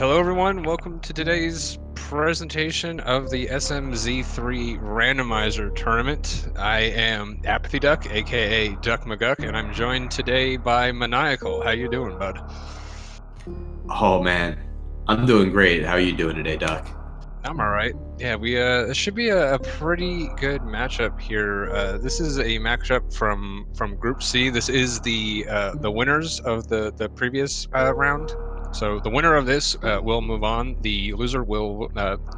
Hello, everyone. Welcome to today's presentation of the SMZ3 Randomizer Tournament. I am Apathy Duck, aka Duck McGuck, and I'm joined today by Maniacal. How you doing, bud? Oh man, I'm doing great. How are you doing today, Duck? I'm all right. Yeah, we this should be a pretty good matchup here. This is a matchup from Group C. This is the winners of the previous round. So the winner of this will move on. The loser will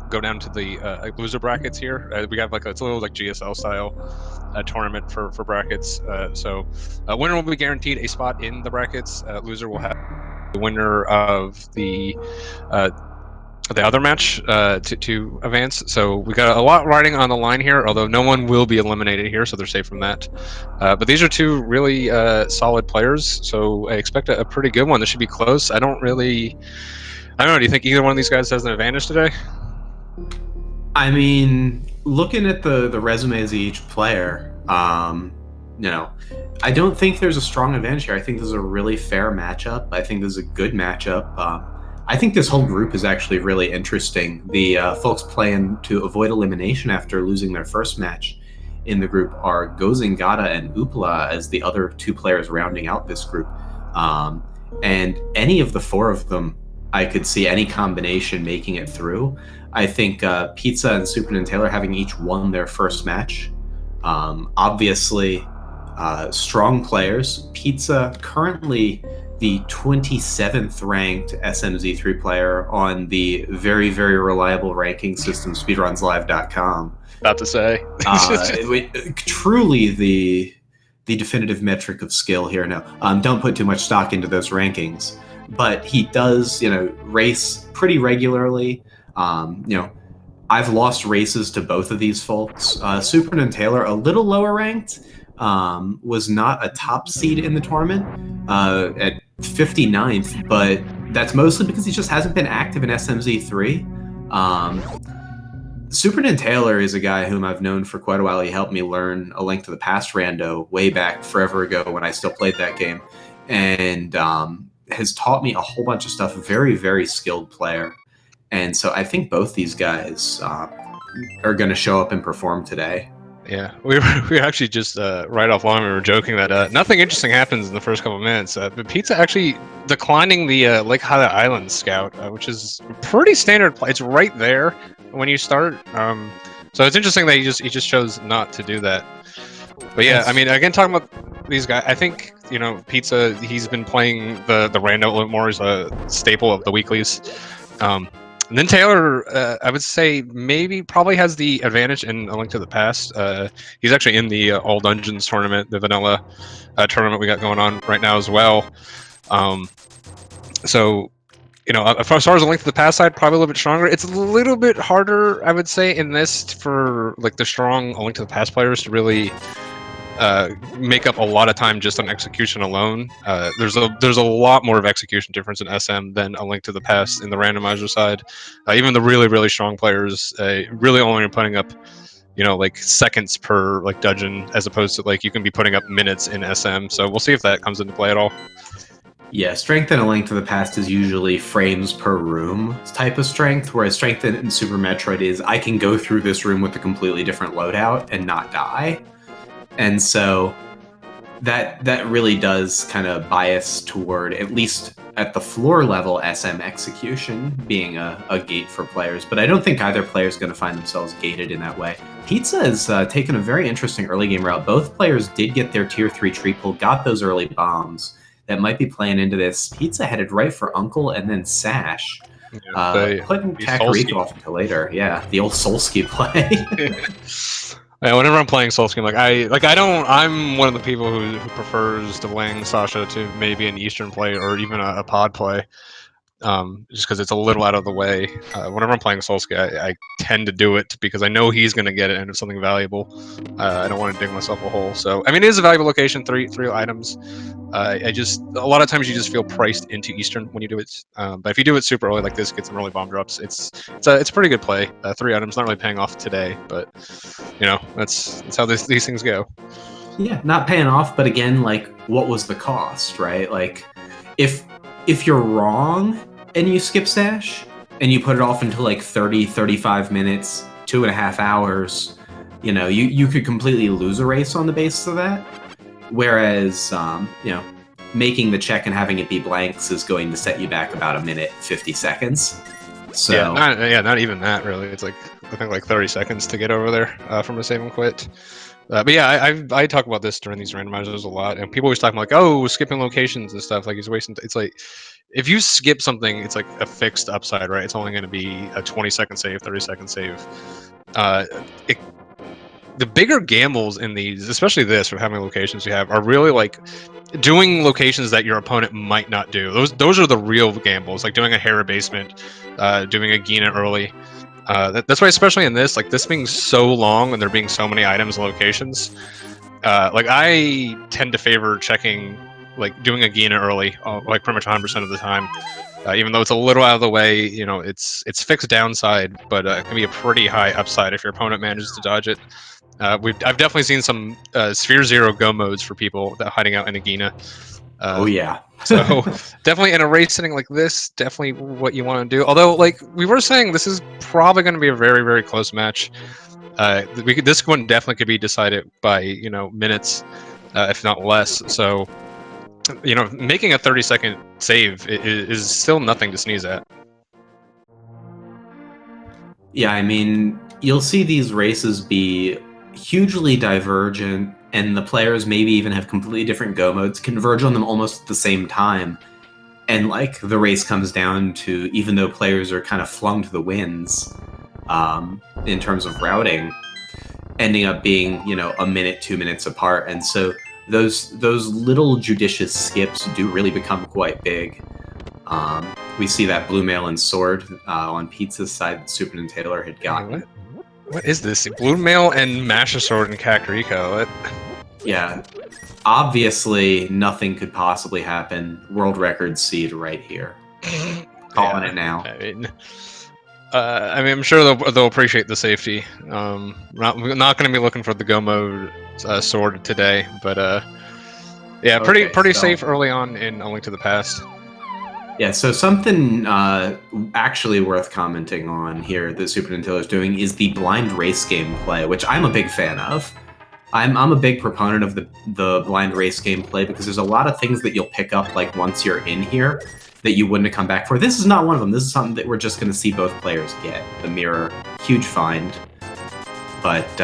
go down to the loser brackets here. We got like it's a little like GSL style tournament for brackets. So winner will be guaranteed a spot in the brackets. Loser will have the winner of the other match to advance. So we got a lot riding on the line here, although no one will be eliminated here, so they're safe from that. But these are two really solid players, so I expect a pretty good one. This should be close. I don't know. Do you think either one of these guys has an advantage today? I mean, looking at the resumes of each player, you know, I don't think there's a strong advantage here. I think this is a really fair matchup. I think this is a good matchup. I think this whole group is actually really interesting. The folks playing to avoid elimination after losing their first match in the group are Gozingata and Upla as the other two players rounding out this group. And any of the four of them, I could see any combination making it through. I think Pizza and SuperNinTaylor having each won their first match. Obviously, strong players. Pizza currently the 27th ranked SMZ3 player on the very, very reliable ranking system, speedrunslive.com. About to say. Truly the definitive metric of skill here. No, don't put too much stock into those rankings. But he does, race pretty regularly. I've lost races to both of these folks. SuperNinTaylor, a little lower ranked, was not a top seed in the tournament at 59th, but that's mostly because he just hasn't been active in SMZ3. SuperNinTaylor is a guy whom I've known for quite a while. He helped me learn A Link to the Past rando way back forever ago when I still played that game, and has taught me a whole bunch of stuff. Very, very skilled player. And so I think both these guys are going to show up and perform today. Yeah, we were actually just right off line. We were joking that nothing interesting happens in the first couple of minutes. But Pizza actually declining the Lake Hada Island scout, which is pretty standard. It's right there when you start. So it's interesting that he just chose not to do that. But yeah, I mean, again, talking about these guys, I think Pizza. He's been playing the rando a little more. He's a staple of the weeklies. And then Taylor, I would say probably has the advantage in A Link to the Past. He's actually in the All Dungeons tournament, the vanilla tournament we got going on right now as well. So, as far as A Link to the Past side, probably a little bit stronger. It's a little bit harder, I would say, in this for like the strong A Link to the Past players to really make up a lot of time just on execution alone. There's a lot more of execution difference in SM than A Link to the Past in the randomizer side. Even the really, really strong players really only are putting up like seconds per like dungeon, as opposed to like you can be putting up minutes in SM. So we'll see if that comes into play at all. Yeah, strength in A Link to the Past is usually frames per room type of strength, whereas strength in Super Metroid is I can go through this room with a completely different loadout and not die. And so that really does kind of bias toward, at least at the floor level, SM execution being a gate for players. But I don't think either player is going to find themselves gated in that way. Pizza has taken a very interesting early game route. Both players did get their tier 3 triple, got those early bombs that might be playing into this. Pizza headed right for Uncle and then Sash. Putting Kakariko off until later. Yeah, the old Solski play. Yeah, whenever I'm playing Soul Scheme, I'm one of the people who prefers delaying Sasha to maybe an Eastern play or even a pod play, just because it's a little out of the way. Whenever I'm playing Solski, I tend to do it because I know he's going to get it and it's something valuable. I don't want to dig myself a hole. So, I mean, it is a valuable location, three items. A lot of times you just feel priced into Eastern when you do it. But if you do it super early like this, get some early bomb drops, it's a pretty good play. 3 items, not really paying off today, but that's how these things go. Yeah, not paying off, but again, like, what was the cost, right? Like, if you're wrong, and you skip stash, and you put it off until like 30, 35 minutes, 2.5 hours, you could completely lose a race on the basis of that. Whereas, making the check and having it be blanks is going to set you back about 1:50. So not even that really. It's like I think like 30 seconds to get over there from a save and quit. But yeah, I talk about this during these randomizers a lot, and people always talk like, oh, skipping locations and stuff. Like he's wasting. It's like if you skip something, it's like a fixed upside, right? It's only going to be a 20-second save, 30-second save. The bigger gambles in these, especially this, with how many locations you have, are really like doing locations that your opponent might not do. Those are the real gambles, like doing a Hera basement, doing a Gina early. That's why, especially in this, like this being so long and there being so many items and locations, like I tend to favor checking, like doing a Gina early, like pretty much 100% of the time. Even though it's a little out of the way, it's fixed downside, but it can be a pretty high upside if your opponent manages to dodge it. I've definitely seen some Sphere Zero go modes for people that hiding out in Agina. Oh yeah. So definitely in a race setting like this, definitely what you want to do. Although, like we were saying, this is probably going to be a very, very close match. This one definitely could be decided by minutes, if not less. So making a 30-second save is still nothing to sneeze at. Yeah, I mean, you'll see these races be hugely divergent, and the players maybe even have completely different go modes, converge on them almost at the same time. And like the race comes down to, even though players are kind of flung to the winds in terms of routing, ending up being, a minute, 2 minutes apart. And so those little judicious skips do really become quite big. We see that blue mail and sword on Pizza's side that SuperNinTaylor had gotten. What is this? Blue mail and Masher sword and Kakariko. Yeah, obviously nothing could possibly happen. World record seed right here. Calling it now. I mean, I'm sure they'll appreciate the safety. Not going to be looking for the go mode sword today, but yeah, pretty safe early on in A Link to the Past. Yeah, so something actually worth commenting on here that SuperNinTaylor is doing is the blind race gameplay, which I'm a big fan of. I'm a big proponent of the blind race gameplay because there's a lot of things that you'll pick up like once you're in here that you wouldn't have come back for. This is not one of them. This is something that we're just going to see both players get. The mirror, huge find. But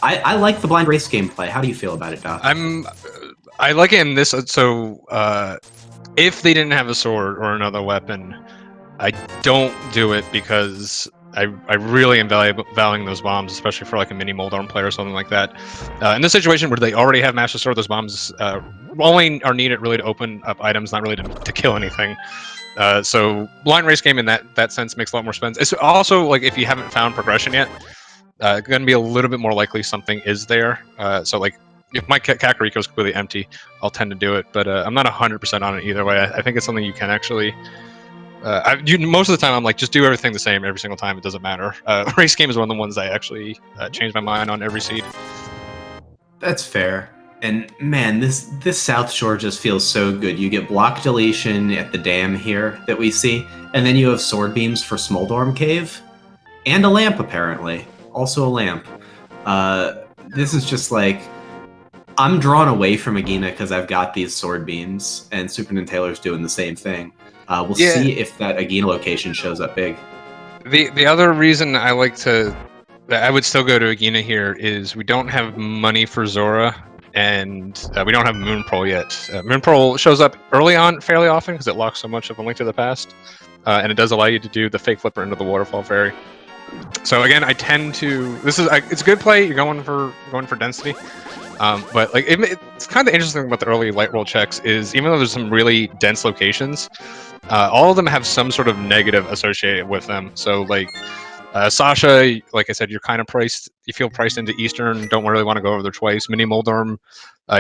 I like the blind race gameplay. How do you feel about it, Doc? I like it in this. So if they didn't have a sword or another weapon, I don't do it because I really am valuing those bombs, especially for like a mini Moldarm player or something like that. In this situation where they already have Master Sword, those bombs only are needed really to open up items, not really to kill anything. So blind race game in that sense makes a lot more sense. It's also like if you haven't found progression yet, going to be a little bit more likely something is there. So like if my Kakariko is completely empty, I'll tend to do it, but I'm not 100% on it either way. I think it's something you can actually. Most of the time, I'm like, just do everything the same every single time. It doesn't matter. Race game is one of the ones I actually change my mind on every seed. That's fair. And man, this South Shore just feels so good. You get block deletion at the dam here that we see, and then you have sword beams for Smoldorm Cave, and a lamp apparently. Also a lamp. This is just like, I'm drawn away from Agina because I've got these sword beams, and SuperNinTaylor's doing the same thing. We'll see if that Agina location shows up big. The other reason I would still go to Agina here is we don't have money for Zora, and we don't have Moon Pearl yet. Moon Pearl shows up early on fairly often because it locks so much of A Link to the Past, and it does allow you to do the fake flipper into the waterfall fairy. So again, I tend to. It's a good play. You're going for density. But like it's kind of interesting about the early light roll checks is even though there's some really dense locations, all of them have some sort of negative associated with them. So like Sasha, like I said, you're kind of you feel priced into Eastern, don't really want to go over there twice. Mini Moldarm,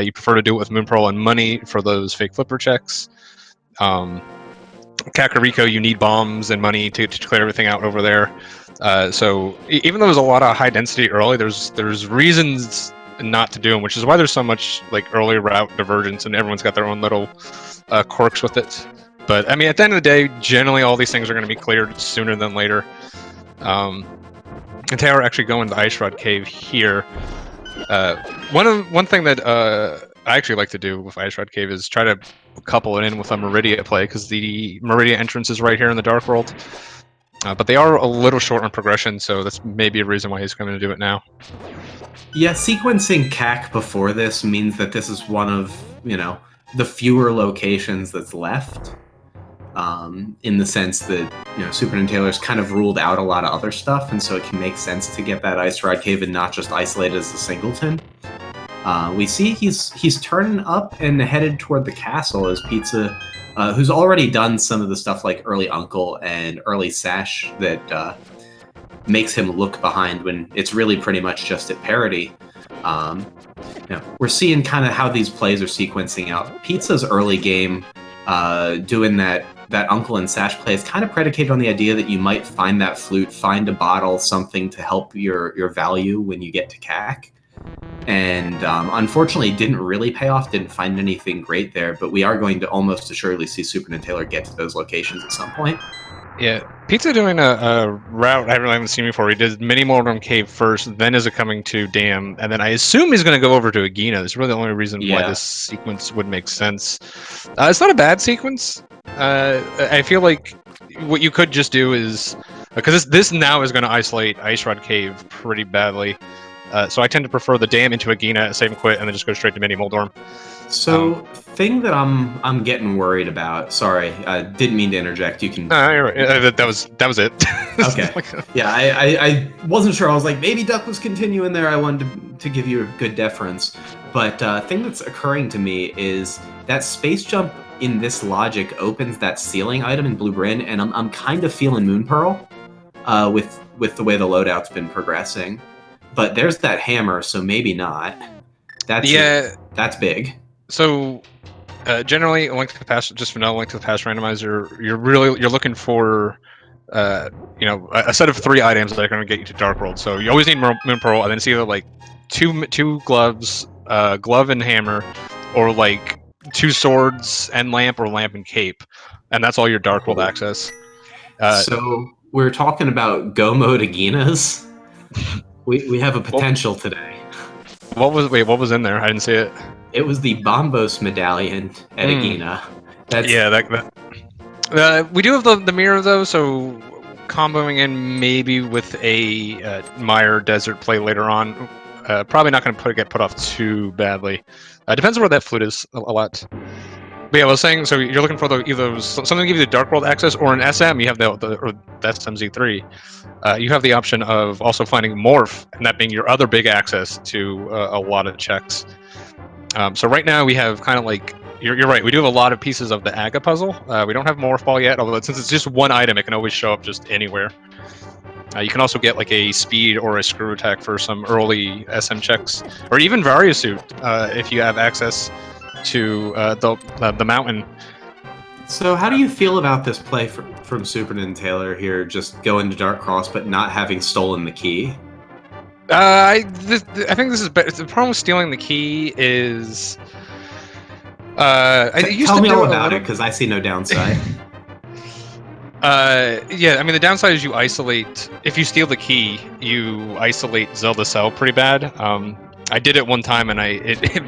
you prefer to do it with Moon Pearl and money for those fake flipper checks. Kakariko, you need bombs and money to clear everything out over there. So even though there's a lot of high density early, there's reasons not to do them, which is why there's so much like early route divergence and everyone's got their own little quirks with it. But I mean, at the end of the day, generally all these things are going to be cleared sooner than later. And Taylor actually going to the Ice Rod Cave here. One thing that I actually like to do with Ice Rod Cave is try to couple it in with a Meridia play, because the Meridia entrance is right here in the Dark World. But they are a little short on progression, so that's maybe a reason why he's coming to do it now. Yeah, sequencing CAC before this means that this is one of, the fewer locations that's left. In the sense that, SuperNinTaylor's kind of ruled out a lot of other stuff, and so it can make sense to get that Ice Rod Cave and not just isolate it as a singleton. We see he's turning up and headed toward the castle as Pizza, who's already done some of the stuff like early Uncle and early Sash that makes him look behind when it's really pretty much just at parity. We're seeing kind of how these plays are sequencing out. Pizza's early game doing that Uncle and Sash play is kind of predicated on the idea that you might find that flute, find a bottle, something to help your value when you get to CAC. And unfortunately, didn't really pay off, didn't find anything great there, but we are going to almost assuredly see SuperNinTaylor get to those locations at some point. Yeah, Pizza doing a route I haven't seen before. He did Mini Moldrum Cave first, then is it coming to Dam, and then I assume he's going to go over to Agina. That's really the only reason why this sequence would make sense. It's not a bad sequence. I feel like what you could just do is, because this now is going to isolate Ice Rod Cave pretty badly, so I tend to prefer the Dam into Agina, save and quit, and then just go straight to Mini Moldrum. So, thing that I'm getting worried about. Sorry, I didn't mean to interject. You can. You're right. That was it. Okay. Yeah, I wasn't sure. I was like, maybe Duck was continuing there. I wanted to give you a good deference. But thing that's occurring to me is that space jump in this logic opens that ceiling item in Blue Bryn, and I'm kind of feeling Moon Pearl with the way the loadout's been progressing. But there's that hammer, so maybe not. That's big. So, generally, Link to the Past, just vanilla Link to the Past randomizer, you're looking for, a set of 3 items that are going to get you to Dark World. So you always need Moon Pearl, and then it's either like two gloves, glove and hammer, or like 2 swords and lamp, or lamp and cape, and that's all your Dark World access. So we're talking about Go Mode Aginas. We have a potential today. What was in there? I didn't see it. It was the Bombos medallion at Agina. We do have the mirror though, so comboing in maybe with a Mire Desert play later on, probably not going to get put off too badly. Depends on where that flute is a lot. But yeah, I was saying, so you're looking for either something to give you the Dark World access, or in SM you have the SMZ3. You have the option of also finding Morph, and that being your other big access to a lot of checks. So right now we have kind of like, you're right, we do have a lot of pieces of the Aga puzzle. We don't have Morph Ball yet, although since it's just one item, it can always show up just anywhere. You can also get like a speed or a screw attack for some early SM checks, or even Variasuit if you have access to the mountain. So how do you feel about this play from SuperNinTaylor here, just going to Dark Cross but not having stolen the key? I think this is better. The problem with stealing the key is tell me all about it, because I see no downside. Yeah, I mean the downside is you isolate. If you steal the key, you isolate Zelda Cell pretty bad. I did it one time, and it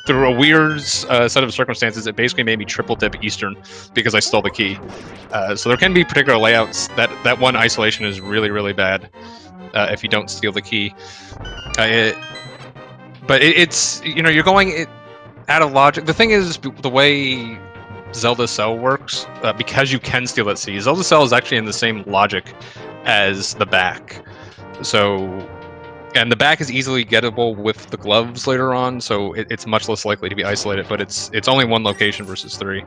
through a weird set of circumstances, it basically made me triple dip Eastern because I stole the key. So there can be particular layouts that one isolation is really, really bad if you don't steal the key. But it's you're going out of logic. The thing is, the way Zelda Cell works, because you can steal that key, Zelda Cell is actually in the same logic as the back. And the back is easily gettable with the gloves later on, so it's much less likely to be isolated, but it's only one location versus 3.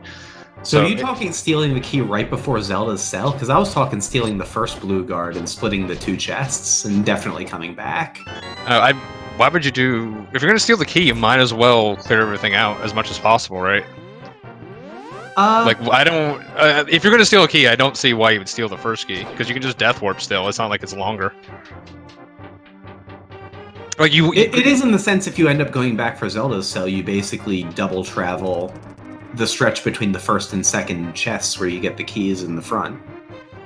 So are you talking stealing the key right before Zelda's Cell? Because I was talking stealing the first blue guard and splitting the 2 chests and definitely coming back. Why would you do... If you're going to steal the key, you might as well clear everything out as much as possible, right? I don't... if you're going to steal a key, I don't see why you would steal the first key, because you can just death warp still. It's not like it's longer. It is in the sense if you end up going back for Zelda's Cell, you basically double travel the stretch between the first and second chests where you get the keys in the front.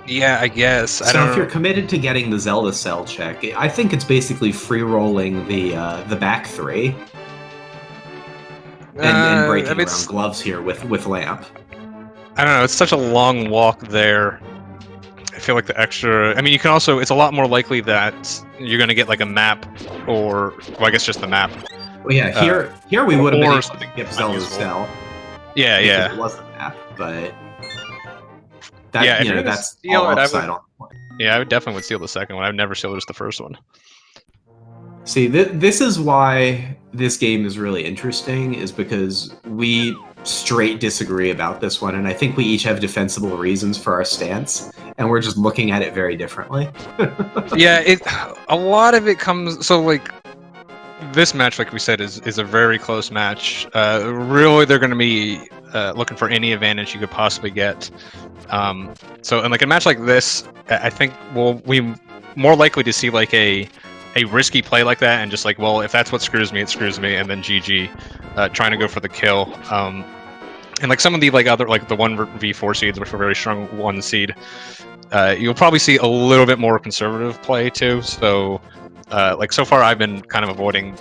Yeah, I guess. So if you're committed to getting the Zelda cell check, I think it's basically free rolling the back three and breaking around gloves here with lamp. I don't know. It's such a long walk there. I feel like the extra. I mean, you can also. It's a lot more likely that you're going to get like a map, or well, I guess just the map. Well, yeah. Here we would have been able to get Zelda's cell. Yeah, yeah. It was a map, but that, that's all upside on. Yeah, I would definitely steal the second one. I've never sealed just the first one. See, this is why this game is really interesting, is because we straight disagree about this one, and I think we each have defensible reasons for our stance, and we're just looking at it very differently. Yeah, a lot of it comes... So, like, this match, like we said, is a very close match. Really, they're going to be looking for any advantage you could possibly get. So, in like a match like this, I think we more likely to see like a risky play like that, and just like, well, if that's what screws me, it screws me, and then GG, trying to go for the kill. And like some of the like other like the 1v4 seeds, which are very strong 1 seed, you'll probably see a little bit more conservative play too. So like so far, I've been kind of avoiding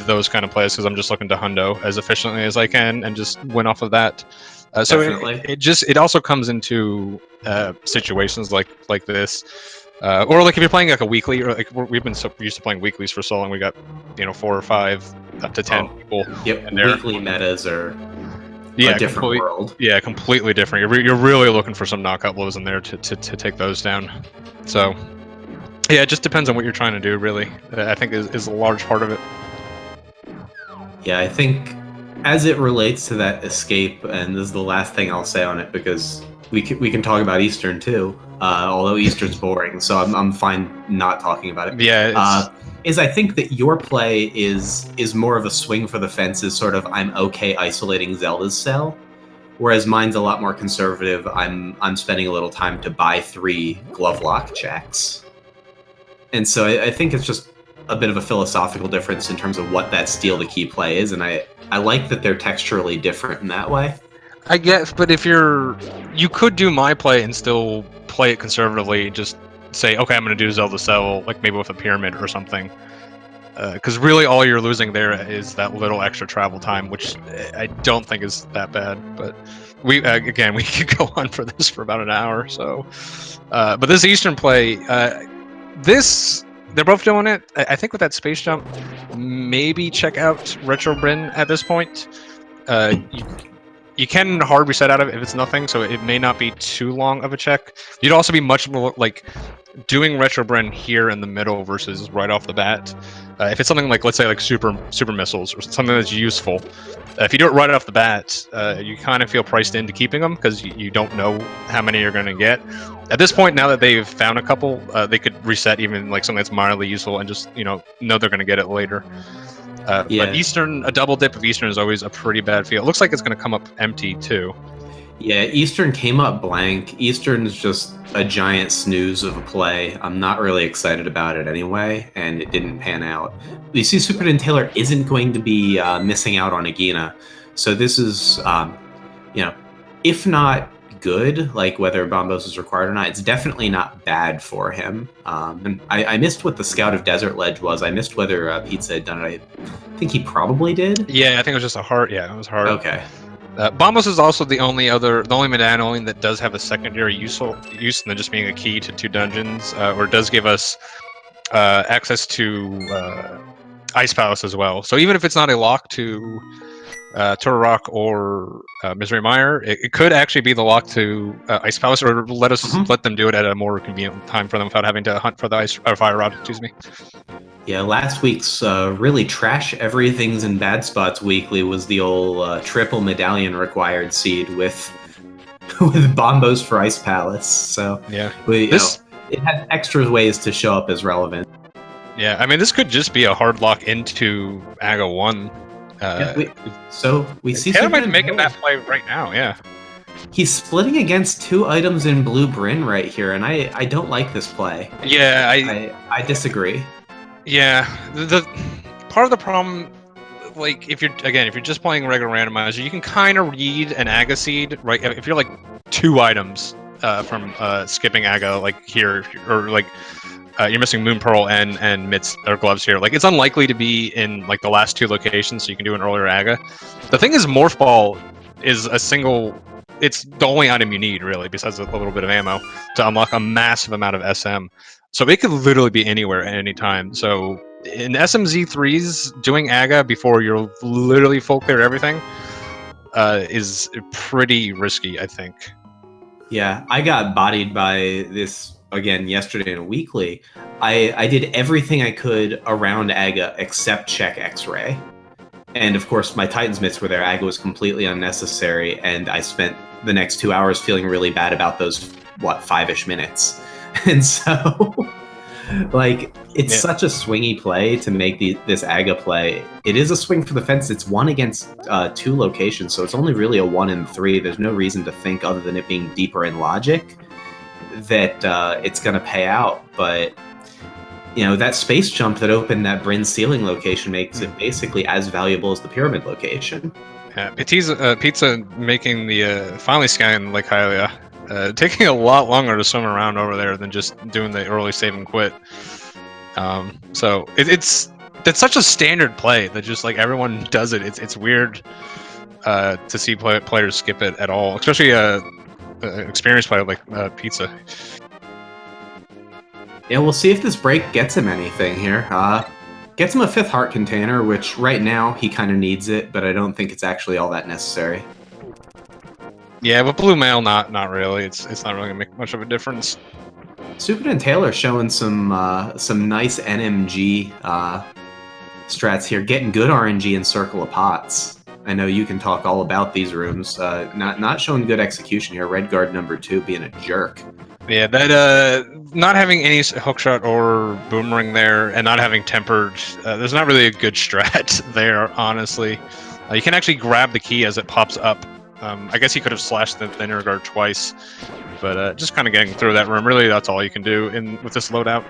those kind of plays because I'm just looking to hundo as efficiently as I can and just win off of that. So it also comes into situations like this. Or like if you're playing like a weekly, or like we've been so used to playing weeklies for so long, we got 4 or 5 up to 10 people. Yep, and weekly metas are a different world. Yeah, completely different. You're really looking for some knockout blows in there to take those down. So yeah, it just depends on what you're trying to do. Really, I think is a large part of it. Yeah, I think as it relates to that escape, and this is the last thing I'll say on it because we can talk about Eastern too. Although Eastern's boring, so I'm fine not talking about it. Yeah. Is I think that your play is more of a swing for the fences, sort of I'm okay isolating Zelda's cell, whereas mine's a lot more conservative. I'm spending a little time to buy 3 glove lock checks, and so I think it's just a bit of a philosophical difference in terms of what that steal the key play is, and I like that they're texturally different in that way. I guess, but if you could do my play and still play it conservatively, just say, okay, I'm going to do Zelda Cell, like maybe with a pyramid or something. Because really all you're losing there is that little extra travel time, which I don't think is that bad. But we could go on for this for about an hour. So, but this Eastern play, they're both doing it. I think with that space jump, maybe check out Retro Bryn at this point. You can hard reset out of it if it's nothing, so it may not be too long of a check. You'd also be much more like doing Retro Bryn here in the middle versus right off the bat. If it's something like, let's say, like super missiles or something that's useful, if you do it right off the bat, you kind of feel priced into keeping them because you don't know how many you're going to get. At this point, now that they've found a couple, they could reset even like something that's mildly useful and just know they're going to get it later. But Eastern, a double dip of Eastern is always a pretty bad feel. It looks like it's going to come up empty too. Yeah, Eastern came up blank. Eastern's just a giant snooze of a play. I'm not really excited about it anyway, and it didn't pan out. You see, SuperNinTaylor isn't going to be missing out on Agina, so this is, if not good, like whether Bombos is required or not, it's definitely not bad for him. And I missed what the Scout of Desert Ledge was. I missed whether Pizza had done it. I think he probably did. Yeah, I think it was just a heart. Yeah, it was hard. Okay. Bombos is also the only medallion that does have a secondary use than just being a key to 2 dungeons, or does give us access to Ice Palace as well. So even if it's not a lock to Turtle Rock or Misery Mire, it could actually be the lock to Ice Palace, or let them do it at a more convenient time for them without having to hunt for the Fire Rod. Excuse me. Yeah, last week's really trash everything's in bad spots weekly was the old triple medallion required seed with Bombos for Ice Palace. So yeah, it had extra ways to show up as relevant. Yeah, I mean this could just be a hard lock into Aga 1. We see Taylor might be making that play right now. Yeah, he's splitting against 2 items in Blue Bryn right here, and I don't like this play. Yeah, I disagree. Yeah, the part of the problem, like if you're just playing regular randomizer, you can kind of read an AGA seed, right? If you're like 2 items from skipping AGA, like here, or like you're missing Moon Pearl and mitts or gloves here. Like it's unlikely to be in like the last 2 locations, so you can do an earlier AGA. The thing is, Morph Ball is a single. It's the only item you need really, besides a little bit of ammo, to unlock a massive amount of SM. So it could literally be anywhere at any time. So in SMZ3s, doing AGA before you're literally full cleared everything is pretty risky, I think. Yeah, I got bodied by this again yesterday in a weekly. I did everything I could around AGA except check X-ray. And of course, my Titans mitts were there. AGA was completely unnecessary, and I spent the next 2 hours feeling really bad about those, 5-ish minutes. And so, like, it's such a swingy play to make this AGA play. It is a swing for the fence. It's 1 against 2 locations, so it's only really a 1 in 3. There's no reason to think, other than it being deeper in logic, that it's going to pay out. But that space jump that opened that Bryn ceiling location makes it basically as valuable as the pyramid location. Yeah, Pizza making the finally scanning Lake Hylia, taking a lot longer to swim around over there than just doing the early save and quit. So it's such a standard play that just like everyone does it. It's weird to see players skip it at all, especially experienced player like Pizza. Yeah, we'll see if this break gets him anything here. Gets him a 5th heart container, which right now he kind of needs it, but I don't think it's actually all that necessary. Yeah, but blue mail, not really. It's not really gonna make much of a difference. SuperNinTaylor showing some nice NMG strats here, getting good RNG in Circle of Pots. I know you can talk all about these rooms. Not showing good execution here. Red guard number 2 being a jerk. Yeah, that not having any hookshot or boomerang there, and not having tempered, there's not really a good strat there, honestly. You can actually grab the key as it pops up. I guess he could have slashed the inner guard twice, but just kind of getting through that room. Really, that's all you can do with this loadout.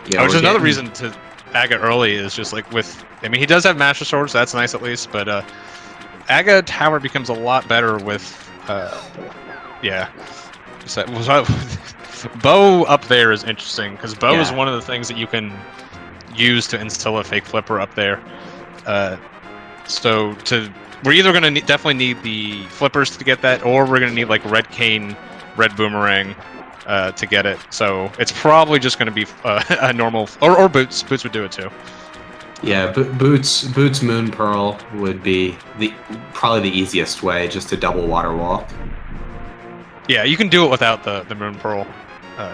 Yeah, which is another reason to AGA early is just like he does have Master Swords, so that's nice at least, but AGA Tower becomes a lot better with, yeah. Bow up there is interesting because bow is one of the things that you can use to instill a fake flipper up there. We're either going to definitely need the flippers to get that, or we're going to need like red cane, red boomerang to get it. So it's probably just going to be a normal, or boots. Boots would do it too. Yeah, boots Moon Pearl would be probably the easiest way, just to double water walk. Yeah, you can do it without the Moon Pearl.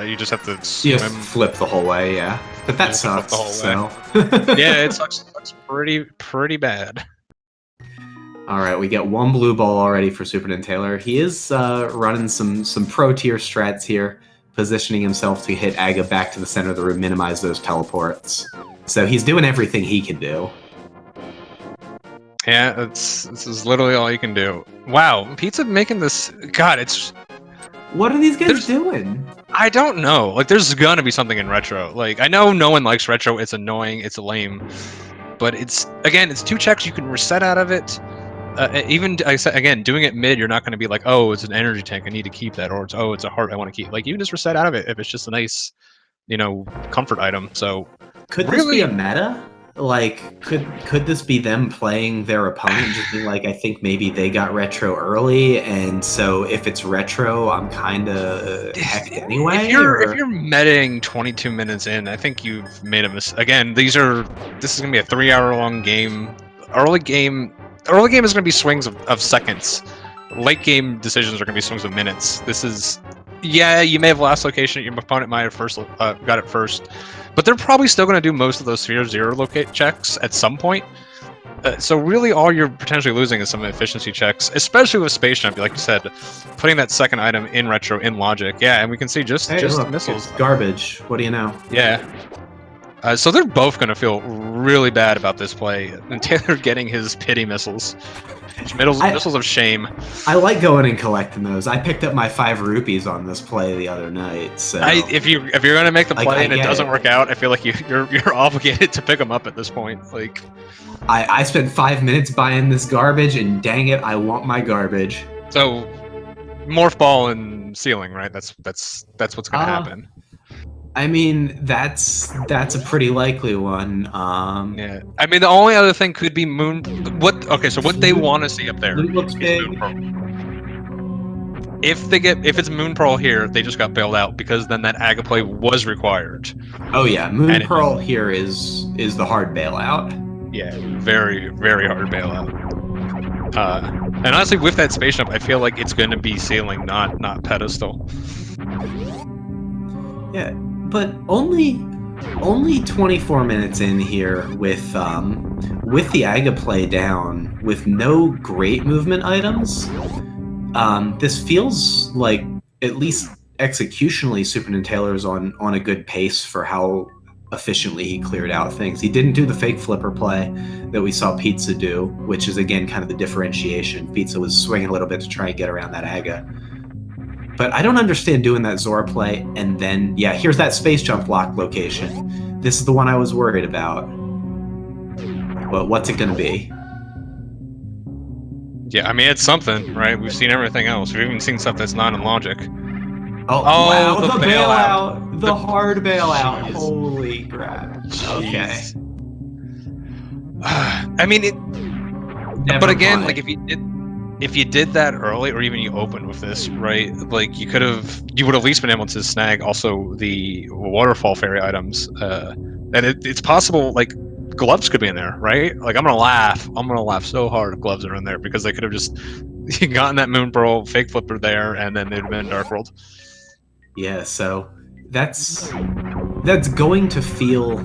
You just have to swim. You just flip the whole way, yeah. But that sucks. The whole way. Yeah, it sucks pretty bad. All right, we get 1 blue ball already for SuperNinTaylor. He is running some pro tier strats here, positioning himself to hit AGA back to the center of the room, minimize those teleports. So he's doing everything he can do. Yeah, this is literally all you can do. Wow, Pizza making this. God, it's. What are these guys doing? I don't know. Like, there's gonna be something in retro. Like, I know no one likes retro. It's annoying. It's lame. But it's 2 checks. You can reset out of it. Even again, doing it mid, you're not gonna be like, oh, it's an energy tank. I need to keep that, or it's a heart I want to keep. Like, you can just reset out of it if it's just a nice, comfort item. So could this be a meta? Like, could this be them playing their opponent, just being like, I think maybe they got retro early, and so if it's retro, I'm kind of hecked anyway? If you're meting 22 minutes in, I think you've made a mistake. Again, this is gonna be a 3-hour-long game. Early game is gonna be swings of seconds. Late game decisions are gonna be swings of minutes. This is, yeah, you may have last location. Your opponent might have got it first. But they're probably still going to do most of those Sphere 0 locate checks at some point. So really all you're potentially losing is some efficiency checks, especially with Space Jump, like you said, putting that second item in retro, in logic. Yeah, and we can see just look, missiles. It's garbage. What do you know? Yeah. So they're both going to feel really bad about this play, and Taylor getting his pity missiles. Missiles of shame. I like going and collecting those. I picked up my 5 rupees on this play the other night. So if you're going to make the play and it doesn't work out, I feel like you're obligated to pick them up at this point. Like, I spent 5 minutes buying this garbage, and dang it, I want my garbage. So, morph ball and ceiling, right? That's what's going to happen. I mean, that's a pretty likely one. Yeah, I mean, the only other thing could be moon. Okay, so what they want to see up there looks big. Moon Pearl. If it's Moon Pearl here, they just got bailed out because then that Aga play was required. Oh yeah, Moon Pearl here is the hard bailout. Yeah, very very hard bailout. And honestly, with that space jump, I feel like it's going to be ceiling, not pedestal. Yeah, but only 24 minutes in here with the Aga play down, with no great movement items. This feels like, at least executionally, SuperNinTaylor's on a good pace for how efficiently he cleared out things. He didn't do the fake flipper play that we saw Pizza do, which is again kind of the differentiation. Pizza was swinging a little bit to try and get around that Aga. But I don't understand doing that Zora play and then, yeah, here's that space jump block location. This is the one I was worried about. But what's it gonna be? Yeah, I mean, it's something, right? We've seen everything else. We've even seen stuff that's not in logic. Oh wow, the bailout. The hard bailout. Holy crap. Okay. I mean, but again, like if you did that early, or even you opened with this, right? Like you would have at least been able to snag also the waterfall fairy items. And it's possible, like, gloves could be in there, right? Like I'm gonna laugh so hard if gloves are in there, because they could have just gotten that Moon Pearl fake flipper there, and then they'd have been in Dark World. Yeah, so that's going to feel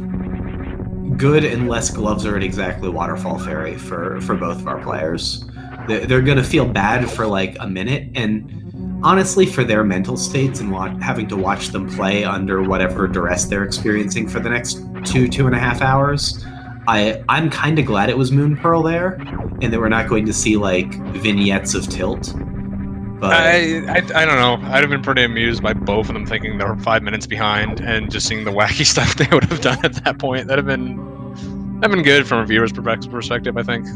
good unless gloves are at exactly waterfall fairy for both of our players. They're gonna feel bad for like a minute, and honestly, for their mental states and having to watch them play under whatever duress they're experiencing for the next 2.5 hours, I'm kind of glad it was Moon Pearl there, and that we're not going to see like vignettes of tilt. But I don't know. I'd have been pretty amused by both of them thinking they were 5 minutes behind, and just seeing the wacky stuff they would have done at that point. That'd have been good from a viewer's perspective, I think.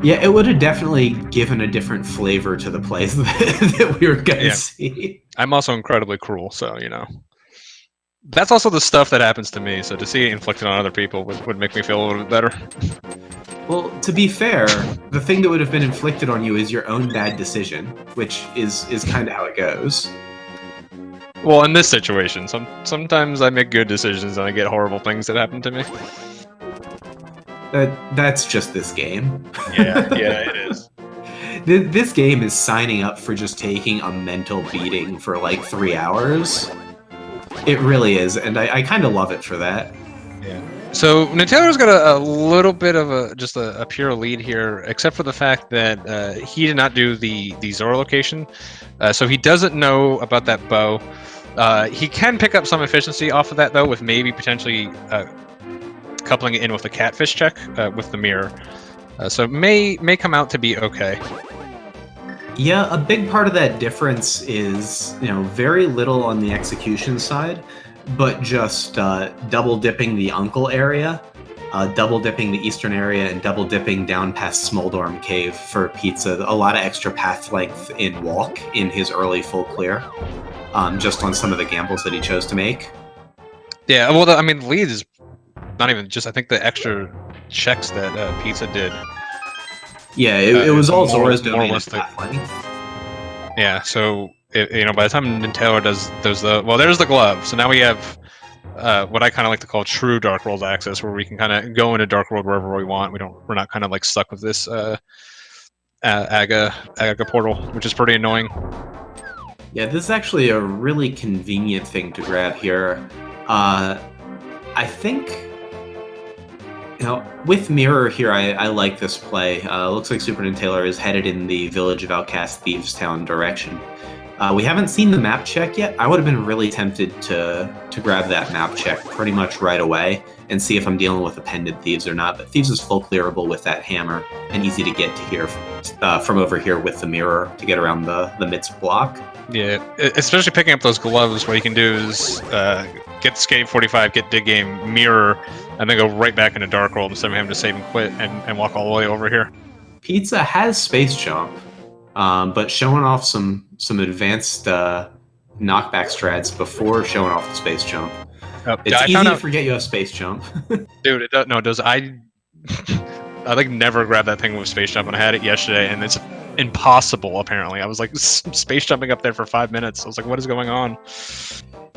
Yeah, it would have definitely given a different flavor to the plays that we were going to see. I'm also incredibly cruel, so that's also the stuff that happens to me. So to see it inflicted on other people would make me feel a little bit better. Well, to be fair, the thing that would have been inflicted on you is your own bad decision, which is kind of how it goes. Well, in this situation, sometimes I make good decisions and I get horrible things that happen to me. That's just this game. Yeah, it is. This game is signing up for just taking a mental beating for like 3 hours. It really is, and I kind of love it for that. Yeah. So Nintendo's got a little bit of a pure lead here, except for the fact that he did not do the Zora location, so he doesn't know about that bow. He can pick up some efficiency off of that though, with maybe potentially coupling it in with the catfish check with the mirror. So it may come out to be okay. Yeah, a big part of that difference is, very little on the execution side, but just double dipping the Uncle area, double dipping the Eastern area, and double dipping down past Smoldorm Cave for Pizza. A lot of extra path length in Walk in his early full clear, just on some of the gambles that he chose to make. Yeah, well, the lead is not even just, I think, the extra checks that Pizza did. Yeah, it was all Zora's domain of path length. Yeah, so by the time Nintaylor does there's the glove. So now we have what I kind of like to call true Dark World access, where we can kind of go into Dark World wherever we want. We're not kind of like stuck with this Aga portal, which is pretty annoying. Yeah, this is actually a really convenient thing to grab here. I think, with Mirror here, I like this play. Looks like SuperNinTaylor is headed in the Village of Outcast Thieves Town direction. We haven't seen the map check yet. I would have been really tempted to grab that map check pretty much right away and see if I'm dealing with appended Thieves or not. But Thieves is full clearable with that hammer and easy to get to here from over here with the mirror to get around the midst block. Yeah, especially picking up those gloves. What you can do is get Skate 45, get Dig Game, mirror, and then go right back into Dark World instead of having to save and quit and walk all the way over here. Pizza has Space Jump, but showing off some advanced knockback strats before showing off the Space Jump. It's easy to forget you have Space Jump. Dude, it does. I like never grabbed that thing with Space Jump, and I had it yesterday, and it's impossible, apparently. I was like space jumping up there for 5 minutes. I was like, what is going on?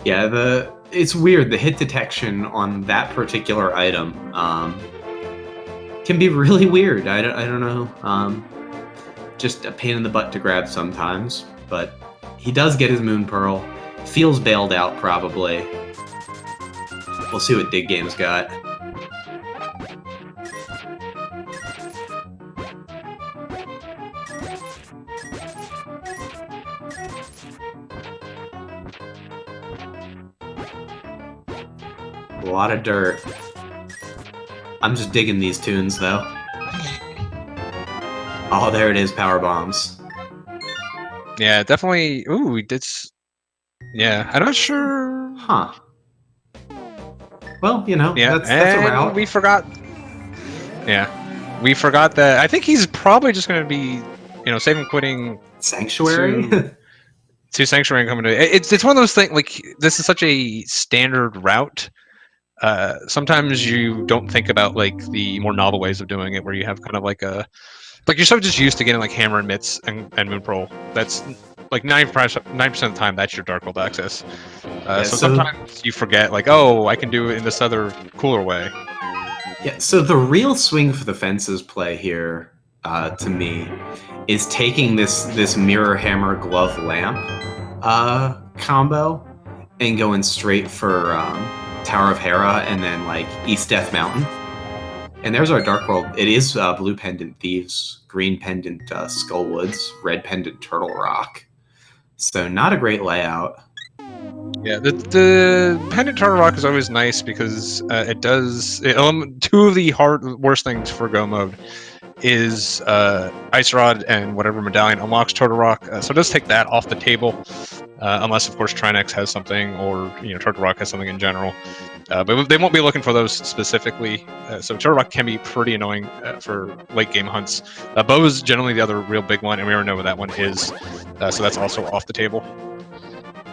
Yeah, it's weird. The hit detection on that particular item can be really weird. I don't know. Just a pain in the butt to grab sometimes. But he does get his Moon Pearl. Feels bailed out, probably. We'll see what Dig Game's got. A lot of dirt. I'm just digging these tunes, though. Oh, there it is, power bombs. Yeah, definitely. Ooh, yeah, I'm not sure. Huh. Well, you know, yeah, that's a route. We forgot. Yeah, we forgot that. I think he's probably just going to be, saving quitting. Sanctuary? To Sanctuary and coming to it's one of those things. Like, this is such a standard route. Sometimes you don't think about like the more novel ways of doing it, where you have kind of like you're so just used to getting like hammer and mitts and Moon Pearl. That's like 9% of the time that's your Dark World access. So sometimes you forget, like, oh, I can do it in this other cooler way. Yeah. So the real swing for the fences play here, to me, is taking this mirror hammer glove lamp combo and going straight for Tower of Hera and then like East Death Mountain. And there's our Dark World. It is blue pendant Thieves, green pendant Skullwoods, red pendant Turtle Rock. So not a great layout. Yeah, the pendant Turtle Rock is always nice because it does two of the worst things for Go mode is Ice Rod and whatever medallion unlocks Turtle Rock. So it does take that off the table, unless of course Trinex has something, or Turtle Rock has something in general. But they won't be looking for those specifically. So Turtle Rock can be pretty annoying for late game hunts. Bow is generally the other real big one, and we already know what that one is. So that's also off the table.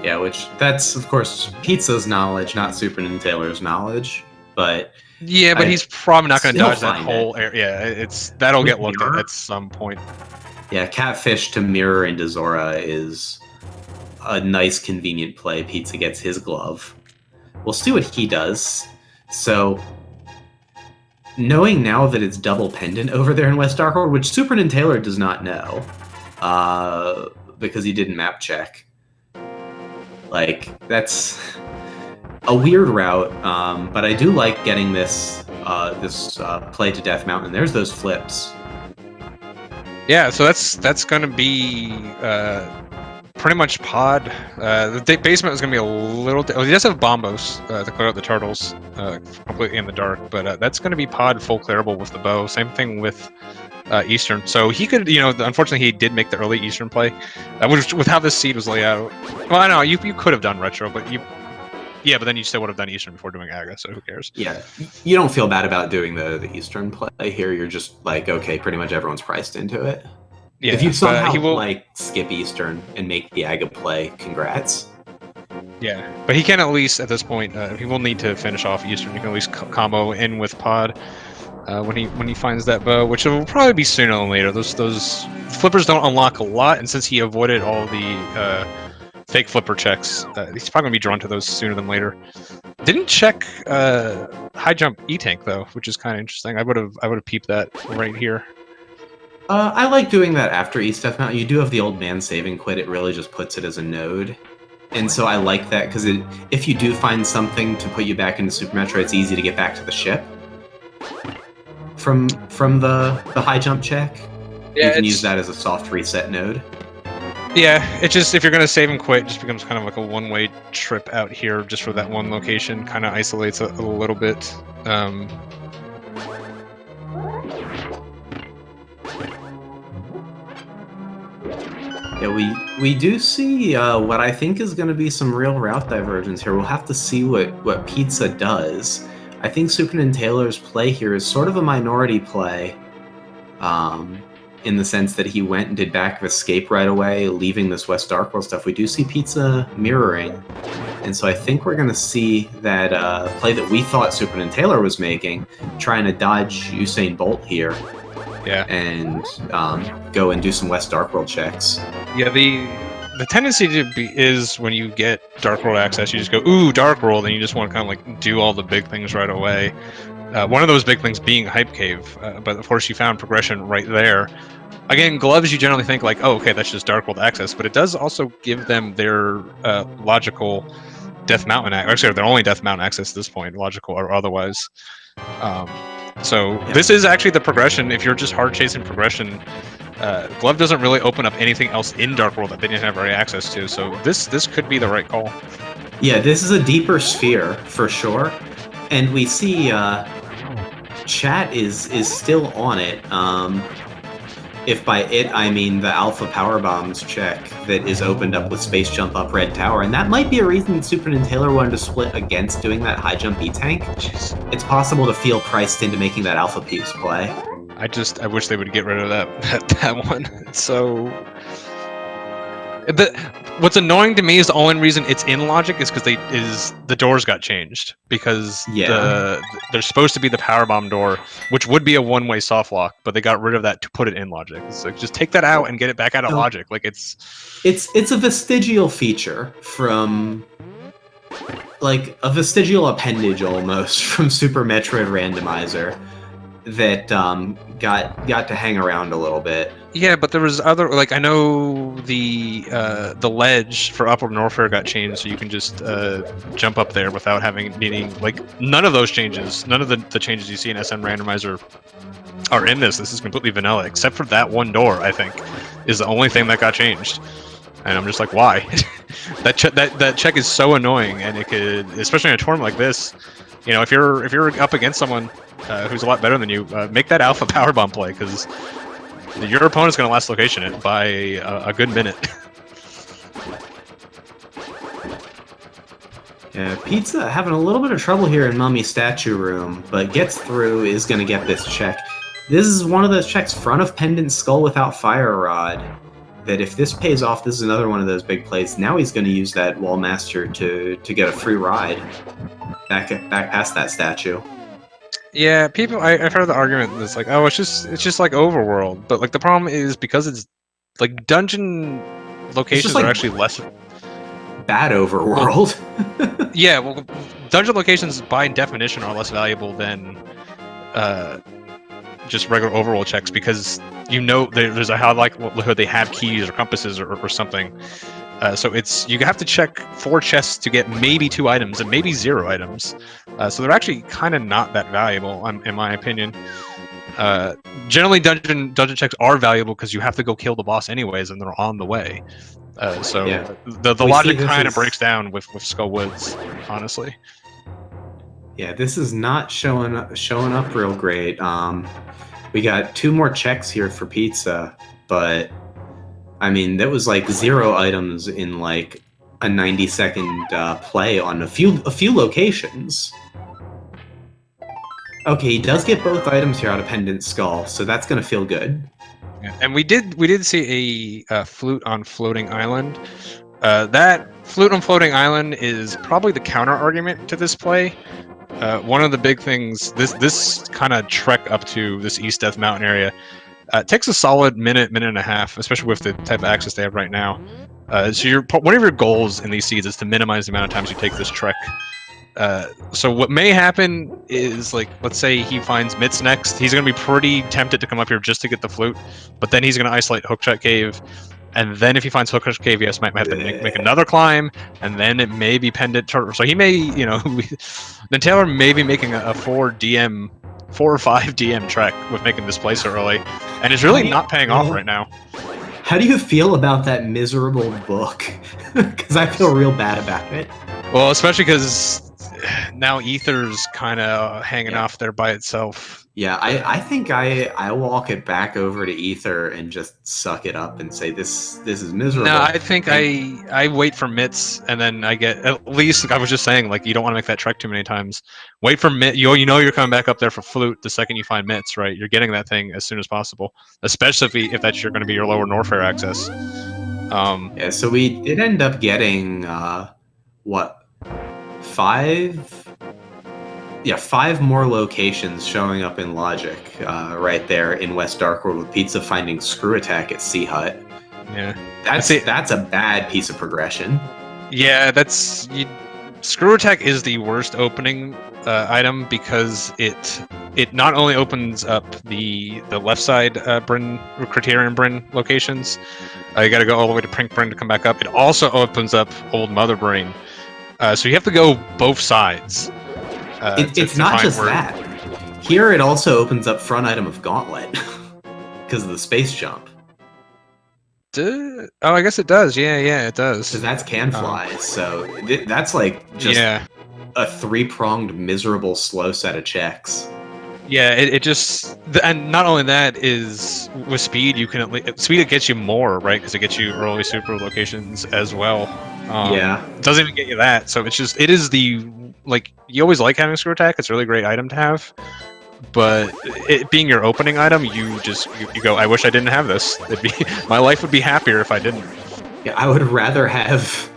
Yeah, which that's of course Pizza's knowledge, not SuperNinTaylor's knowledge. But yeah, but he's probably not going to dodge that whole area. Yeah, that'll get looked at some point. Yeah, Catfish to mirror into Zora is a nice, convenient play. Pizza gets his glove. We'll see what he does. So, knowing now that it's double pendant over there in West Dark World, which SuperNinTaylor does not know, because he didn't map check. Like, that's a weird route, but I do like getting this play to Death Mountain. There's those flips. Yeah, so that's going to be pretty much pod. The basement is going to be a little... he does have bombos to clear out the turtles completely in the dark, but that's going to be pod full clearable with the bow. Same thing with Eastern. So he could, unfortunately he did make the early Eastern play, which with how this seed was laid out. Well, I know, you could have done retro, but yeah, but then you still would have done Eastern before doing Aga, so who cares? Yeah, you don't feel bad about doing the Eastern play here. You're just like, okay, pretty much everyone's priced into it. Yeah, if you somehow skip Eastern and make the Aga play, congrats. Yeah, but he can at least, at this point, he will need to finish off Eastern. He can at least combo in with pod when he finds that bow, which will probably be sooner than later. Those flippers don't unlock a lot, and since he avoided all the fake flipper checks, he's probably gonna be drawn to those sooner than later. Didn't check high jump E-tank though, which is kind of interesting. I would have peeped that right here. I like doing that after East Death Mountain. You do have the old man saving quit. It really just puts it as a node. And so I like that because if you do find something to put you back into Super Metroid, it's easy to get back to the ship from the high jump check. Yeah, you can use that as a soft reset node. Yeah, it just, if you're gonna save and quit, it just becomes kind of like a one-way trip out here just for that one location. Kind of isolates a little bit. Yeah, we do see what I think is going to be some real route divergence here. We'll have to see what Pizza does. I think SuperNinTaylor's play here is sort of a minority play, in the sense that he went and did back of escape right away, leaving this West Darkworld stuff. We do see Pizza mirroring, and so I think we're going to see that play that we thought SuperNinTaylor was making, trying to dodge Usain Bolt here. Yeah. And go and do some West Darkworld checks. Yeah, the tendency is when you get Dark World access, you just go, ooh, Dark World, and you just want to kind of like do all the big things right away. One of those big things being Hype Cave, but of course you found progression right there. Again, gloves, you generally think like, oh, okay, that's just Dark World access, but it does also give them their logical Death Mountain, actually their only Death Mountain access at this point, logical or otherwise. So this is actually the progression. If you're just hard chasing progression, Glove doesn't really open up anything else in Dark World that they didn't have already access to. So this could be the right call. Yeah, this is a deeper sphere for sure, and we see chat is still on it. If by it I mean the Alpha Power Bombs check that is opened up with Space Jump up Red Tower, and that might be a reason that SuperNinTaylor wanted to split against doing that high jump E-Tank. It's possible to feel priced into making that Alpha Peeps play. I wish they would get rid of that one. So what's annoying to me is the only reason it's in logic is because the doors got changed, because there's supposed to be the power bomb door, which would be a one-way soft lock, but they got rid of that to put it in logic. It's like, just take that out and get it back out of logic. Like it's a vestigial feature from, like a vestigial appendage almost from Super Metroid Randomizer that got to hang around a little bit. Yeah, but there was other, like, I know the ledge for Upward Norfair got changed, so you can just jump up there without needing, like, none of those changes, none of the changes you see in SM Randomizer are in this. This is completely vanilla, except for that one door, I think, is the only thing that got changed. And I'm just like, why? that check is so annoying, and it could, especially in a tournament like this, you know, if you're up against someone who's a lot better than you, make that Alpha Power Bomb play, because your opponent's going to last location it by a good minute. Yeah, Pizza having a little bit of trouble here in Mummy Statue Room, but gets through, is going to get this check. This is one of those checks, front of Pendant Skull without Fire Rod, that if this pays off, this is another one of those big plays. Now he's going to use that Wall Master to get a free ride back past that statue. Yeah, people. I've heard the argument that's like, oh, it's just like Overworld, but like the problem is because it's like dungeon locations are actually less bad Overworld. Yeah, well, dungeon locations by definition are less valuable than just regular Overworld checks, because you know there's a high likelihood they have keys or compasses or something. So you have to check 4 chests to get maybe 2 items and maybe 0 items. So they're actually kind of not that valuable, in my opinion. Generally, dungeon checks are valuable because you have to go kill the boss anyways, and they're on the way. So yeah. the logic kind of breaks down with Skull Woods, honestly. Yeah, this is not showing up real great. We got 2 more checks here for Pizza, but I mean, that was like 0 items in like a 90-second play on a few locations. Okay, he does get both items here out of Pendant Skull, so that's gonna feel good. Yeah, and we did see a flute on Floating Island. That flute on Floating Island is probably the counter argument to this play. One of the big things, this kind of trek up to this East Death Mountain area, it takes a solid minute and a half, especially with the type of access they have right now. So one of your goals in these seeds is to minimize the amount of times you take this trek. So what may happen is, like, let's say he finds Mitz next. He's going to be pretty tempted to come up here just to get the flute, but then he's going to isolate Hookshot Cave, and then if he finds Hookshot Cave, yes, might have to make another climb, and then it may be Pendant Turtle. So he may, you know, Nintaylor may be making a 4 or 5 DM trek with making this play so early, and it's really not paying off right now. How do you feel about that miserable book? Because I feel real bad about it. Well, especially because now Ether's kind of hanging Yeah. off there by itself. Yeah, I think I walk it back over to Ether and just suck it up and say this is miserable. No, I think I wait for mitts, and then I get at least. Like I was just saying, like you don't want to make that trek too many times. Wait for mitt. You know you're coming back up there for flute the second you find mitts, right? You're getting that thing as soon as possible, especially if that's going to be your lower Norfair access. Yeah, so we did end up getting what, 5? Yeah, 5 more locations showing up in Logic right there in West Darkworld, with Pizza finding Screw Attack at Sea Hut. Yeah, that's a bad piece of progression. Yeah, Screw Attack is the worst opening item because it not only opens up the left side Criterion Bryn locations. You got to go all the way to Prink Bryn to come back up. It also opens up Old Mother Brain. So you have to go both sides. It's not just that. Here it also opens up front item of Gauntlet because of the space jump. Oh, I guess it does. Yeah, it does. Because that's can fly. So that's like just a 3-pronged, miserable, slow set of checks. Yeah, it just, and not only that is with speed you can speed, it gets you more, right? Because it gets you early super locations as well. Yeah, it doesn't even get you that. So it is the, like, you always like having Screw Attack. It's a really great item to have, but it being your opening item, you go, I wish I didn't have this. My life would be happier if I didn't. Yeah, I would rather have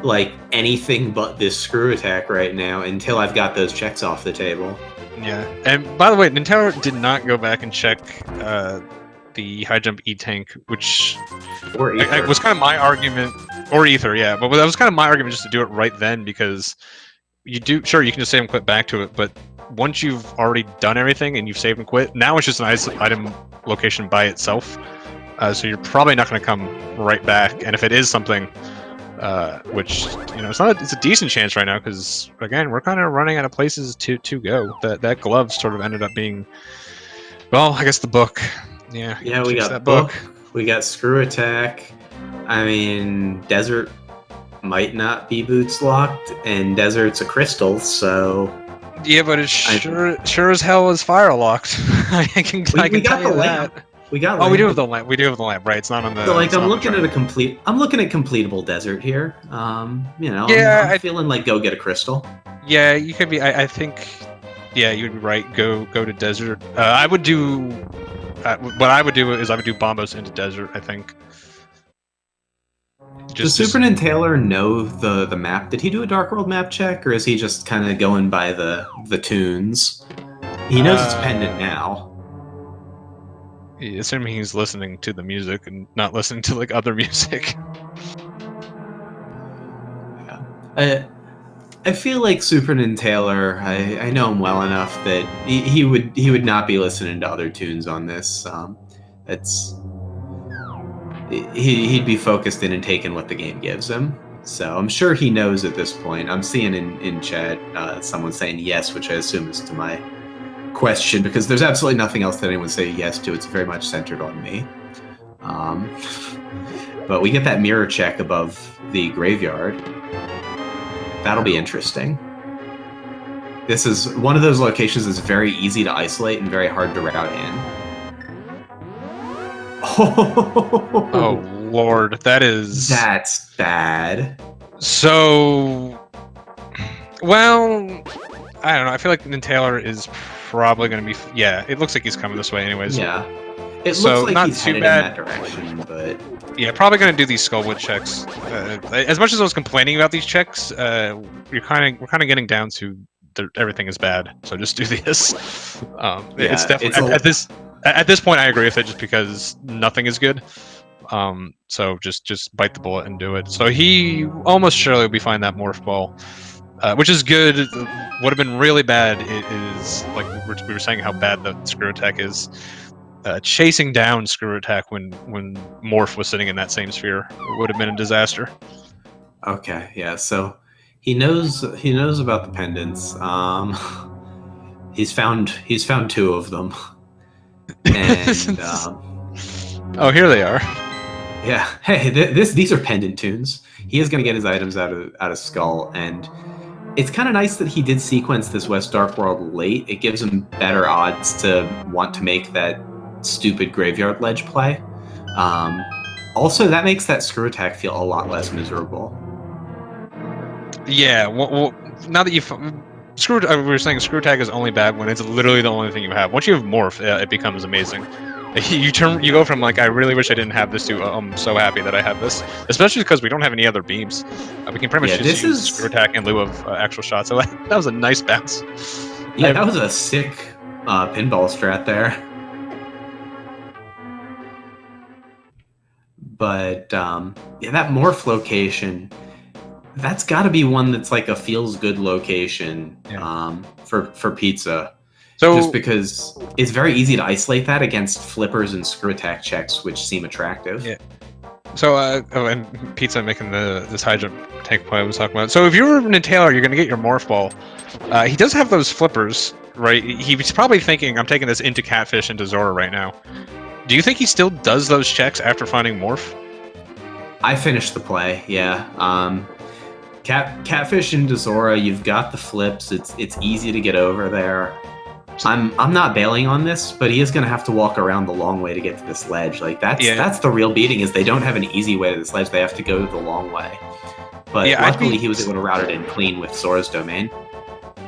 like anything but this Screw Attack right now until I've got those checks off the table. Yeah, and by the way, Nintendo did not go back and check the high jump E-Tank, which was kind of my argument, or Ether, yeah, but that was kind of my argument just to do it right then, because you can just save and quit back to it, but once you've already done everything and you've saved and quit, now it's just an item location by itself, so you're probably not going to come right back, and if it is something, which, it's a decent chance right now, because again, we're kind of running out of places to go. That glove sort of ended up being, well, I guess the book. Yeah, we got that book. We got Screw Attack. I mean, Desert might not be boots locked, and Desert's a crystal, so. Yeah, but it's sure as hell is fire locked. I can tell you that. We got. Oh, we do have the lamp. We do have the lamp, right? It's not on the. So, like, I'm looking at completable desert here. Yeah, I'm feeling like go get a crystal. Yeah, you could be. I think. Yeah, you would be right. Go to desert. I would do. What I would do is I would do Bombos into desert, I think. Does SuperNinTaylor know the map? Did he do a Dark World map check, or is he just kind of going by the tunes? He knows it's pendant now. Assuming he's listening to the music and not listening to like other music. Yeah. I feel like SuperNinTaylor, I know him well enough that he would not be listening to other tunes on this. He'd be focused in and taking what the game gives him. So I'm sure he knows at this point. I'm seeing in chat someone saying yes, which I assume is to my question, because there's absolutely nothing else that anyone say yes to. It's very much centered on me. But we get that mirror check above the graveyard. That'll be interesting. This is one of those locations that's very easy to isolate and very hard to route in. Oh Lord, that's bad. So, well, I don't know. I feel like Nintaylor is probably going to be. Yeah, it looks like he's coming this way, anyways. Yeah, it looks like not he's headed in that direction, but yeah, probably going to do these Skullwood checks. As much as I was complaining about these checks, we're kind of getting down to everything is bad. So just do this. It's definitely at this point I agree with it, just because nothing is good. So just bite the bullet and do it. So he almost surely will be finding that morph ball. Which is good. Would have been really bad is, like we were saying, how bad the Screw Attack is. Chasing down Screw Attack when Morph was sitting in that same sphere would have been a disaster. Okay, yeah. So he knows about the pendants. He's found 2 of them, and oh, here they are. Yeah. Hey, these are pendant tunes. He is going to get his items out of Skull, and it's kind of nice that he did sequence this West Dark World late. It gives him better odds to want to make that stupid graveyard ledge play. Also, that makes that screw attack feel a lot less miserable. Yeah. Well, now that you've we were saying screw attack is only bad when it's literally the only thing you have. Once you have morph, it becomes amazing. You go from like I really wish I didn't have this to I'm so happy that I have this, especially because we don't have any other beams. We can pretty much just use screw attack in lieu of actual shots. So that was a nice bounce. Yeah, that was a sick pinball strat there. But yeah, that morph location, that's got to be one that's like a feels good location for Pizza. So, just because it's very easy to isolate that against flippers and screw attack checks, which seem attractive. Yeah. So, and Pizza making this high jump tank play I was talking about. So, if you're SuperNinTaylor, you're going to get your morph ball. He does have those flippers, right? He's probably thinking, I'm taking this into Catfish into Zora right now. Do you think he still does those checks after finding morph? I finished the play, yeah. Catfish into Zora, you've got the flips. It's easy to get over there. I'm not bailing on this, but he is going to have to walk around the long way to get to this ledge. Like that's the real beating, is they don't have an easy way to this ledge. They have to go the long way. But luckily he was able to route it in clean with Zora's domain.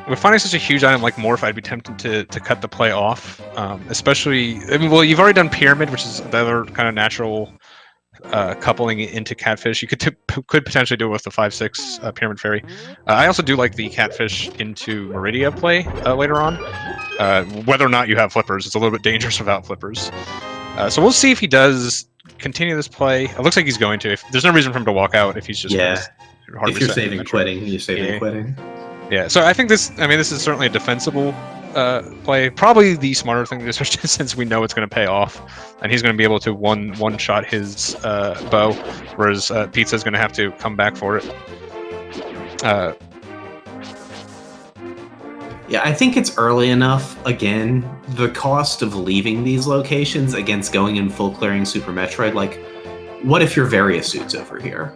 With finding such a huge item like morph, I'd be tempted to cut the play off. Especially, I mean, well, you've already done pyramid, which is the other kind of natural coupling into Catfish. You could potentially do it with the 5/6 Pyramid Fairy. I also do like the Catfish into Meridia play later on. Whether or not you have flippers, it's a little bit dangerous without flippers. So we'll see if he does continue this play. It looks like he's going to. There's no reason for him to walk out if he's just if you're saving quitting, you're saving quitting. Yeah. So I think this is certainly a defensible play. Probably the smarter thing, especially since we know it's going to pay off, and he's going to be able to one shot his bow, whereas Pizza's going to have to come back for it. Yeah, I think it's early enough. Again, the cost of leaving these locations against going in full clearing Super Metroid, like, what if your Various suit's over here?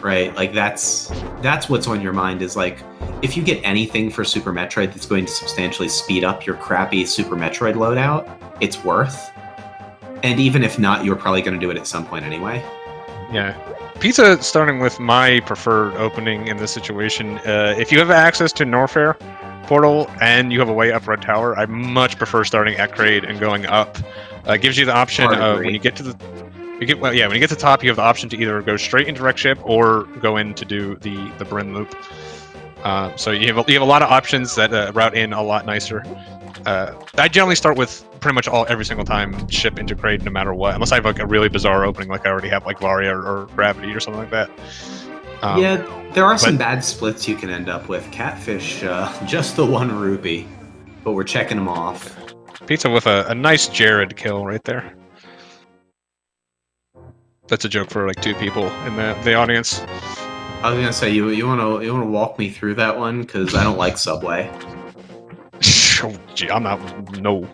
Right? Like, that's what's on your mind, is like, if you get anything for Super Metroid that's going to substantially speed up your crappy Super Metroid loadout, it's worth. And even if not, you're probably going to do it at some point anyway. Yeah. Pizza starting with my preferred opening in this situation. If you have access to Norfair portal and you have a way up Red Tower, I much prefer starting at Crade and going up. Gives you the option of when you get to the when you get to the top, you have the option to either go straight into Wreck Ship or go in to do the Bryn loop. So you have a lot of options that route in a lot nicer. I generally start with pretty much every single time ship into Crade, no matter what, unless I have like a really bizarre opening, like I already have like Varia or Gravity or something like that. Yeah, there are some bad splits you can end up with. Catfish, just the 1 rupee, but we're checking them off. Pizza with a nice Jared kill right there. That's a joke for like 2 people in the audience. I was gonna say, you wanna walk me through that one, because I don't like Subway. Oh, gee, I'm not. No.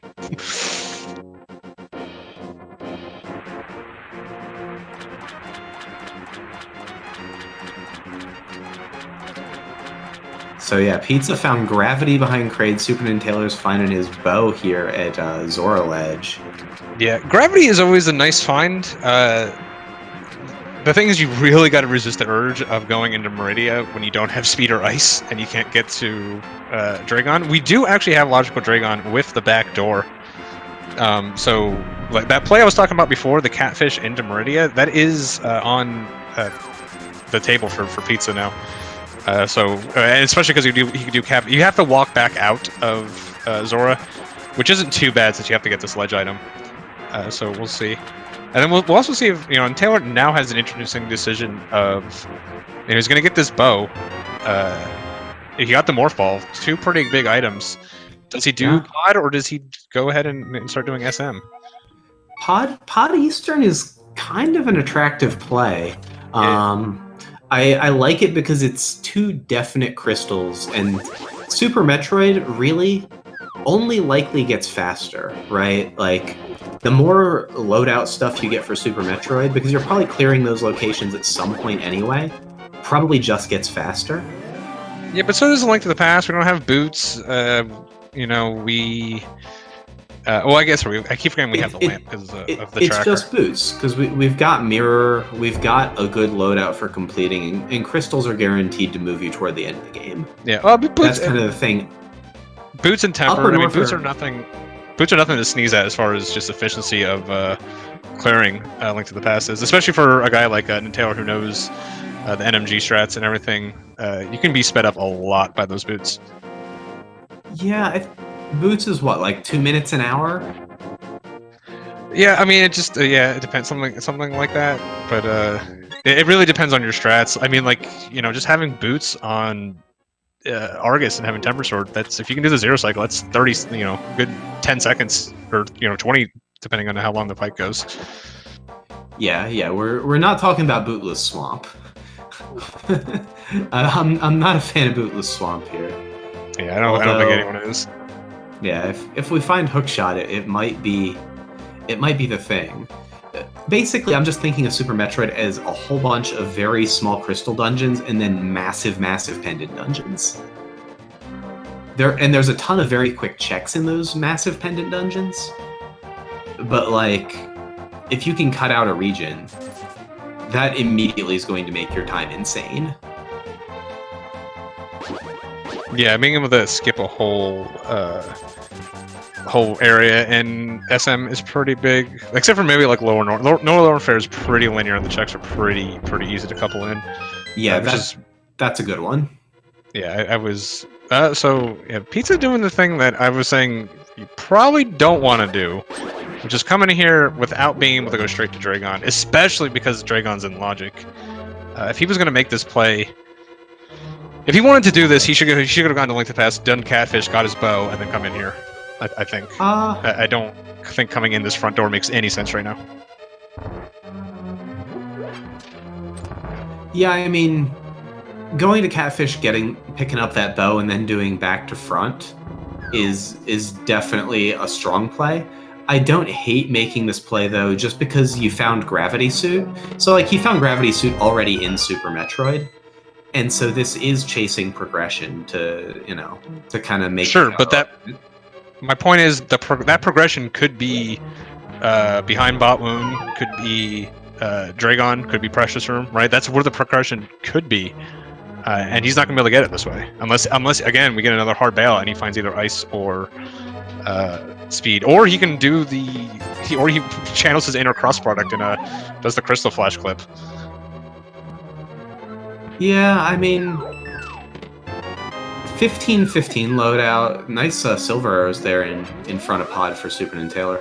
So yeah, Pizza found Gravity behind Crade. SuperNinTaylor's finding his bow here at Zora Ledge. Yeah, Gravity is always a nice find. The thing is, you really got to resist the urge of going into Meridia when you don't have speed or ice and you can't get to Dragon. We do actually have Logical Dragon with the back door. So like that play I was talking about before, the Catfish into Meridia, that is on the table for Pizza now. And especially because he can do cap. You have to walk back out of Zora, which isn't too bad since you have to get this ledge item. So we'll see. And then we'll also see if, and Taylor now has an interesting decision of, he's going to get this bow. He got the Morph Ball, 2 pretty big items. Does he do Pod, or does he go ahead and start doing SM? Pod Eastern is kind of an attractive play. I like it because it's 2 definite crystals, and Super Metroid really only likely gets faster, right? Like, the more loadout stuff you get for Super Metroid, because you're probably clearing those locations at some point anyway, probably just gets faster. Yeah, but so does A Link to the Past. We don't have boots. You know, we. Well, I guess I keep forgetting we have the lamp because of the tracker. It's just boots, because we've got mirror, we've got a good loadout for completing, and crystals are guaranteed to move you toward the end of the game. Yeah, that's kind of the thing. Boots and temper. I mean, boots are nothing. Boots are nothing to sneeze at as far as just efficiency of clearing Link to the Past is, especially for a guy like SuperNinTaylor who knows the NMG strats and everything. You can be sped up a lot by those boots. Yeah, boots is what, like 2 minutes an hour? Yeah, I mean, it just it depends, something like that. But it really depends on your strats. I mean, like, you know, just having boots on Argus and having Temper Sword, that's, if you can do the zero cycle, that's 30, you know, good 10 seconds or, you know, 20, depending on how long the fight goes. Yeah, we're not talking about Bootless Swamp. I'm not a fan of Bootless Swamp here. Yeah, I don't think anyone is. Yeah, if we find Hookshot, it might be the thing. Basically, I'm just thinking of Super Metroid as a whole bunch of very small crystal dungeons and then massive pendant dungeons. There's a ton of very quick checks in those massive pendant dungeons. But like, if you can cut out a region, that immediately is going to make your time insane. Yeah, being able to skip a whole area in SM is pretty big, except for maybe like Lower North. Lower Fair is pretty linear, and the checks are pretty easy to couple in. Yeah, that's a good one. Yeah, I was so yeah, Pizza doing the thing that I was saying you probably don't want to do, which is come in here without being able to go straight to Dragon, especially because Dragon's in logic. If he was going to make this play, if he wanted to do this, he should have gone to Link to the Past, done Catfish, got his bow, and then come in here. I think. I don't think coming in this front door makes any sense right now. Yeah, I mean, going to Catfish, picking up that bow, and then doing back to front is definitely a strong play. I don't hate making this play though, just because you found Gravity Suit. So like, he found Gravity Suit already in Super Metroid. And so this is chasing progression to, you know, to kind of make sure, but my point is that progression could be behind Bot Wound, could be Dragon, could be Precious Room, right? That's where the progression could be, and he's not gonna be able to get it this way unless again we get another hard bailout and he finds either ice or speed, or he can do he channels his inner cross product and does the Crystal Flash clip. Yeah, I mean, 15-15 loadout. Nice silver arrows there in front of Pod for SuperNinTaylor.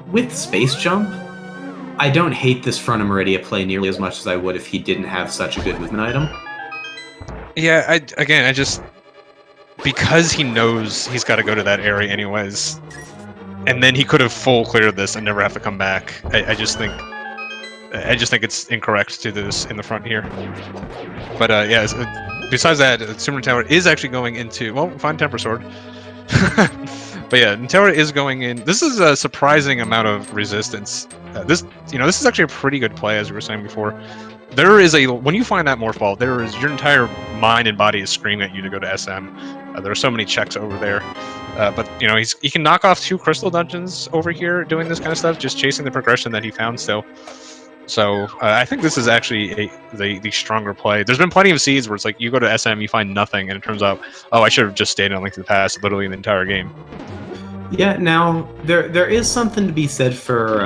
With Space Jump, I don't hate this front of Meridia play nearly as much as I would if he didn't have such a good movement item. Yeah, I just, because he knows he's got to go to that area anyways, and then he could have full cleared this and never have to come back. I just think it's incorrect to do this in the front here. But yeah, besides that, SuperNinTaylor is actually going into, well, find Temper Sword. But yeah, Nintaylor is going in. This is a surprising amount of resistance. This is actually a pretty good play, as we were saying before. There is when you find that Morph Ball, your entire mind and body is screaming at you to go to SM. There are so many checks over there. But you know, he can knock off 2 crystal dungeons over here doing this kind of stuff, just chasing the progression that he found still. So I think this is actually the stronger play. There's been plenty of seeds where it's like you go to SM, you find nothing, and it turns out, oh, I should have just stayed on Link to the Past literally the entire game. Yeah, now there is something to be said for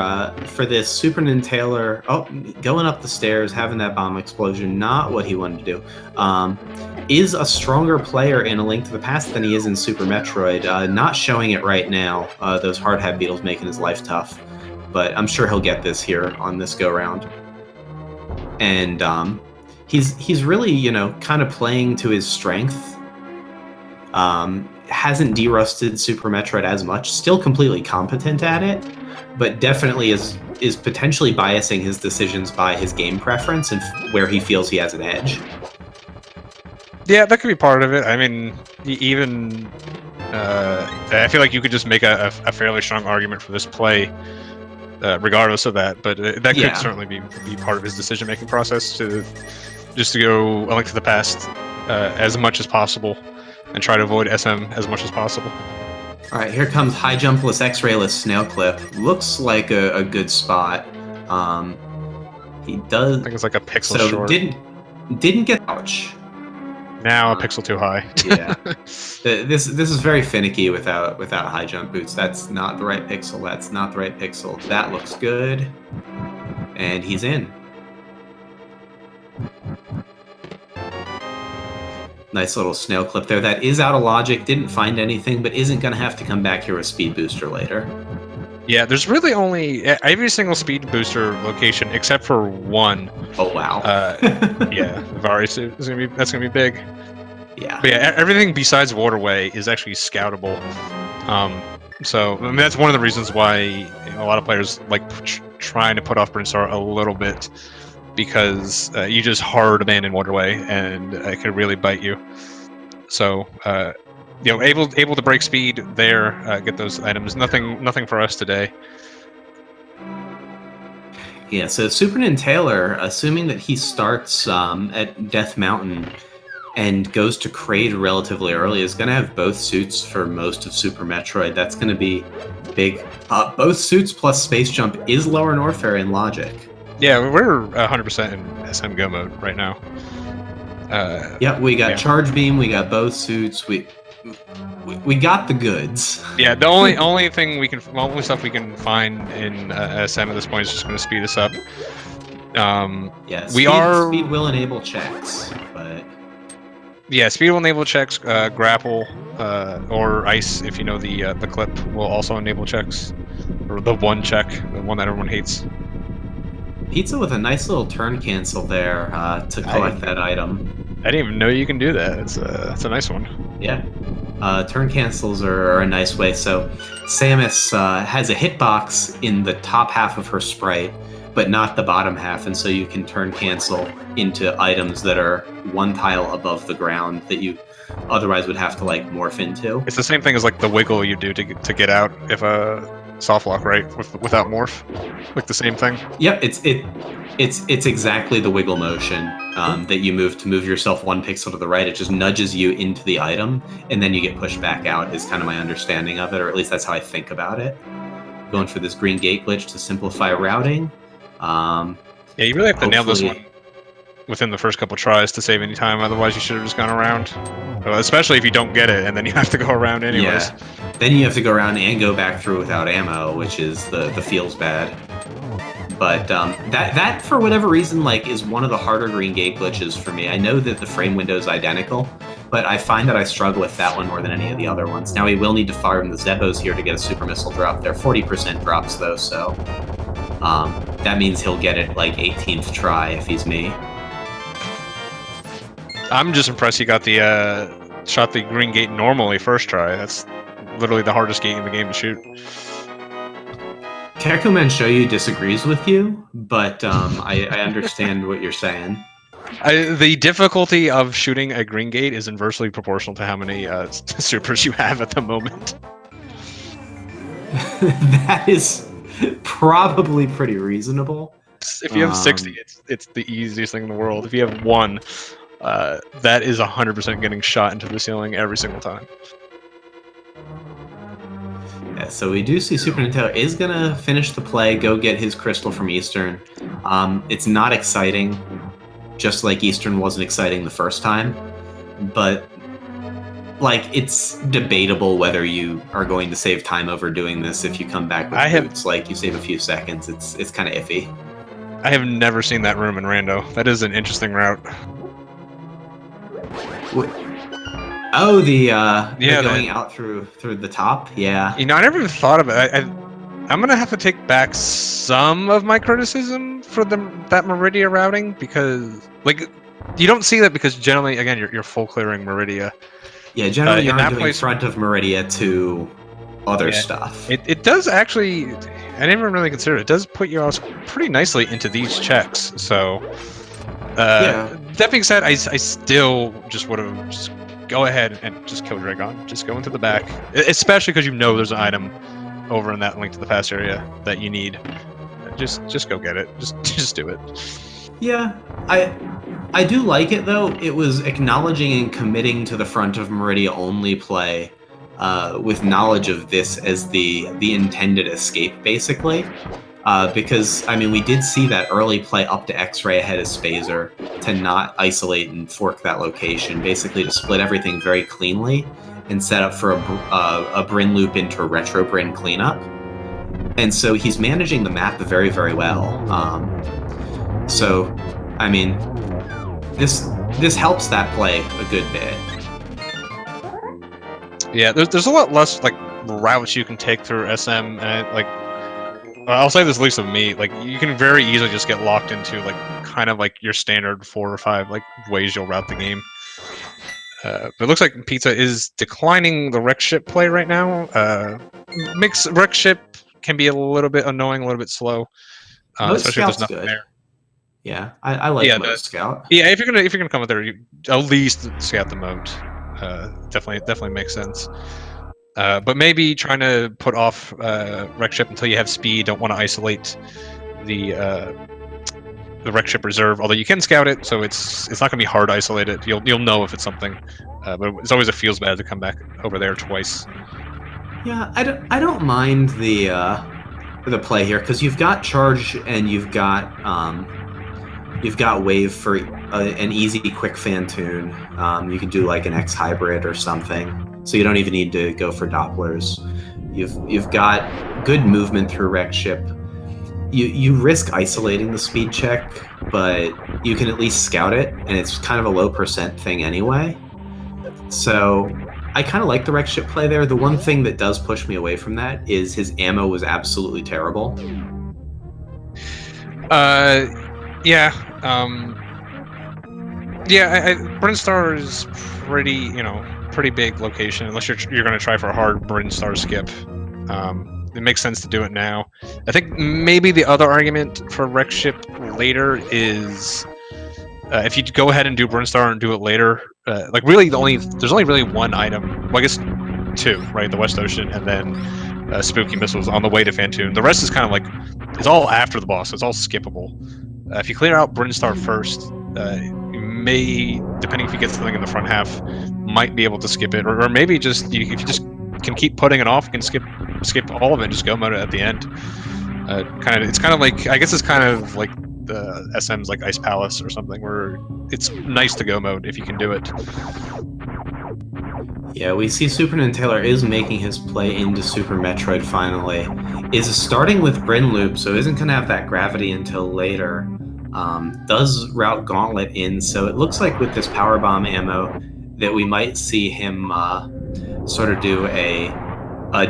this SuperNinTaylor. Oh, going up the stairs, having that bomb explosion, not what he wanted to do. Is a stronger player in A Link to the Past than he is in Super Metroid. Not showing it right now. Those hard hat beetles making his life tough, but I'm sure he'll get this here on this go round. And he's really, you know, kind of playing to his strength. Hasn't derusted Super Metroid as much, still completely competent at it, but definitely is potentially biasing his decisions by his game preference and where he feels he has an edge. Yeah, that could be part of it. I mean, even I feel like you could just make a fairly strong argument for this play, regardless of that. But that could certainly be part of his decision-making process to go A Link to the Past as much as possible and try to avoid SM as much as possible. All right, here comes high jumpless, X-rayless snail clip. Looks like a good spot. He does. I think it's like a pixel short. Didn't get ouch. Now a pixel too high. Yeah, this is very finicky without high jump boots. That's not the right pixel. That's not the right pixel. That looks good, and he's in. Nice little snail clip there. That is out of logic. Didn't find anything, but isn't gonna have to come back here with speed booster later. Yeah, there's really only every single speed booster location except for one. Oh wow. Yeah, Various is that's gonna be big. Yeah. But yeah, everything besides Waterway is actually scoutable. So I mean, that's one of the reasons why a lot of players like trying to put off Brinstar a little bit, because you just hard abandon Waterway and it could really bite you. So able to break speed there, get those items. Nothing for us today. Yeah, so SuperNinTaylor, assuming that he starts at Death Mountain and goes to Kraid relatively early, is going to have both suits for most of Super Metroid. That's going to be big. Both suits plus Space Jump is lower in Orphere in logic. Yeah, we're 100% in SM Go mode right now. Yeah, we got Charge Beam, we got both suits, we got the goods. Yeah, the only thing only stuff we can find in SM at this point is just going to speed us up. Yeah, speed will enable checks, but yeah, speed will enable checks. Grapple or ice, if you know the clip, will also enable checks, or the one check, the one that everyone hates. Pizza with a nice little turn cancel there to collect that item. I didn't even know you can do that. It's a nice one. Yeah. Turn cancels are a nice way. So Samus has a hitbox in the top half of her sprite, but not the bottom half, and so you can turn cancel into items that are one tile above the ground that you otherwise would have to like morph into. It's the same thing as like the wiggle you do to get out if a soft lock, right? Without morph, like the same thing. Yep, it's exactly the wiggle motion that you move yourself one pixel to the right. It just nudges you into the item, and then you get pushed back out. Is kind of my understanding of it, or at least that's how I think about it. Going for this green gate glitch to simplify routing. Yeah, you really have to nail this one within the first couple tries to save any time. Otherwise, you should have just gone around. Especially if you don't get it, and then you have to go around anyways. Yeah. Then you have to go around and go back through without ammo, which is the feels bad. But that for whatever reason like is one of the harder green gate glitches for me. I know that the frame window is identical, but I find that I struggle with that one more than any of the other ones. Now we will need to farm the Zebos here to get a super missile drop. They're 40% drops though, so that means he'll get it like 18th try if he's me. I'm just impressed he got the shot the green gate normally first try. That's literally the hardest gate in the game to shoot. Kakumen Shoyu disagrees with you, but I understand what you're saying. The difficulty of shooting a green gate is inversely proportional to how many supers you have at the moment. That is probably pretty reasonable. If you have 60, it's the easiest thing in the world. If you have one, that is 100% getting shot into the ceiling every single time. Yeah, so we do see SuperNinTaylor is gonna finish the play, go get his crystal from Eastern. It's not exciting, just like Eastern wasn't exciting the first time, but like it's debatable whether you are going to save time over doing this if you come back with boots. Like you save a few seconds, it's kind of iffy. I have never seen that room in Rando. That is an interesting route. Oh, going out through the top. Yeah. You know, I never even thought of it. I'm gonna have to take back some of my criticism for that Meridia routing, because like you don't see that because generally, again, you're full clearing Meridia. Yeah, generally you're not doing front of Meridia to other stuff. It does actually. I didn't even really consider it. It does put you all pretty nicely into these checks. So, that being said, I still just would have go ahead and just kill Dragon. Just go into the back, especially because you know there's an item over in that link to the past area that you need. Just go get it. Just do it. Yeah, I do like it though. It was acknowledging and committing to the front of Meridia only play, with knowledge of this as the intended escape, basically. Because I mean, we did see that early play up to X-ray ahead of Spazer to not isolate and fork that location, basically to split everything very cleanly and set up for a Bryn loop into a retro Bryn cleanup. And so he's managing the map very, very well. So, I mean, this helps that play a good bit. Yeah, there's a lot less like routes you can take through SM, and like I'll say this at least of me, like you can very easily just get locked into like kind of like your standard 4 or 5 like ways you'll route the game. But it looks like Pizza is declining the wreck ship play right now. Makes wreck ship can be a little bit annoying, a little bit slow, especially if there's nothing there. Yeah, I like Moat Scout. Yeah, if you're gonna come with there, you at least scout the moat. Definitely makes sense. But maybe trying to put off wreck ship until you have speed. Don't want to isolate the wreck ship reserve. Although you can scout it, so it's not gonna be hard to isolate it. You'll know if it's something. But it's always feels bad to come back over there twice. Yeah, I don't mind the play here because you've got charge and you've got wave for an easy quick fan tune. You can do like an X hybrid or something, so you don't even need to go for Dopplers. You've got good movement through wreck ship. You risk isolating the speed check, but you can at least scout it, and it's kind of a low % thing anyway. So I kind of like the wreck ship play there. The one thing that does push me away from that is his ammo was absolutely terrible. Yeah. Brinstar is pretty big location. Unless you're going to try for a hard Brinstar skip, it makes sense to do it now. I think maybe the other argument for wreck ship later is if you go ahead and do Brinstar and do it later, like really there's only really one item. Well, I guess 2, right? The West Ocean and then Spooky Missiles on the way to Fantoon. The rest is kind of like it's all after the boss. So it's all skippable. If you clear out Brinstar first, you may, depending if you get something in the front half, might be able to skip it, or maybe just if you just can keep putting it off, you can skip all of it and just go mode it at the end. It's kind of like, I guess it's kind of like the SM's like Ice Palace or something, where it's nice to go mode if you can do it. Yeah, we see SuperNinTaylor is making his play into Super Metroid finally. Is starting with Bryn Loop, so isn't going to have that gravity until later. Does route Gauntlet in, so it looks like with this Power Bomb ammo that we might see him sort of do a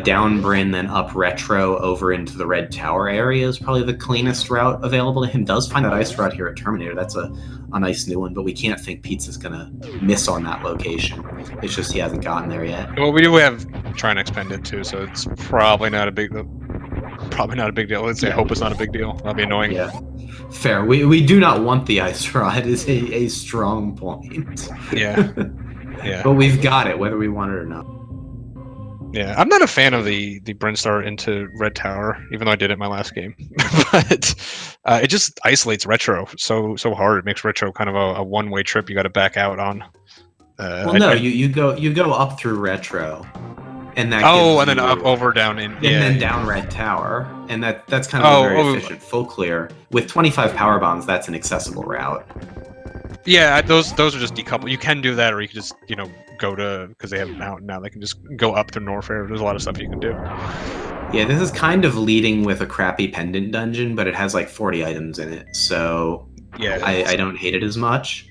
down Bryn, then up Retro over into the Red Tower area is probably the cleanest route available to him. Does find that ice route here at Terminator. That's a nice new one, but we can't think Pizza's gonna miss on that location. It's just he hasn't gotten there yet. Well, we do have Try and Expend it too, so it's probably not a big deal. Let's say I hope it's not a big deal. That'll be annoying. Yeah, fair. We do not want the ice rod is a strong point. Yeah. Yeah. But we've got it, whether we want it or not. Yeah, I'm not a fan of the Brinstar into Red Tower, even though I did it in my last game. But it just isolates Retro so hard. It makes Retro kind of a one-way trip. You got to back out on. You go up through Retro, and that. And then up, over, down, in. And then down Red Tower, and that's kind of a very efficient full clear with 25 power bombs. That's an accessible route. Yeah, those are just decoupled. You can do that, or you can just go to, because they have a mountain now. They can just go up to Norfair. There's a lot of stuff you can do. Yeah, this is kind of leading with a crappy pendant dungeon, but it has like 40 items in it, so yeah, I don't hate it as much.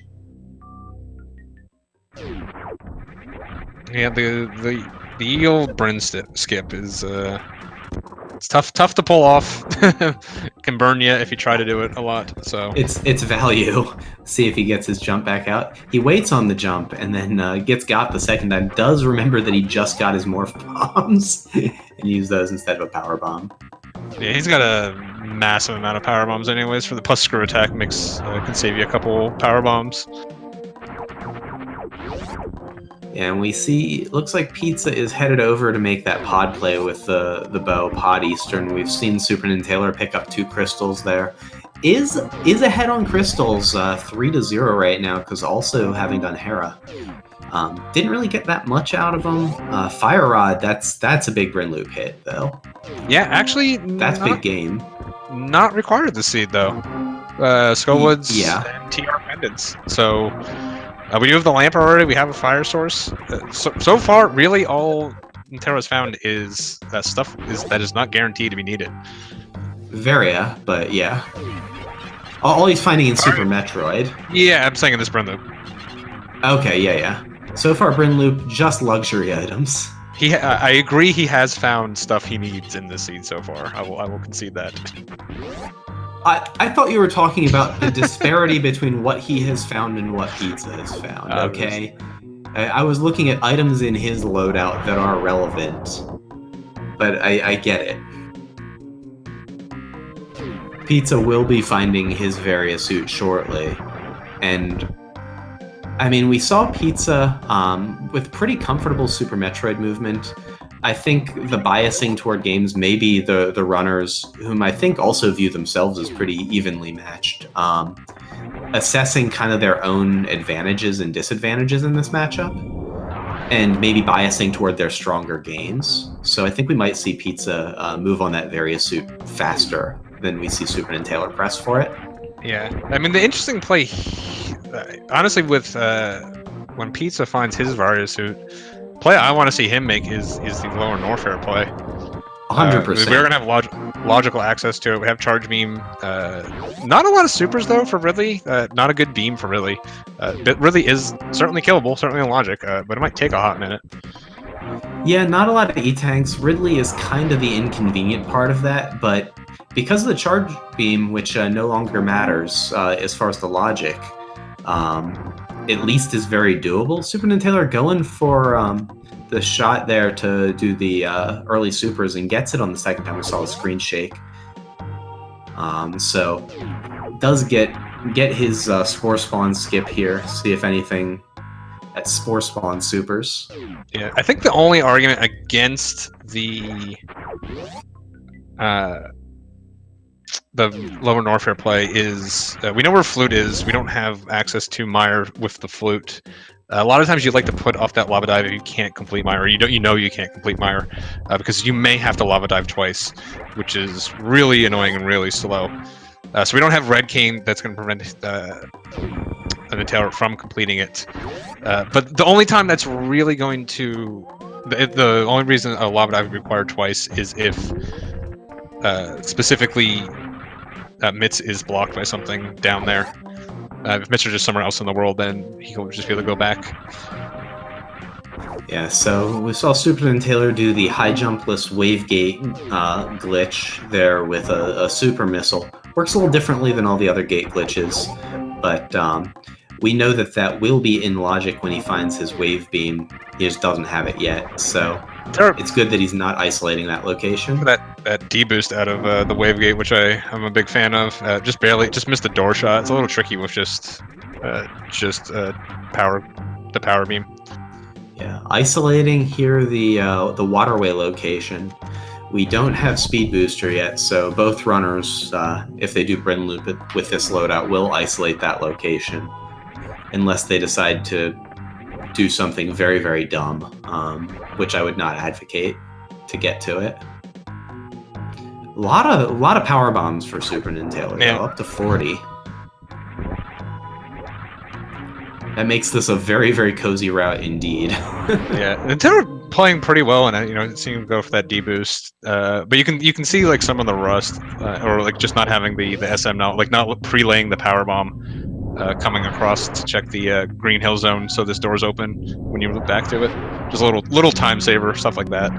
Yeah, the Eagle Bryn skip is it's tough to pull off. Can burn you if you try to do it a lot. So it's value. See if he gets his jump back out. He waits on the jump and then gets got the second time. Does remember that he just got his morph bombs and use those instead of a power bomb. Yeah, he's got a massive amount of power bombs anyways. For the plus screw attack, can save you a couple power bombs. And we see, looks like Pizza is headed over to make that pod play with the bow pod Eastern. We've seen SuperNinTaylor pick up 2 crystals there. Is ahead on crystals, 3-0 right now, because also having done Hera. Didn't really get that much out of him. Fire Rod, that's a big Bryn Loop hit, though. Yeah, actually, that's big game. Not required this seed, though. Skullwoods and TR pendants. So we do have the lamp already. We have a fire source. So far, really, all Nintera's found is stuff that is not guaranteed to be needed. Varia, but yeah. All he's finding in Super Metroid. Yeah, I'm saying in this Bryn Loop. Okay, yeah. So far, Bryn Loop, just luxury items. I agree he has found stuff he needs in this seed so far. I will concede that. I thought you were talking about the disparity between what he has found and what Pizza has found, okay? I was looking at items in his loadout that are relevant, but I get it. Pizza will be finding his Varia suit shortly, and I mean, we saw Pizza with pretty comfortable Super Metroid movement. I think the biasing toward games, maybe the runners, whom I think also view themselves as pretty evenly matched, assessing kind of their own advantages and disadvantages in this matchup, and maybe biasing toward their stronger games. So I think we might see Pizza move on that Varia suit faster than we see SuperNinTaylor press for it. Yeah, I mean, the interesting play, honestly, with when Pizza finds his Varia suit, play I want to see him make is the lower Norfair play. 100%. We're gonna have logical access to it. We have charge beam. Not a lot of supers though for Ridley. Not a good beam for Ridley. But Ridley is certainly killable, certainly in logic, but it might take a hot minute. Yeah, not a lot of E-tanks. Ridley is kind of the inconvenient part of that, but because of the charge beam, which no longer matters as far as the logic, at least is very doable. SuperNinTaylor going for the shot there to do the early supers and gets it on the second time we saw the screen shake. So does get his Spore Spawn skip here, see if anything at Spore Spawn supers. Yeah, I think the only argument against the lower Norfair play is we know where Flute is. We don't have access to Mire with the Flute. A lot of times you like to put off that lava dive if you can't complete Mire, or you know you can't complete Mire because you may have to lava dive twice, which is really annoying and really slow. So we don't have Red Cane that's going to prevent Nintendo from completing it. But the only time that's really going to the only reason a lava dive would require twice is if specifically Mitz is blocked by something down there. If Mitz are just somewhere else in the world, then he will just be able to go back. Yeah, so we saw SuperNinTaylor do the high jumpless wave gate glitch there with a super missile. Works a little differently than all the other gate glitches, but we know that will be in logic when he finds his wave beam. He just doesn't have it yet, so it's good that he's not isolating that location. That D-boost out of the wave gate, which I'm a big fan of, just missed the door shot. It's a little tricky with just the power beam. Yeah, isolating here the waterway location. We don't have speed booster yet, so both runners, if they do Bryn Loop with this loadout, will isolate that location, unless they decide to do something very, very dumb, which I would not advocate to get to it. A lot of power bombs for SuperNinTaylor, though, up to 40. That makes this a very, very cozy route indeed. Yeah, Nintendo playing pretty well, and seeing him go for that D boost. But you can see like some of the rust, or like just not having the SM now, like not prelaying the power bomb coming across to check the green hill zone, so this door's open when you look back to it. Just a little time saver, stuff like that.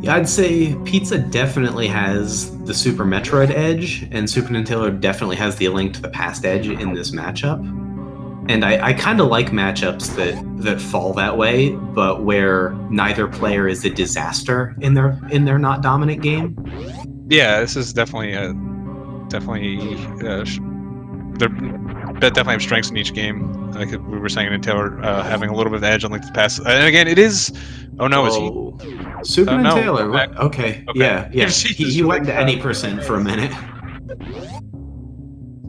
Yeah, I'd say Pizza definitely has the Super Metroid edge, and SuperNinTaylor definitely has the Link to the Past edge in this matchup. And I kind of like matchups that fall that way, but where neither player is a disaster in their not dominant game. Yeah, this is definitely that definitely have strengths in each game. Like we were saying in Taylor, having a little bit of edge on like the pass. And again, it is. Oh no, is he? SuperNinTaylor. No, Right. Okay. Okay. Yeah. He went into any percent for a minute.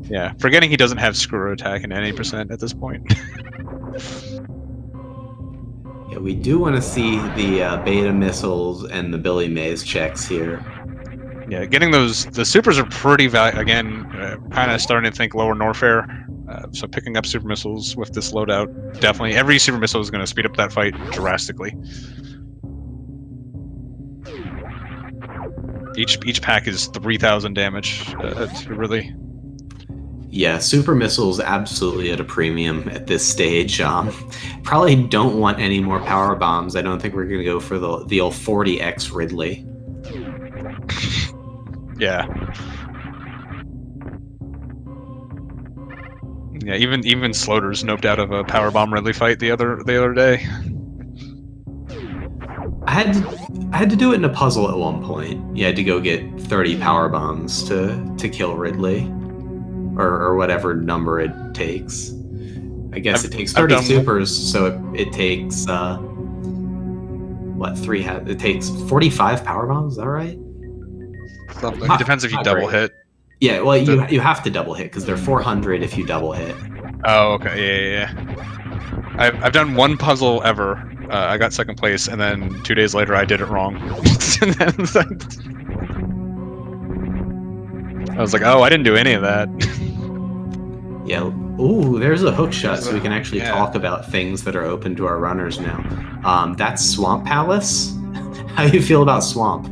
Yeah, forgetting he doesn't have screw attack in any percent at this point. Yeah, we do want to see the beta missiles and the Billy Mays checks here. Yeah, getting the supers are pretty again, kind of starting to think lower Norfair. So picking up super missiles with this loadout, definitely every super missile is going to speed up that fight drastically. Each pack is 3,000 damage. Really. Yeah, super missiles absolutely at a premium at this stage. Probably don't want any more power bombs. I don't think we're gonna go for the old 40x Ridley. Yeah. Yeah, even Sloter's noped out of a power bomb Ridley fight the other day. I had to do it in a puzzle at one point. You had to go get 30 power bombs to kill Ridley. Or whatever number it takes. I guess it takes 30 supers, so it takes what, it takes 45 power bombs, is that right? It depends if you double hit. Yeah, well, you have to double hit because they're 400 if you double hit. Oh, okay, yeah. I've done one puzzle ever. I got second place, and then 2 days later I did it wrong. And then, I was like, oh, I didn't do any of that. Yeah. Ooh, there's a hook shot, so we can actually talk about things that are open to our runners now. That's Swamp Palace. How do you feel about Swamp?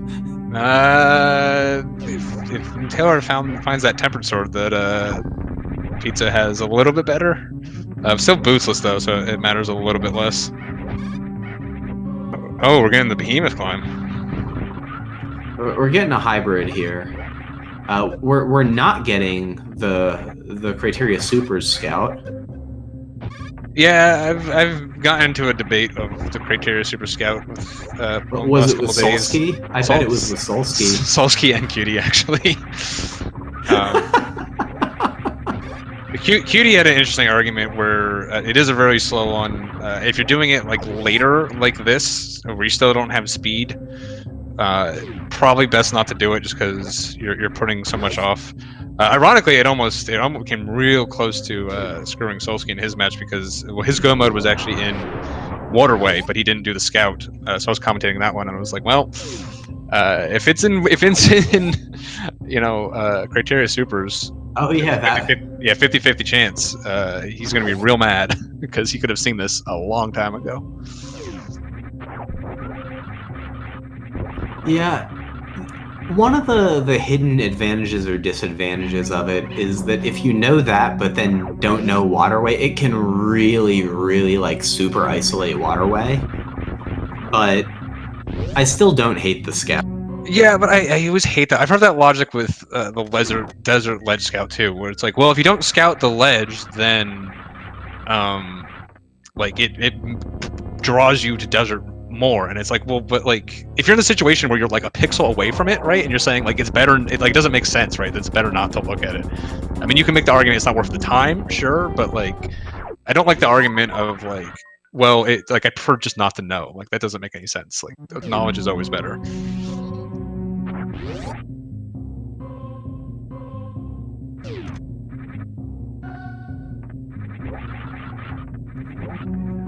If Taylor finds that tempered sword that Pizza has a little bit better. Still boostless though, so it matters a little bit less. Oh, we're getting the behemoth climb. We're getting a hybrid here. We're not getting the Criteria Supers Scout. Yeah, I've gotten into a debate of the Criteria Super Scout with was it with Solsky? I bet it was with Solsky. Solsky and Cutie actually. Cutie had an interesting argument where it is a very slow one. If you're doing it like later, like this, where you still don't have speed, probably best not to do it just because you're putting so much off. Ironically, it almost came real close to screwing Solsky in his match because his go mode was actually in Waterway, but he didn't do the scout. So I was commentating that one, and I was like, well, if it's in Criteria Supers. Oh yeah, 50-50 chance. He's gonna be real mad because he could have seen this a long time ago. Yeah. One of the hidden advantages or disadvantages of it is that if you know that but then don't know Waterway, it can really, really like super isolate Waterway. But I still don't hate the scout. Yeah, but I always hate that. I've heard that logic with the desert ledge scout too, where it's like, well, if you don't scout the ledge, then like it draws you to desert more, and it's like, well, but like if you're in a situation where you're like a pixel away from it, right, and you're saying like it's better, it like doesn't make sense, right? It's better not to look at it. I mean, you can make the argument it's not worth the time, sure, but like I don't like the argument of like, well, it like I prefer just not to know. Like that doesn't make any sense. Like knowledge is always better.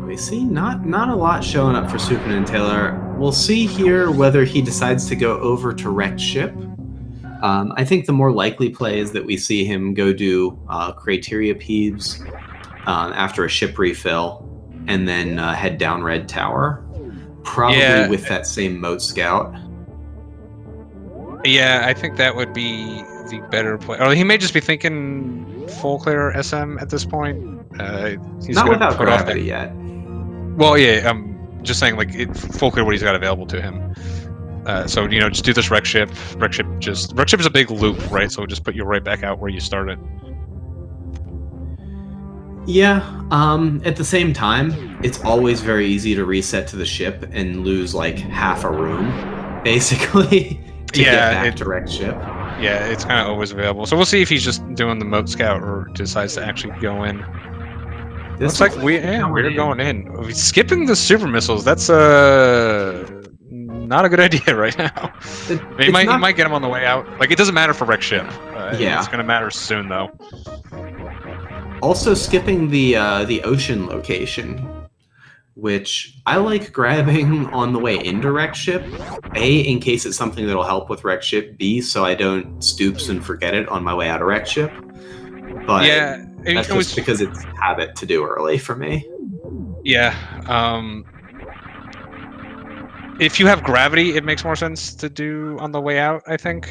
We see not a lot showing up for SuperNinTaylor. We'll see here whether he decides to go over to wrecked ship. I think the more likely play is that we see him go do Criteria Peeves after a ship refill, and then head down Red Tower, probably with that same moat scout. Yeah, I think that would be the better play. Or he may just be thinking full clear SM at this point. He's not without gravity yet. Well, yeah, I'm just saying, like, full clear what he's got available to him. So, you know, just do this wreck ship. Wreck ship is a big loop, right? So just put you right back out where you started. Yeah, at the same time, it's always very easy to reset to the ship and lose, like, half a room, basically, to get back to wrecked ship. Yeah, it's kind of always available. So we'll see if he's just doing the moat scout or decides to actually go in. This Looks like we're going in. Skipping the super missiles, that's not a good idea right now. He might get him on the way out. Like, it doesn't matter for wreck ship. Yeah. It's gonna matter soon though. Also skipping the ocean location, which I like grabbing on the way into wreck ship. A, in case it's something that'll help with wreck ship. B, so I don't stoops and forget it on my way out of wreck ship. But yeah, that's just because it's habit to do early for me. Yeah. If you have gravity, it makes more sense to do on the way out, I think.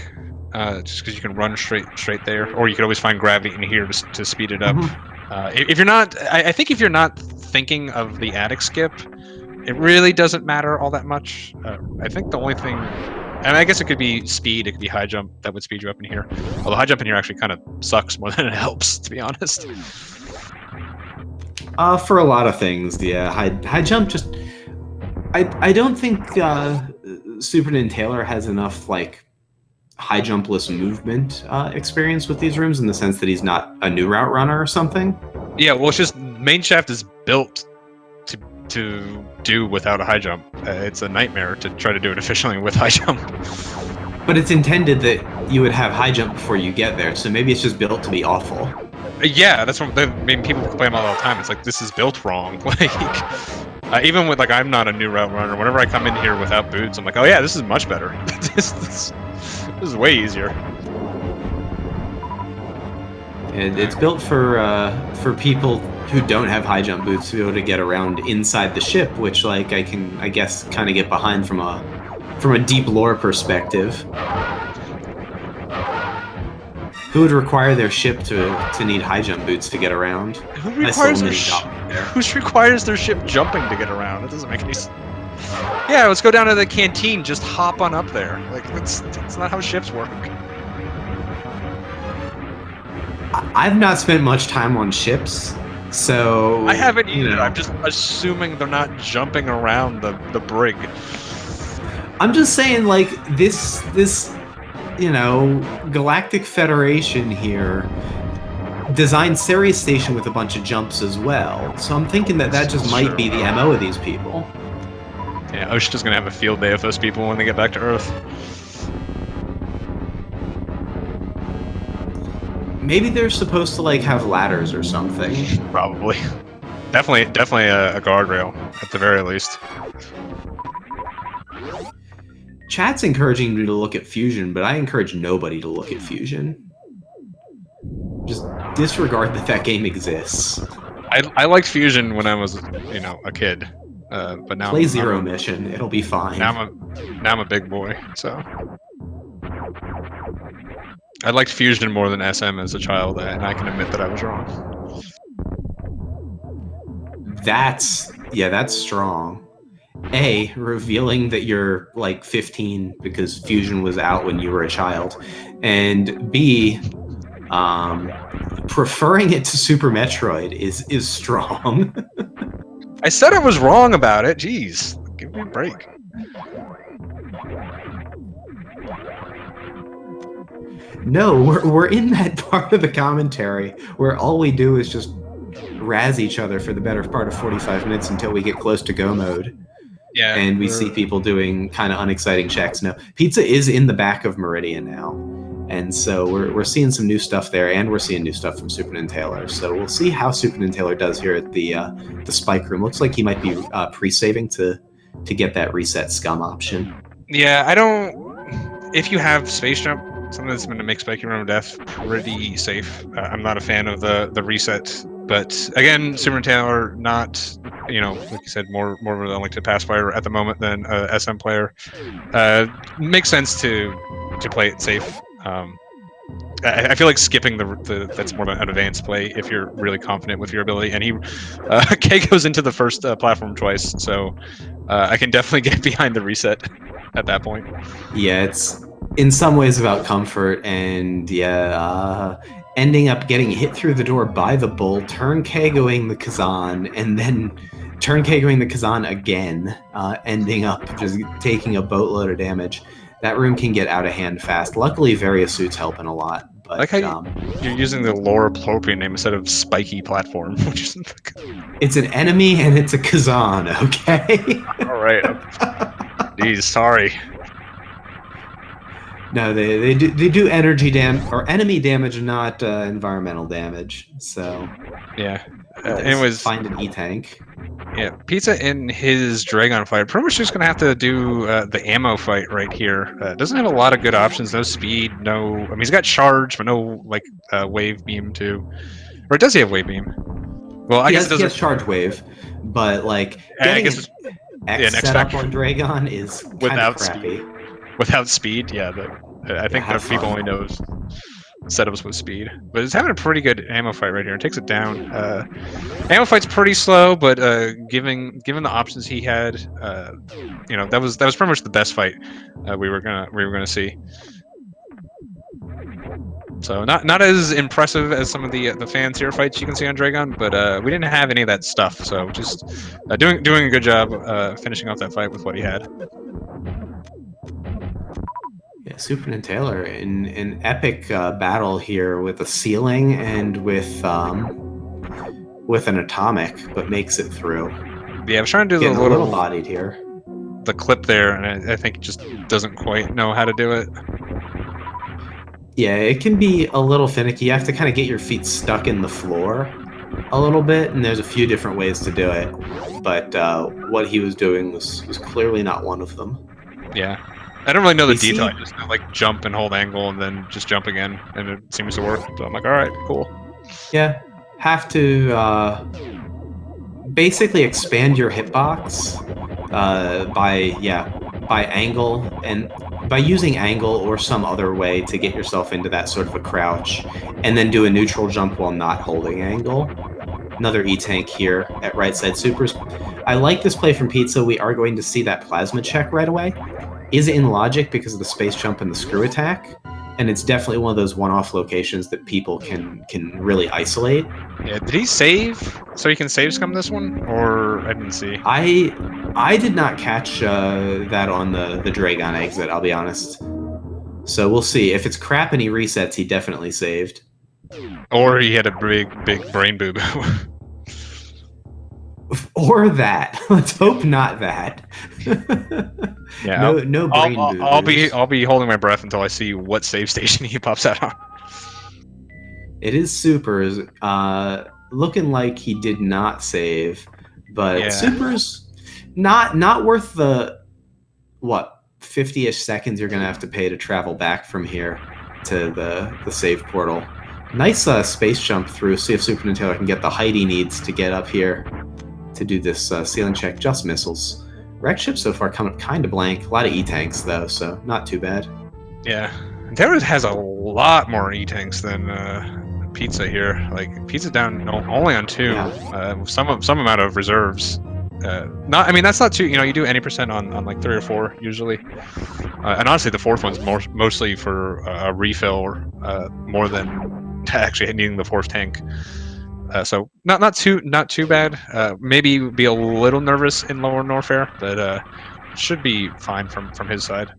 Just because you can run straight there, or you could always find gravity in here to speed it up. If you're not, I think if you're not thinking of the attic skip, it really doesn't matter all that much. I think the only thing, and I guess it could be speed, it could be high jump that would speed you up in here. Although high jump in here actually kind of sucks more than it helps, to be honest. For a lot of things, yeah. High jump just, I don't think SuperNinTaylor has enough like high jumpless movement experience with these rooms in the sense that he's not a new route runner or something. Yeah, well, it's just main shaft is built to do without a high jump. It's a nightmare to try to do it efficiently with high jump. But it's intended that you would have high jump before you get there, so maybe it's just built to be awful. Yeah, that's what people complain about all the time. It's like, this is built wrong. Like, even with, like, I'm not a new route runner. Whenever I come in here without boots, I'm like, oh yeah, this is much better. this is way easier. It's built for people who don't have high jump boots to be able to get around inside the ship, which, like, I can, I guess, kind of get behind from a deep lore perspective. Who would require their ship to need high jump boots to get around? Who requires their ship jumping to get around? It doesn't make any sense. Yeah, let's go down to the canteen. Just hop on up there. Like, that's not how ships work. I've not spent much time on ships, so I haven't either. I'm just assuming they're not jumping around the brig. I'm just saying, like, this Galactic Federation here designed Ceres Station with a bunch of jumps as well. So I'm thinking that just might be the MO of these people. Yeah, OSHA's gonna have a field day of those people when they get back to Earth. Maybe they're supposed to, like, have ladders or something. Probably. Definitely a guardrail, at the very least. Chat's encouraging me to look at Fusion, but I encourage nobody to look at Fusion. Just disregard that game exists. I liked Fusion when I was, a kid, but now play Zero Mission. It'll be fine. Now I'm a big boy, so I liked Fusion more than SM as a child, and I can admit that I was wrong. That's strong. A, revealing that you're like 15 because Fusion was out when you were a child, and B, preferring it to Super Metroid is strong. I said I was wrong about it. Jeez, give me a break. No, we're in that part of the commentary where all we do is just razz each other for the better part of 45 minutes until we get close to go mode. Yeah, and we see people doing kind of unexciting checks. No, Pizza is in the back of Meridian now, and so we're seeing some new stuff there, and we're seeing new stuff from SuperNinTaylor. So we'll see how SuperNinTaylor does here at the Spike Room. Looks like he might be pre-saving to get that reset scum option. Yeah, I don't. If you have space jump, something that's going to make Spike Room of Death pretty safe. I'm not a fan of the reset, but again, SuperNinTaylor not. Like you said, more of an elected pass player at the moment than a SM player. Makes sense to play it safe. I feel like skipping that's more of an advanced play if you're really confident with your ability. And K goes into the first platform twice, so I can definitely get behind the reset at that point. Yeah, it's in some ways about comfort, and ending up getting hit through the door by the bull, turn K-going the Kazan, and then turn K-going the Kazan again, ending up just taking a boatload of damage. That room can get out of hand fast. Luckily, various suits helping a lot. I like But how you're using the lore appropriate name instead of spiky platform, which is it's an enemy and it's a Kazan, okay? all right. Geez, sorry. No, they do energy or enemy damage, not environmental damage. So Yeah. let's Anyways, find an E-tank. yeah, Pizza in his Dragon fight pretty much just gonna have to do the ammo fight right here. Doesn't have a lot of good options. No speed, no. I mean, he's got charge, but no like wave beam too. Or does he have wave beam? Well, I guess it He doesn't. has charge wave, but like I getting guess an yeah, X an set up X-Factor. on Dragon is kind of Without crappy. Without speed, yeah. I think have that people fun. only knows setups with speed, but it's having a pretty good ammo fight right here. It takes it down. Ammo fight's pretty slow, but given the options he had, you know, that was pretty much the best fight we were gonna see. So not as impressive as some of the fancier fights you can see on Dragon, but we didn't have any of that stuff. So just doing a good job finishing off that fight with what he had. Yeah, SuperNinTaylor in an epic battle here with a ceiling and with an atomic, but makes it through. Yeah, I was trying to do Getting the a little little bodied here. the clip there, and I think it just doesn't quite know how to do it. Yeah, it can be a little finicky. You have to kind of get your feet stuck in the floor a little bit, and there's a few different ways to do it. But what he was doing was clearly not one of them. Yeah. I don't really know the We see- detail. I just know, like, jump and hold angle and then just jump again, and it seems to work. So I'm like, all right, cool. Yeah, have to basically expand your hitbox by angle and by using angle or some other way to get yourself into that sort of a crouch, and then do a neutral jump while not holding angle. Another E-tank here at right side supers. I like this play from Pizza. We are going to see that plasma check right away. Is in logic because of the space jump and the screw attack, and it's definitely one of those one-off locations that people can really isolate. Yeah, did he save so he can save scum this one, or I didn't see? I did not catch that on the Dragon exit, I'll be honest. So we'll see. If it's crap and he resets, he definitely saved. Or he had a big brain boob. Or that. Let's hope not that. Yeah, no brain boobers. I'll be holding my breath until I see what save station he pops out on. It is Supers. Looking like he did not save, but Yeah. Supers not worth the 50-ish seconds you're gonna have to pay to travel back from here to the save portal. Nice space jump through. See if SuperNinTaylor can get the height he needs to get up here to do this ceiling check. Just missiles. Wreck ship so far coming kind of blank. A lot of E-tanks though, so not too bad. Yeah, and Taylor has a lot more E-tanks than Pizza here. Like Pizza down only on 2, some amount of reserves. I mean that's not too. You know, you do any percent on like 3 or 4 usually, and honestly the 4th one's mostly for a refill or more than actually needing the 4th tank. So not too bad. Maybe be a little nervous in lower Norfair, but should be fine from his side.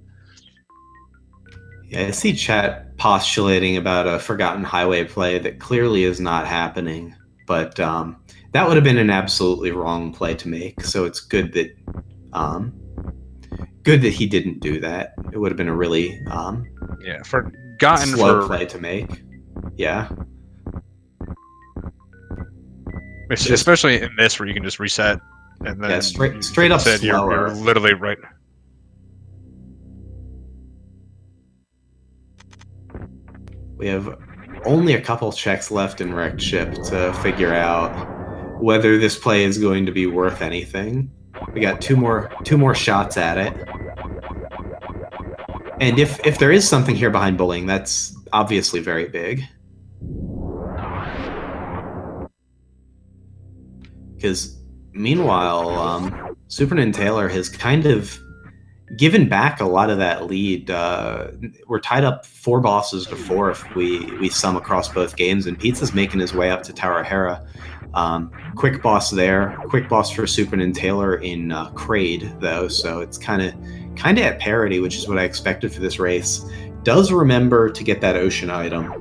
Yeah, I see chat postulating about a forgotten highway play that clearly is not happening, but that would have been an absolutely wrong play to make. So it's good that he didn't do that. It would have been a really forgotten slow play to make. Yeah. Especially in this where you can just reset and then straight up slower. You're literally right. We have only a couple checks left in wrecked ship to figure out whether this play is going to be worth anything. We got two more shots at it. And if there is something here behind bullying, that's obviously very big. Because meanwhile, SuperNinTaylor has kind of given back a lot of that lead. We're tied up 4 bosses to 4 if we sum across both games, and Pizza's making his way up to Tower Hera. Quick boss there. Quick boss for SuperNinTaylor in Kraid, though, so it's kind of kind of at parity, which is what I expected for this race, does remember to get that ocean item.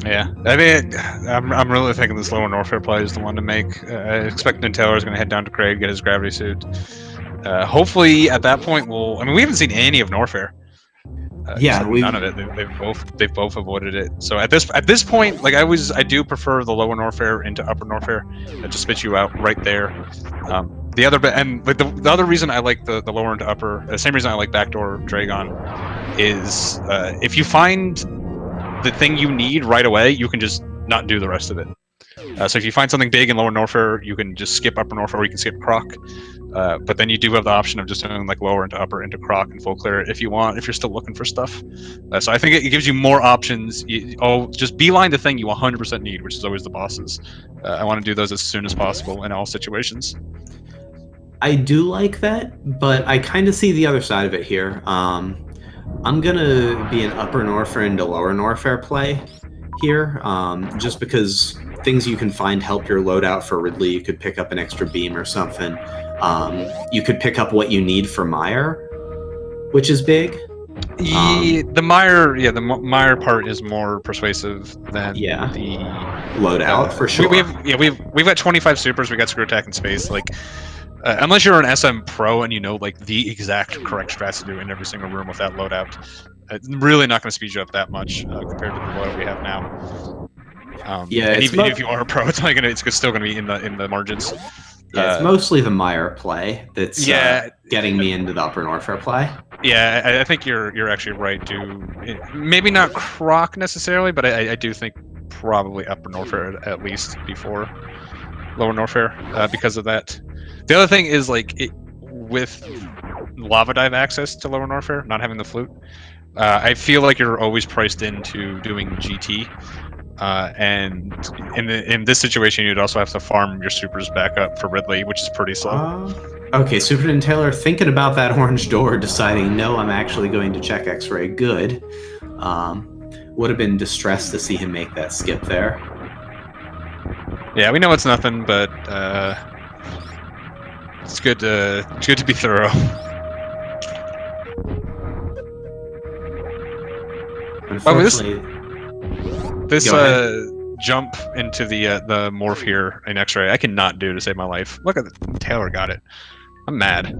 Yeah, I mean, I'm really thinking this lower Norfair play is the one to make. I expect NinTaylor is going to head down to Craig, get his gravity suit. Hopefully, at that point, I mean, we haven't seen any of Norfair. Yeah, none of it. They've both avoided it. So at this point, like I do prefer the lower Norfair into upper Norfair. That just spits you out right there. The other reason I like the lower into upper, the same reason I like backdoor Dragon, is if you find the thing you need right away, you can just not do the rest of it. So if you find something big in lower Norfair, you can just skip upper Norfair, or you can skip Croc. But then you do have the option of just doing like lower into upper into Croc and full clear if you want, if you're still looking for stuff. So I think it gives you more options. Just beeline the thing you 100% need, which is always the bosses. I want to do those as soon as possible in all situations. I do like that, but I kind of see the other side of it here. I'm gonna be an upper Norfair into lower Norfair play here, just because things you can find help your loadout for Ridley. You could pick up an extra beam or something. You could pick up what you need for Meyer, which is big. The Meyer part is more persuasive than the loadout for sure. We've got 25 supers. We got screw attack in space. Like, unless you're an SM pro and you know like the exact correct strats to do in every single room with that loadout, it's really not going to speed you up that much compared to the loadout we have now. And even if you are a pro, it's still going to be in the margins. Yeah, it's mostly the Meyer play that's getting me into the upper Norfair play. Yeah, I think you're actually right, dude. Maybe not Croc necessarily, but I do think probably upper Norfair at least before lower Norfair because of that. The other thing is like with lava dive access to lower Norfair, not having the flute, I feel like you're always priced into doing GT. And in this situation, you'd also have to farm your supers back up for Ridley, which is pretty slow. Okay, SuperNinTaylor thinking about that orange door, deciding, no, I'm actually going to check X-ray. Good. Would have been distressed to see him make that skip there. Yeah, we know it's nothing, but it's good to be thorough. Unfortunately, this jump into the morph here in X-ray, I cannot do to save my life. Look at Taylor got it. I'm mad.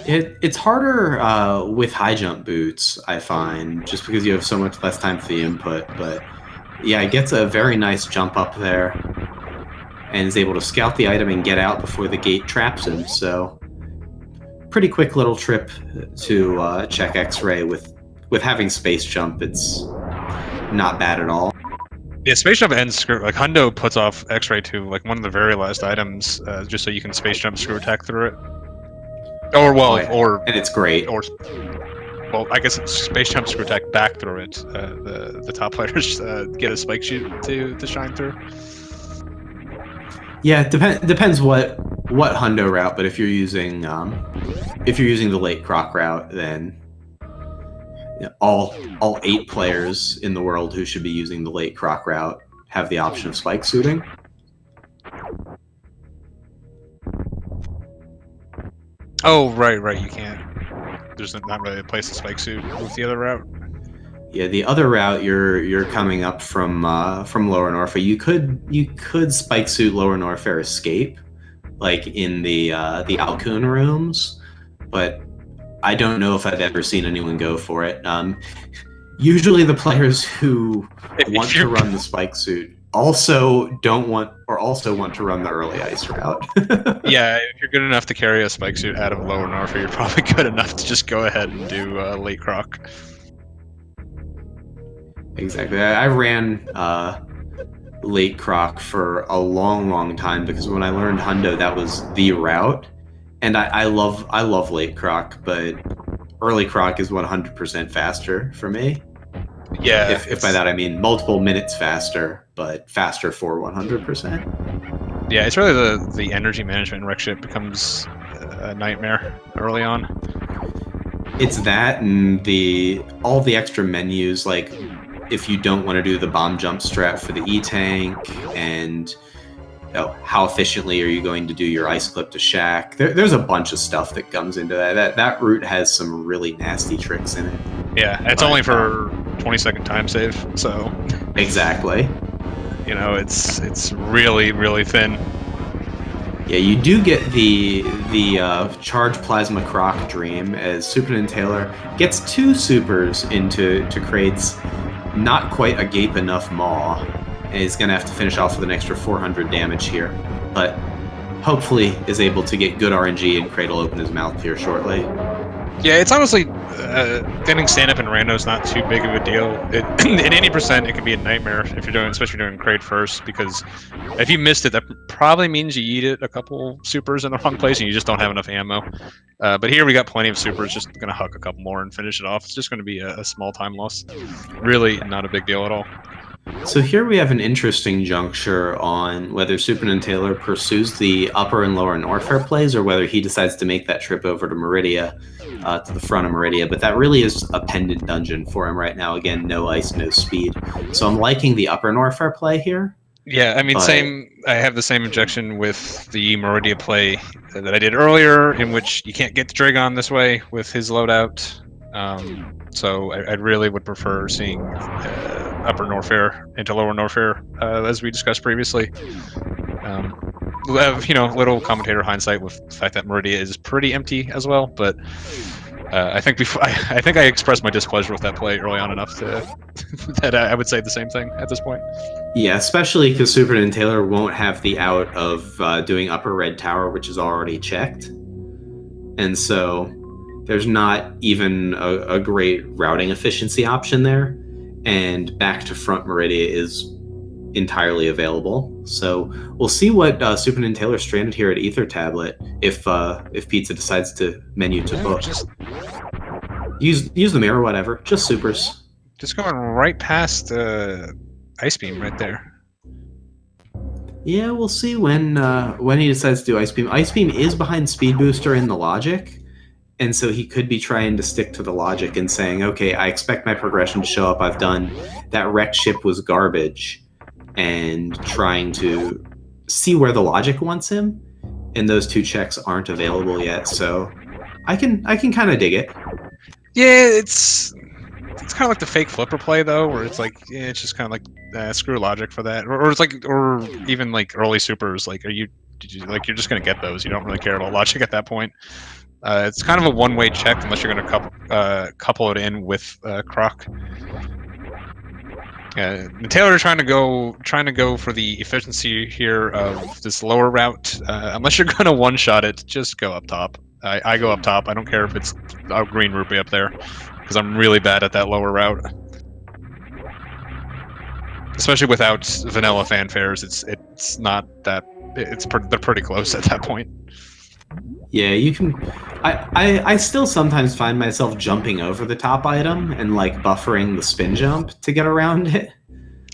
It's harder with high jump boots, I find, just because you have so much less time for the input. But yeah, it gets a very nice jump up there, and is able to scout the item and get out before the gate traps him. So pretty quick little trip to check X-ray with having space jump. It's not bad at all. Yeah, space jump and screw, like Hundo puts off X-ray to like one of the very last items, just so you can space jump screw attack through it. And it's great. Well, I guess it's space jump screw attack back through it. The top players get a spike shoot to shine through. Yeah, depends what Hundo route, but if you're using the late Croc route, then all 8 players in the world who should be using the late Croc route have the option of spike suiting. Oh, right, you can't. There's not really a place to spike suit with the other route. Yeah, the other route you're coming up from lower Norfair. You could spike suit lower Norfair escape, like in the Alcoon rooms, but I don't know if I've ever seen anyone go for it. Usually the players who want to run the spike suit also want to run the early ice route. Yeah, if you're good enough to carry a spike suit out of lower Norfair, you're probably good enough to just go ahead and do late Croc. Exactly. I ran late Croc for a long time because when I learned Hundo, that was the route. And I love late Croc, but early Croc is 100% faster for me. Yeah. If by that I mean multiple minutes faster, but faster for 100%. Yeah, it's really the energy management in wreck ship becomes a nightmare early on. It's that and all the extra menus, like if you don't want to do the bomb jump strat for the E-tank, and how efficiently are you going to do your ice clip to Shack? There's a bunch of stuff that comes into that. That route has some really nasty tricks in it. Yeah, it's only for 20-second time save, so exactly. You know, it's really, really thin. Yeah, you do get the charged plasma croc dream as SuperNinTaylor gets 2 supers into crates, not quite a gape enough maw, and he's gonna have to finish off with an extra 400 damage here, but hopefully is able to get good RNG and Crate will open his mouth here shortly. Yeah, it's honestly getting stand up in rando is not too big of a deal. In any percent, it can be a nightmare if you're doing, especially doing crate first, because if you missed it, that probably means you eat it a couple supers in the wrong place and you just don't have enough ammo. But here we got plenty of supers, just gonna huck a couple more and finish it off. It's just gonna be a small time loss. Really not a big deal at all. So here we have an interesting juncture on whether SuperNinTaylor pursues the upper and lower Norfair plays or whether he decides to make that trip over to Meridia, to the front of Meridia. But that really is a pendant dungeon for him right now. Again, no ice, no speed. So I'm liking the upper Norfair play here. Yeah, I mean, I have the same objection with the Meridia play that I did earlier, in which you can't get the Dragon this way with his loadout. So I really would prefer seeing upper Norfair into lower Norfair, as we discussed previously. You know, little commentator hindsight with the fact that Meridia is pretty empty as well, but I think I expressed my displeasure with that play early on enough to that I would say the same thing at this point. Yeah, especially because SuperNinTaylor won't have the out of doing upper red tower, which is already checked, and so there's not even a great routing efficiency option there, and back to front Meridia is entirely available. So we'll see what SuperNinTaylor stranded here at Ether Tablet if Pizza decides to menu to book. Just use the mirror, whatever. Just supers. Just going right past Ice Beam right there. Yeah, we'll see when he decides to do Ice Beam. Ice Beam is behind Speed Booster in the logic, and so he could be trying to stick to the logic and saying, okay, I expect my progression to show up. I've done that wrecked ship was garbage, and trying to see where the logic wants him, and those 2 checks aren't available yet. So I can kind of dig it. Yeah, it's kind of like the fake flipper play though, where it's like, yeah, it's just kind of like screw logic for that, or it's like, or even like early supers, like you're just gonna get those. You don't really care about logic at that point. It's kind of a one-way check unless you're gonna couple it in with Croc. Taylor trying to go for the efficiency here of this lower route. Unless you're gonna one-shot it, just go up top. I go up top. I don't care if it's a green rupee up there, because I'm really bad at that lower route. Especially without vanilla fanfares, it's not that. They're pretty close at that point. Yeah, you can. I still sometimes find myself jumping over the top item and like buffering the spin jump to get around it.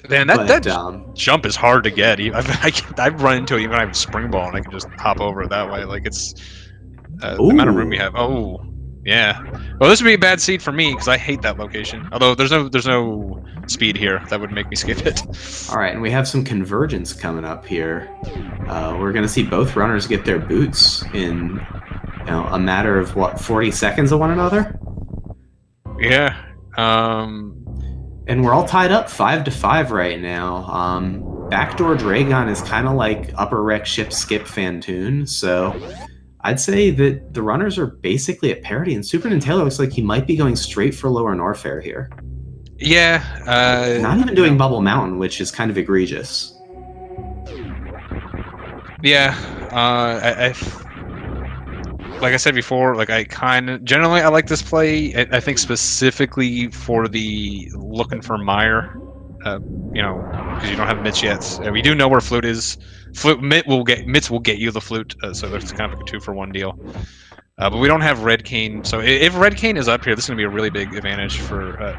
Man, that jump is hard to get. I've run into it even when I have a spring ball and I can just hop over it that way. Like it's the amount of room we have. Oh, yeah. Well, this would be a bad seed for me because I hate that location. Although there's no speed here that would make me skip it. All right, and we have some convergence coming up here. We're gonna see both runners get their boots in, a matter of what, 40 seconds of one another. Yeah. And we're all tied up 5-5 right now. Backdoor Dragon is kind of like upper rec ship skip Fantoon, so I'd say that the runners are basically at parity, and SuperNinTaylor looks like he might be going straight for lower Norfair here. Yeah. Not even doing Bubble Mountain, which is kind of egregious. Yeah. Like I said before, like generally I like this play. I think specifically for the looking for Mire, because you don't have Mitch yet. We do know where Flute is. Mitts will get you the Flute, so there's kind of like a 2-for-1 deal. But we don't have Red Cane, so if Red Cane is up here, this is gonna be a really big advantage for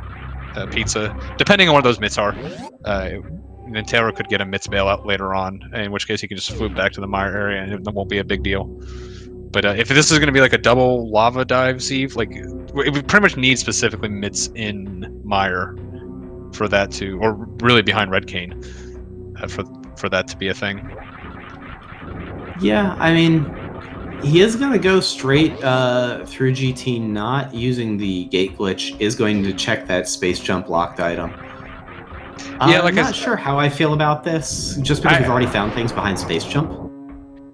Pizza, depending on where those Mitts are. And Taylor could get a Mitts bailout later on, in which case he can just flute back to the Mire area, and it won't be a big deal. But if this is going to be like a double lava dive sieve, like we pretty much need specifically Mitts in Mire for that to, or really behind Red Cane, for that to be a thing. Yeah, I mean, he is going to go straight through GT, not using the gate glitch, is going to check that space jump locked item. Yeah, I'm not sure how I feel about this, just because we've already found things behind space jump.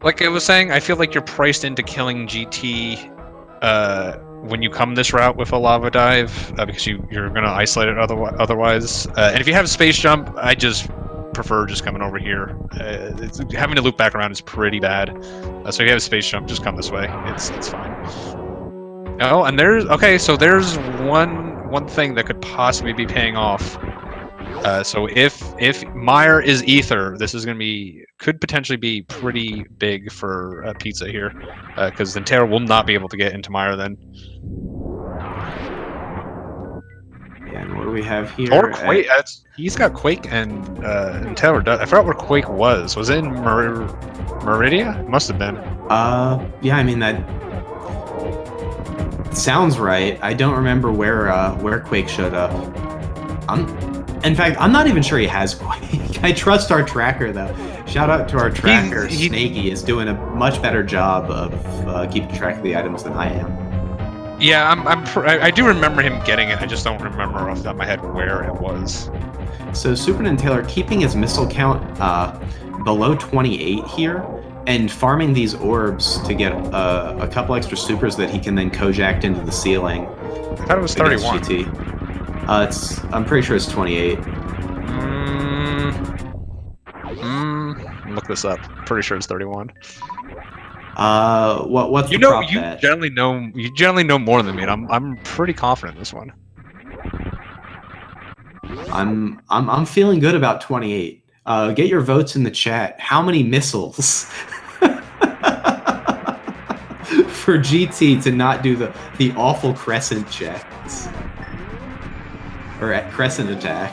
Like I was saying, I feel like you're priced into killing GT when you come this route with a lava dive, because you're going to isolate it otherwise. And if you have space jump, I just prefer just coming over here. Having to loop back around is pretty bad. So if you have space jump, just come this way. It's fine. Oh, and so there's one thing that could possibly be paying off. So if Meyer is ether, this is could potentially be pretty big for Pizza here, because then Taylor will not be able to get into Meyer then. Yeah, and what do we have here? Or Quake. He's got Quake and Taylor does. I forgot where Quake was. Was it in Meridia? It must have been. Yeah, I mean that sounds right. I don't remember where Quake showed up. In fact, I'm not even sure he has Quake. I trust our tracker, though. Shout out to our tracker. Snaky is doing a much better job of keeping track of the items than I am. Yeah, I do remember him getting it. I just don't remember off the top of my head where it was. So SuperNinTaylor keeping his missile count below 28 here, and farming these orbs to get a couple extra supers that he can then Kojak into the ceiling. I thought it was 31. GT. I'm pretty sure it's 28. Look this up. Pretty sure it's 31. What's the prop you bet? You generally know more than me, and I'm pretty confident in this one. I'm feeling good about 28. Get your votes in the chat. How many missiles for GT to not do the awful crescent checks? Or at crescent attack.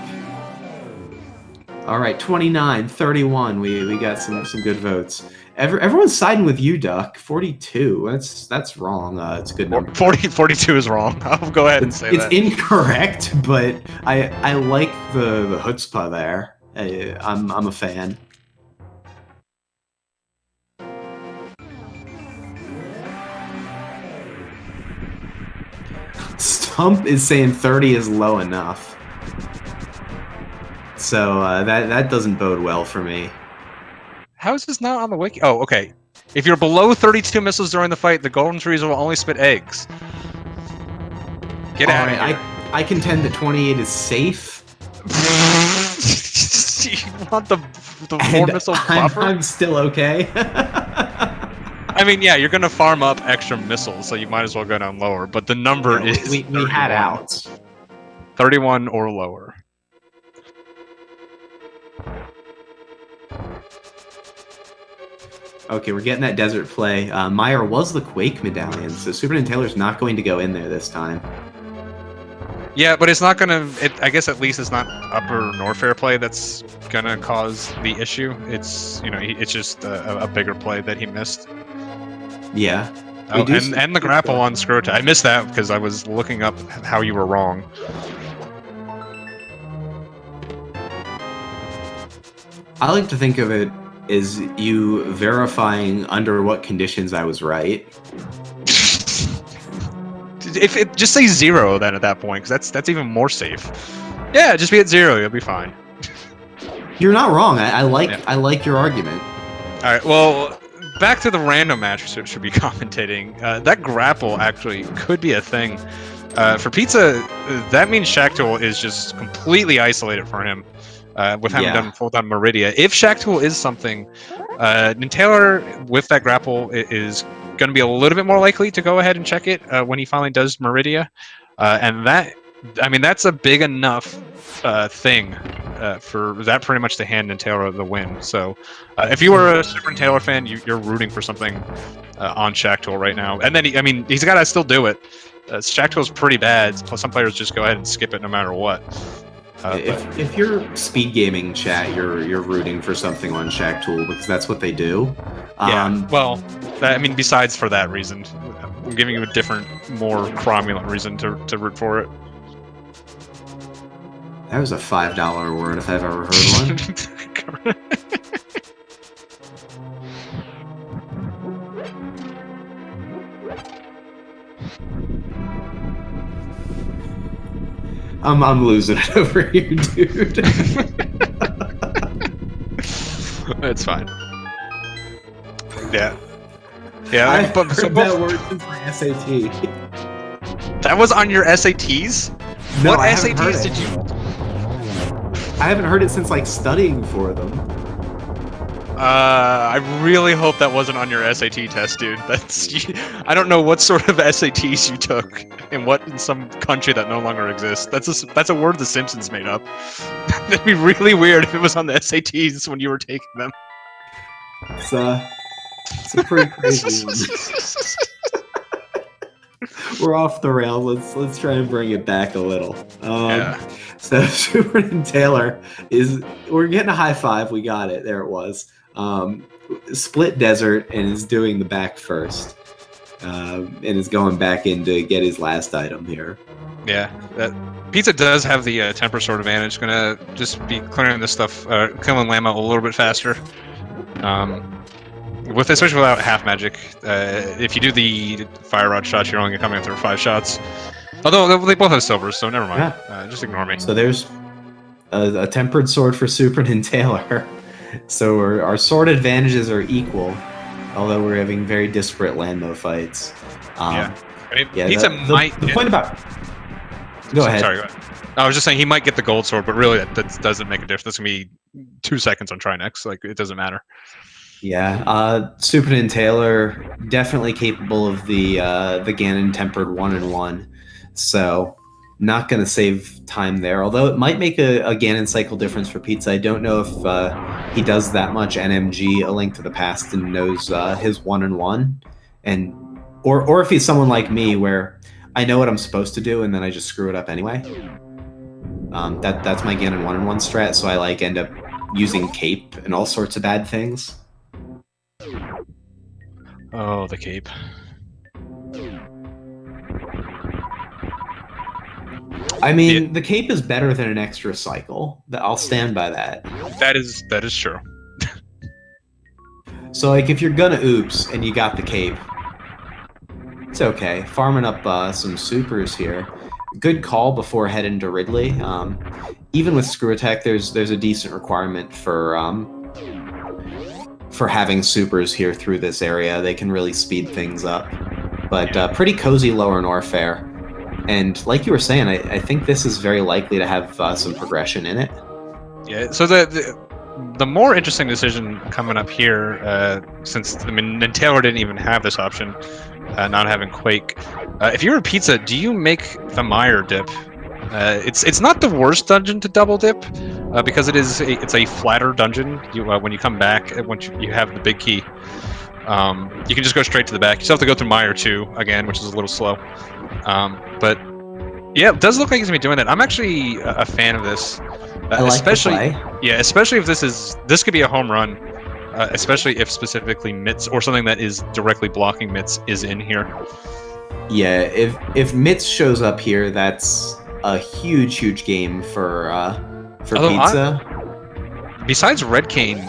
All right, 29, 31. We got some good votes. Everyone's siding with you, Duck. 42. That's wrong. It's a good number. 42 is wrong. I'll go ahead and say that. It's incorrect, but I like the chutzpah there. I'm a fan. Stump is saying 30 is low enough. So that doesn't bode well for me. How is this not on the wiki? Oh, okay. If you're below 32 missiles during the fight, the golden trees will only spit eggs. Get out of here. I contend that 28 is safe. You want the 4 missile buffer? I'm still okay. I mean, yeah, you're gonna farm up extra missiles, so you might as well go down lower. But the number is we had outs. 31 or lower. Okay, we're getting that desert play. Meyer was the Quake medallion, so SuperNinTaylor's not going to go in there this time. Yeah, but it's not gonna. I guess at least it's not upper Norfair play that's gonna cause the issue. It's it's just a bigger play that he missed. Yeah. Oh, and the grapple on Scrota. I missed that because I was looking up how you were wrong. I like to think of it as you verifying under what conditions I was right. Just say 0 then at that point, because that's even more safe. Yeah, just be at 0, you'll be fine. You're not wrong. I like your argument. All right, well, back to the random match should be commentating. That grapple actually could be a thing. For Pizza, that means Shacktool is just completely isolated for him. With having done full-time Meridia. If Shacktool is something, NinTaylor with that grapple is going to be a little bit more likely to go ahead and check it when he finally does Meridia. And that's a big enough thing for that pretty much to hand NinTaylor the win. So if you were a SuperNinTaylor fan, you're rooting for something on Shacktool right now. And then, he's got to still do it. Shacktool's pretty bad. Some players just go ahead and skip it no matter what. If you're SpeedGaming chat, you're rooting for something on Shacktool because that's what they do. Besides for that reason, I'm giving you a different, more cromulent reason to root for it. That was a $5 word if I've ever heard one. I'm losing it over here, dude. It's fine. Yeah. Yeah, I've but heard that word since my SAT. that was on your SATs? No, What I haven't heard SATs it. did you? I haven't heard it since like studying for them. I really hope that wasn't on your SAT test, dude. I don't know what sort of SATs you took and what in some country that no longer exists. That's a word The Simpsons made up. That'd be really weird if it was on the SATs when you were taking them. It's a pretty crazy one. We're off the rails. Let's try and bring it back a little. Yeah. So SuperNinTaylor we're getting a high five. We got it. There it was. Split desert and is doing the back first, and is going back in to get his last item here. Yeah, Pizza does have the temper sword advantage. Gonna just be clearing this stuff, killing Llama a little bit faster. Especially without half magic. If you do the fire rod shots, you're only coming after 5 shots. Although they both have silvers, so never mind. Yeah. Just ignore me. So there's a tempered sword for SuperNinTaylor. So our sword advantages are equal, although we're having very disparate Landmo fights. Yeah. I mean, yeah, Pizza might. The point about. Go ahead. Sorry, go ahead. I was just saying he might get the gold sword, but really that doesn't make a difference. That's gonna be 2 seconds on Trinex. Like it doesn't matter. Yeah, SuperNinTaylor definitely capable of the Ganon tempered 1-1, so not going to save time there. Although it might make a Ganon cycle difference for Pizza. I don't know if he does that much NMG A Link to the Past and knows his 1-1, or if he's someone like me where I know what I'm supposed to do and then I just screw it up anyway. That's my Ganon 1-1 strat. So I end up using cape and all sorts of bad things. Oh, the cape. I mean, the cape is better than an extra cycle. I'll stand by that. That is true. So, if you're gonna oops and you got the cape, it's okay. Farming up some supers here. Good call before heading to Ridley. Even with Screw Attack, there's a decent requirement for having supers here through this area. They can really speed things up. But pretty cozy lower Norfair. And like you were saying, I think this is very likely to have some progression in it. Yeah, so the more interesting decision coming up here, since Taylor didn't even have this option, not having Quake. If you're a Pizza, do you make the Mire dip? It's not the worst dungeon to double dip, because it's a flatter dungeon. When you come back, once you have the big key, you can just go straight to the back. You still have to go through Mire 2 again, which is a little slow. But yeah, it does look like he's gonna be doing that. I'm actually a fan of this, especially if this could be a home run, especially if specifically Mitts or something that is directly blocking Mitts is in here. Yeah, if Mitts shows up here, that's a huge game for Pizza. Besides Red Cane,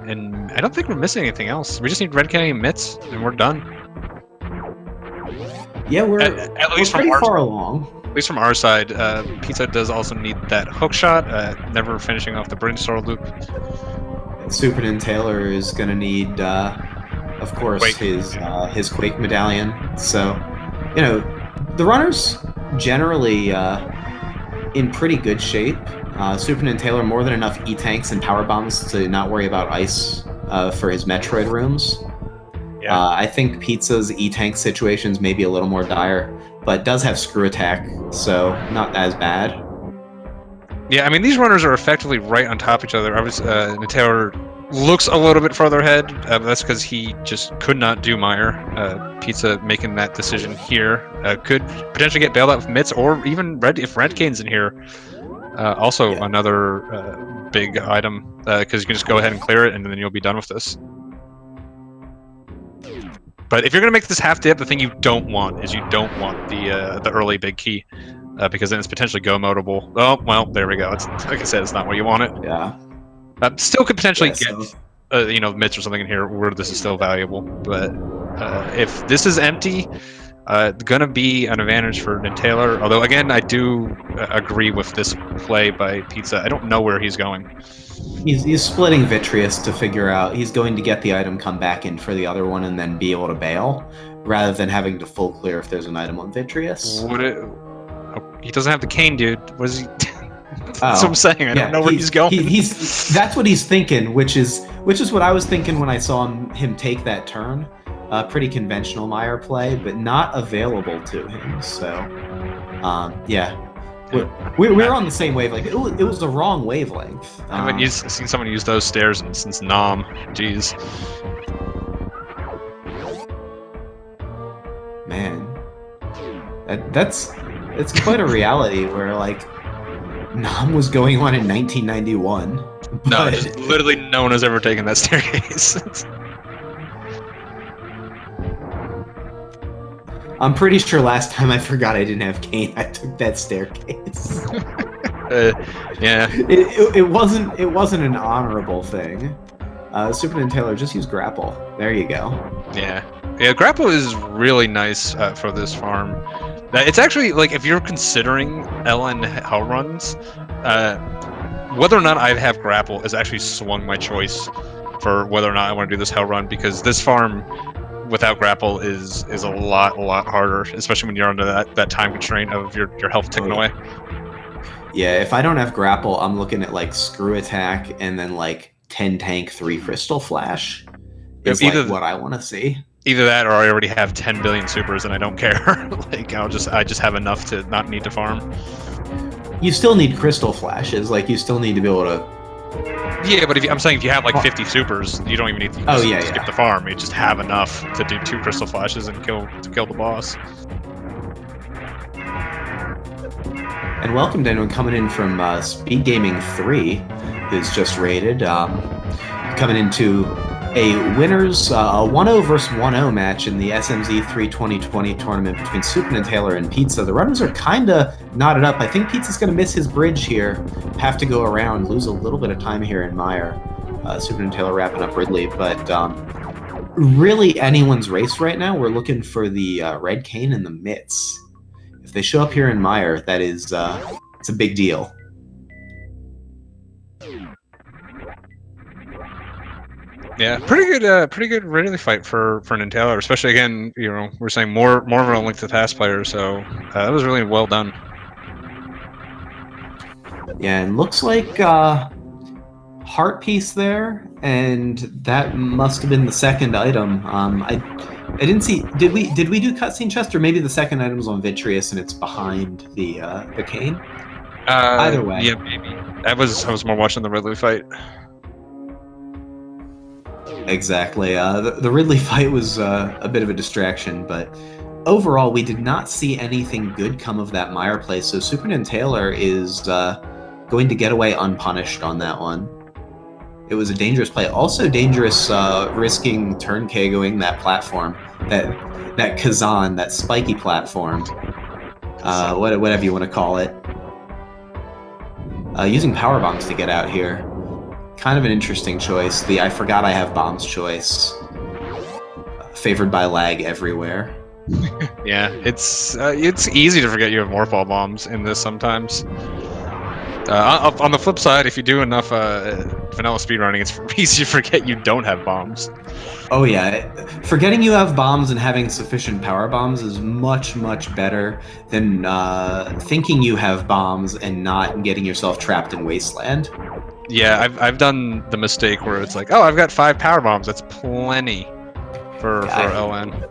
and I don't think we're missing anything else. We just need Red Cane and Mitts, and we're done. Yeah, we're pretty far along. At least from our side, Pizza does also need that hook shot, never finishing off the brainstorm loop. SuperNinTaylor is going to need, of course, Quake. His Quake medallion. So, the runners generally in pretty good shape. SuperNinTaylor more than enough E-tanks and power bombs to not worry about ice for his Metroid rooms. Yeah. I think Pizza's E-tank situation's maybe a little more dire, but does have Screw Attack, so not as bad. Yeah, I mean, these runners are effectively right on top of each other. Taylor looks a little bit further ahead, but that's because he just could not do Mire. Pizza making that decision here could potentially get bailed out with Mitts, or even if Red Cane's in here. Also, another big item, because you can just go ahead and clear it, and then you'll be done with this. But if you're going to make this half dip, the thing you don't want is the early big key, because then it's potentially go modable. Oh, well, there we go. It's, like I said, it's not where you want it. Yeah. Still could potentially get, Mitts or something in here where this is still valuable. But if this is empty, Gonna be an advantage for NinTaylor. Although again, I do agree with this play by Pizza. I don't know where he's going. He's splitting Vitreous to figure out he's going to get the item, come back in for the other one, and then be able to bail, rather than having to full clear if there's an item on Vitreous. He doesn't have the cane, dude. What is he? That's what I'm saying. I don't know where he's going. That's what he's thinking, which is what I was thinking when I saw him take that turn. Pretty conventional Meyer play, but not available to him. So, yeah. We're on the same wavelength. It was the wrong wavelength. I haven't seen someone use those stairs since Nom. Jeez. Man, it's quite a reality where like Nom was going on in 1991. No, literally no one has ever taken that staircase. I'm pretty sure last time I forgot I didn't have cane, I took that staircase. Yeah. It wasn't an honorable thing. SuperNinTaylor, just use grapple. There you go. Yeah. Yeah, grapple is really nice for this farm. It's actually, like, if you're considering LN hell runs, whether or not I have grapple has actually swung my choice for whether or not I want to do this hell run, because this farm without grapple is a lot harder, especially when you're under that time constraint of your health ticking away. Yeah, if I don't have grapple, I'm looking at like screw attack and then like 10 tank 3 crystal flash. Is like what I want to see. Either that, or I already have 10 billion supers and I don't care. Like I just have enough to not need to farm. You still need crystal flashes. Like you still need to be able to. Yeah, but I'm saying if you have like 50 supers, you don't even need to skip the farm. You just have enough to do 2 crystal flashes and kill the boss. And welcome to anyone coming in from SpeedGaming 3, who's just raided. Coming into a winners 1-0 versus 1-0 match in the SMZ3 2020 tournament between SuperNinTaylor and Pizza. The runners are kind of knotted up. I think Pizza's going to miss his bridge here, have to go around, lose a little bit of time here in Meyer. SuperNinTaylor wrapping up Ridley, but really anyone's race right now. We're looking for the red cane and the mitts. If they show up here in Meyer, that is it's a big deal. Yeah, pretty good Ridley fight for NinTaylor, especially again, you know, we're saying more of a length of pass player, so that was really well done. Yeah, and looks like heart piece there, and that must have been the second item. I didn't see. Did we do cutscene chest, or maybe the second item's on Vitreous and it's behind the cane? Either way. Yeah, maybe. I was more watching the Ridley fight. Exactly. The Ridley fight was a bit of a distraction, but overall, we did not see anything good come of that Meyer play. So SuperNinTaylor is going to get away unpunished on that one. It was a dangerous play. Also dangerous risking turn KOing that platform, that Kazan, that spiky platform, whatever you want to call it. Using power bombs to get out here. Kind of an interesting choice. The I forgot I have bombs choice. Favored by lag everywhere. Yeah, it's easy to forget you have Morphball bombs in this sometimes. On the flip side, if you do enough vanilla speedrunning, it's easy to forget you don't have bombs. Oh yeah, forgetting you have bombs and having sufficient power bombs is much better than thinking you have bombs and not getting yourself trapped in Wasteland. Yeah, I've done the mistake where it's like, oh, I've got 5 power bombs. That's plenty for LN.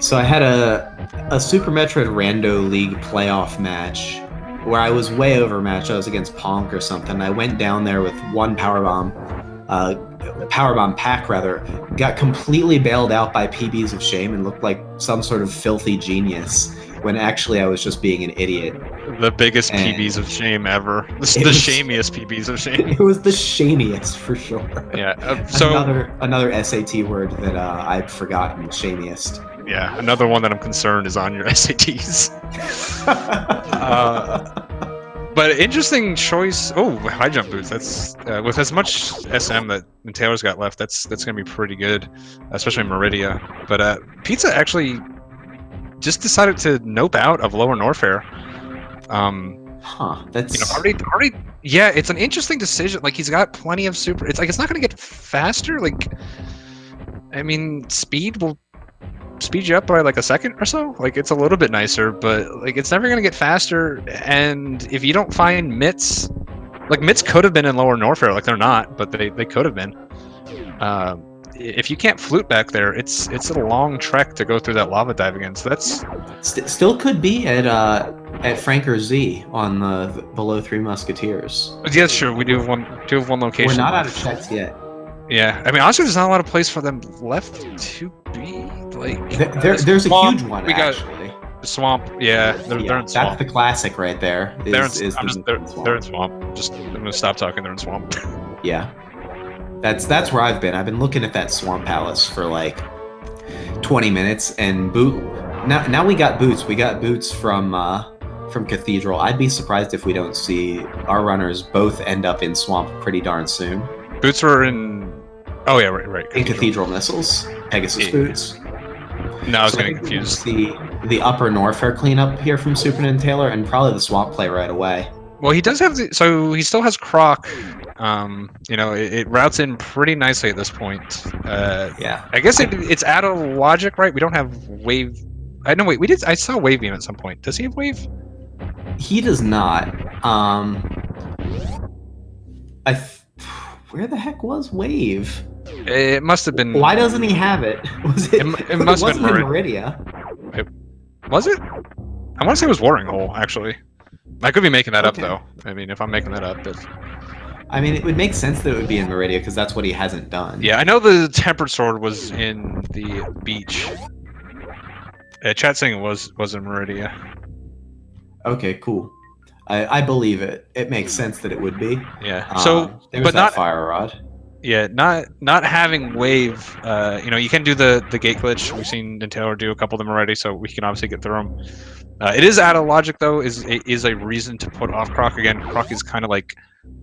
So I had a Super Metroid Rando League playoff match where I was way overmatched. I was against Ponk or something. I went down there with 1 power bomb pack rather, got completely bailed out by PBs of shame and looked like some sort of filthy genius when actually I was just being an idiot. The biggest PBs of shame ever. The shamiest PBs of shame. It was the shamiest for sure. Yeah. So another SAT word that I'd forgotten. Shamiest. Yeah. Another one that I'm concerned is on your SATs. But interesting choice. Oh, high jump boots. That's with as much SM that Taylor's got left. That's gonna be pretty good, especially in Meridia. But Pizza actually just decided to nope out of lower Norfair. That's already. Yeah, it's an interesting decision. Like he's got plenty of super. It's like it's not going to get faster. Like, I mean, speed will speed you up by like a second or so. Like it's a little bit nicer, but like it's never going to get faster. And if you don't find mitts, like mitts could have been in lower Norfair. Like they're not, but they could have been. If you can't flute back there, it's a long trek to go through that lava dive again. So that's still could be at Franker Z on the below Three Musketeers. Yeah, sure. We do have one location. We're not left. out of checks yet. Yeah, I mean, honestly, there's not a lot of place for them left to be. Like, there's swamp, a huge one we got actually. The swamp. Yeah, they're in swamp. That's the classic right there. They're in swamp. Just I'm gonna stop talking. They're in swamp. Yeah, that's where I've been. I've been looking at that swamp palace for like 20 minutes, and now we got boots. We got boots from Cathedral. I'd be surprised if we don't see our runners both end up in swamp pretty darn soon. Boots were in. Oh yeah, right. In Cathedral missiles, Pegasus boots. No, I was getting confused. The upper Norfair cleanup here from SuperNinTaylor, and probably the swamp play right away. Well, he does have so he still has Croc. It routes in pretty nicely at this point. Yeah. I guess it's out of logic, right? We don't have wave. Wait, we did. I saw wave beam at some point. Does he have wave? He does not. Where the heck was wave? It must have been. Why doesn't he have it? Was it? It must have been Meridia. Was it? I want to say it was Warring Hole, actually. I could be making that up, though. I mean, if I'm making that up, I mean, it would make sense that it would be in Meridia because that's what he hasn't done. Yeah, I know the Tempered Sword was in the beach. Chat saying it was in Meridia. Okay, cool. I believe it. It makes sense that it would be. Yeah. But not fire rod. Yeah, not having wave. You can do the gate glitch. We've seen Taylor do a couple of them already, so we can obviously get through them. It is out of logic though. Is a reason to put off Croc again. Croc is kind of like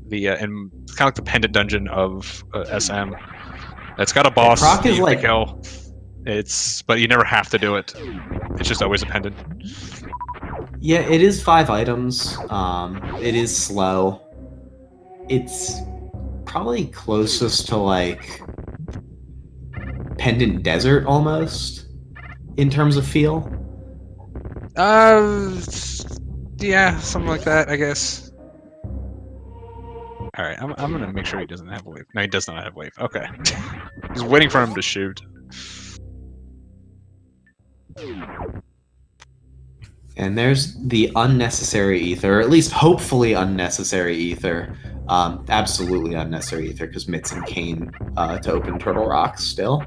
the pendant dungeon of SM. It's got a boss. Croc is like hell. But you never have to do it. It's just always a pendant. Yeah, it is 5 items. It is slow. It's probably closest to like Pendant Desert almost in terms of feel. Yeah, something like that, I guess. All right, I'm gonna make sure he doesn't have wave. No, he does not have wave. Okay, just waiting for him to shoot. And there's the unnecessary ether, or at least hopefully unnecessary ether. Absolutely unnecessary ether, because Mitz and Kane to open Turtle Rock still.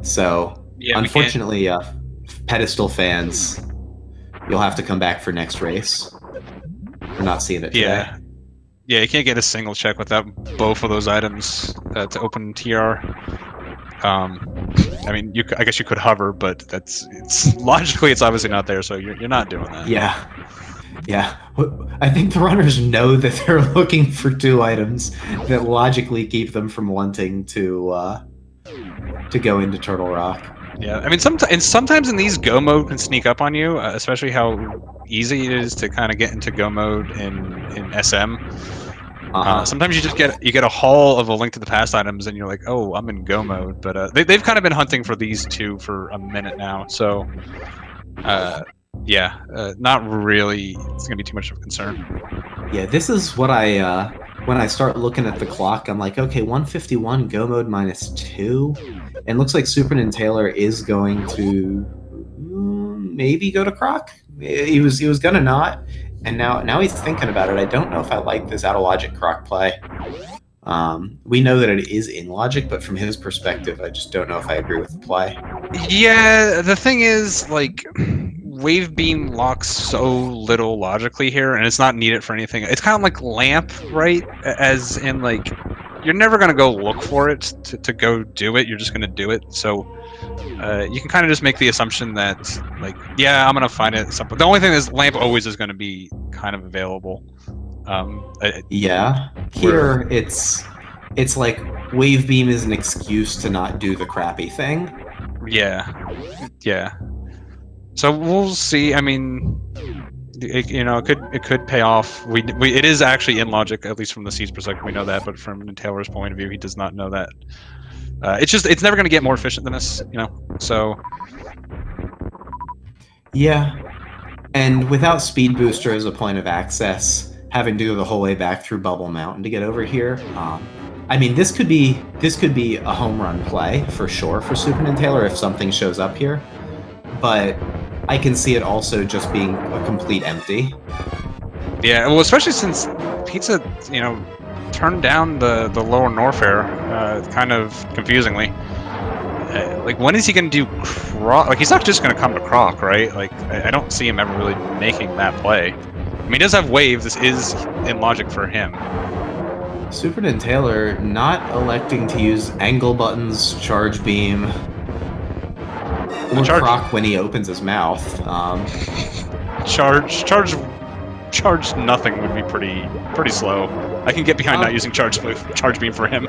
So, yeah, unfortunately, Pedestal fans, you'll have to come back for next race. We're not seeing it today. Yeah, you can't get a single check without both of those items to open TR. I mean, I guess you could hover, but it's logically it's obviously not there, so you're not doing that. Yeah. I think the runners know that they're looking for 2 items that logically keep them from wanting to go into Turtle Rock. Yeah, I mean, sometimes in these go mode can sneak up on you, especially how easy it is to kind of get into go mode in SM. Sometimes you get a haul of a Link to the Past items, and you're like, oh, I'm in go mode. But they've kind of been hunting for these 2 for a minute now, so not really. It's gonna be too much of a concern. Yeah, this is what I when I start looking at the clock, I'm like, okay, 151 go mode -2, and looks like SuperNinTaylor is going to maybe go to Croc. He was gonna not. And now he's thinking about it. I don't know if I like this out of logic Croc play. We know that it is in logic, but from his perspective, I just don't know if I agree with the play. Yeah, the thing is, like, wave beam locks so little logically here, and it's not needed for anything. It's kind of like lamp, right? As in, like, you're never gonna go look for it to go do it. You're just gonna do it. So you can kind of just make the assumption that, like, yeah, I'm gonna find it. The only thing is, lamp always is gonna be kind of available. Here it's like wave beam is an excuse to not do the crappy thing. Yeah, Yeah. So we'll see. I mean, it could pay off. It is actually in logic, at least from the C's perspective. We know that, but from Taylor's point of view, he does not know that. It's never going to get more efficient than this, So Yeah, and without Speed Booster as a point of access, having to go the whole way back through Bubble Mountain to get over here. I mean, this could be a home run play for sure for SuperNinTaylor if something shows up here, but I can see it also just being a complete empty. Yeah, well, especially since Pizza, turned down the lower Norfair, kind of confusingly. Like, when is he going to do Croc? Like, he's not just going to come to Croc, right? Like, I don't see him ever really making that play. I mean, he does have Wave. This is in logic for him. SuperNinTaylor not electing to use angle buttons, charge beam, or Croc when he opens his mouth. Charge nothing would be pretty slow. I can get behind not using charge beam for him.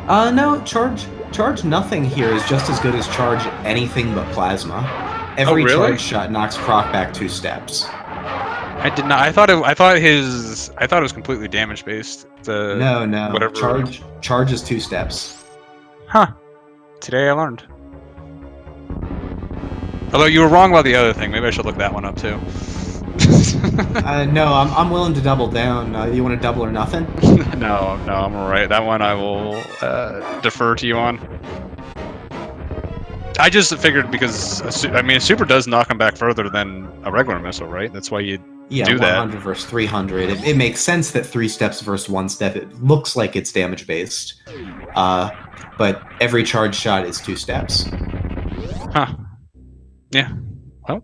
No, charge nothing here is just as good as charge anything but plasma. Every charge shot knocks Croc back 2 steps. I did not. I thought it was completely damage based. No. Whatever. Charge is 2 steps. Huh. Today I learned. Although you were wrong about the other thing. Maybe I should look that one up too. No, I'm willing to double down. You want to double or nothing? No, I'm alright. That one I will defer to you on. I just figured because a super does knock him back further than a regular missile, right? That's why you do that. 100 versus 300. It makes sense that 3 steps versus 1 step. It looks like it's damage based, but every charge shot is 2 steps. Huh. Yeah. Well,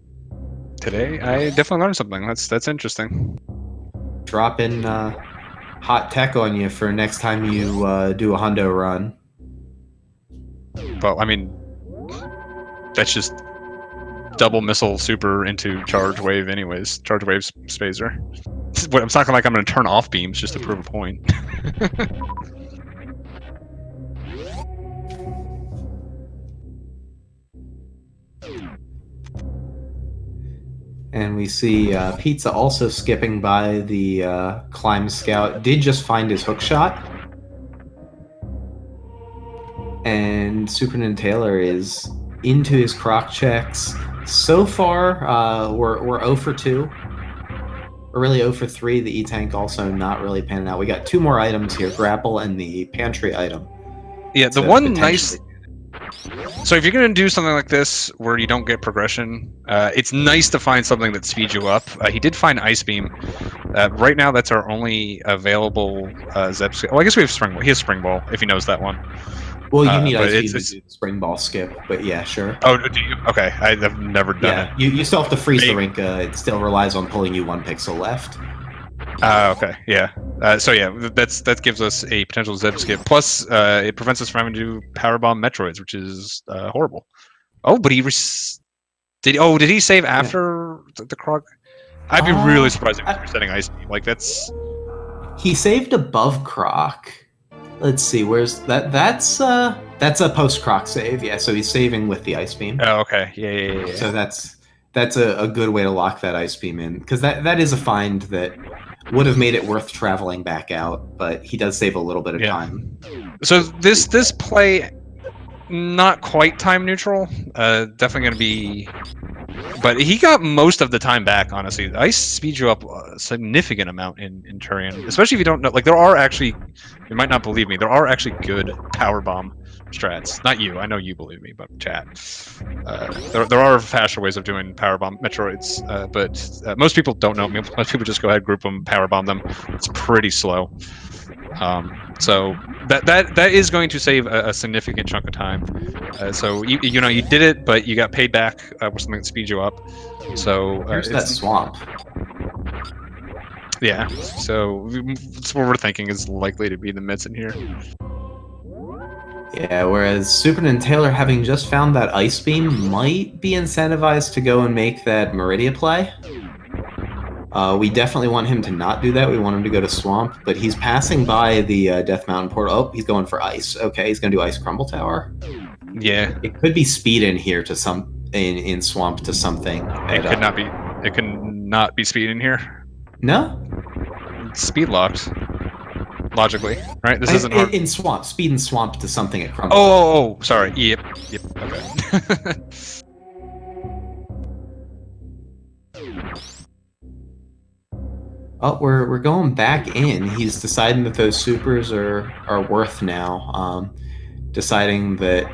today I definitely learned something. That's interesting. Drop in hot tech on you for next time you do a hundo run. Well, I mean, that's just double missile super into charge wave anyways. Charge wave spacer. I'm talking like I'm going to turn off beams just to prove a point. And we see Pizza also skipping by the climb scout. Did just find his hook shot. And SuperNinTaylor is into his Croc checks. So far, we're 0 for 2. We're really 0 for 3. The E-Tank also not really panning out. We got 2 more items here, grapple and the pantry item. Yeah, the one nice... So if you're going to do something like this where you don't get progression, it's nice to find something that speeds you up. He did find Ice Beam. Right now, that's our only available Zep skip. Well, I guess we have Spring Ball. He has Spring Ball, if he knows that one. Well, you need Ice Beam to do the Spring Ball skip, but yeah, sure. Oh, do you? Okay, I've never done it. You still have to freeze the rink. It still relies on pulling you 1 pixel left. Okay, yeah. So yeah, that gives us a potential Zeb skip. Plus, it prevents us from having to do powerbomb Metroids, which is horrible. Oh, but did he save after the Krog? I'd be really surprised if he was resetting Ice Beam. Like he saved above Croc. Let's see, where's that? That's a post Croc save. Yeah, so he's saving with the Ice Beam. Oh, okay. Yeah. So that's a good way to lock that Ice Beam in, because that is a find that would have made it worth traveling back out, but he does save a little bit of time. So this play, not quite time neutral. Definitely going to be, but he got most of the time back. Honestly, Ice speeds you up a significant amount in Turian, especially if you don't know. Like there are actually, you might not believe me, there are actually good power bomb strats. Not you, I know you believe me, but chat. There are faster ways of doing powerbomb Metroids, but most people don't know. Most people just go ahead, group them, powerbomb them. It's pretty slow. So that is going to save a significant chunk of time. So you did it, but you got paid back with something that speeds you up. So here's that swamp. Yeah. So that's what we're thinking is likely to be the mids in here. Yeah, whereas SuperNinTaylor, having just found that Ice Beam, might be incentivized to go and make that Meridia play. We definitely want him to not do that. We want him to go to Swamp, but he's passing by the Death Mountain portal. Oh, he's going for Ice. Okay, he's going to do Ice Crumble Tower. Yeah. It could be speed in here to some... in swamp to something. It could not be. It could not be speed in here. No, It's speed locked. Logically, right? This isn't hard. in swamp. Speed and swamp to something at crumble. Oh, sorry. Yep. Okay. Oh, we're going back in. He's deciding that those supers are worth now. Deciding that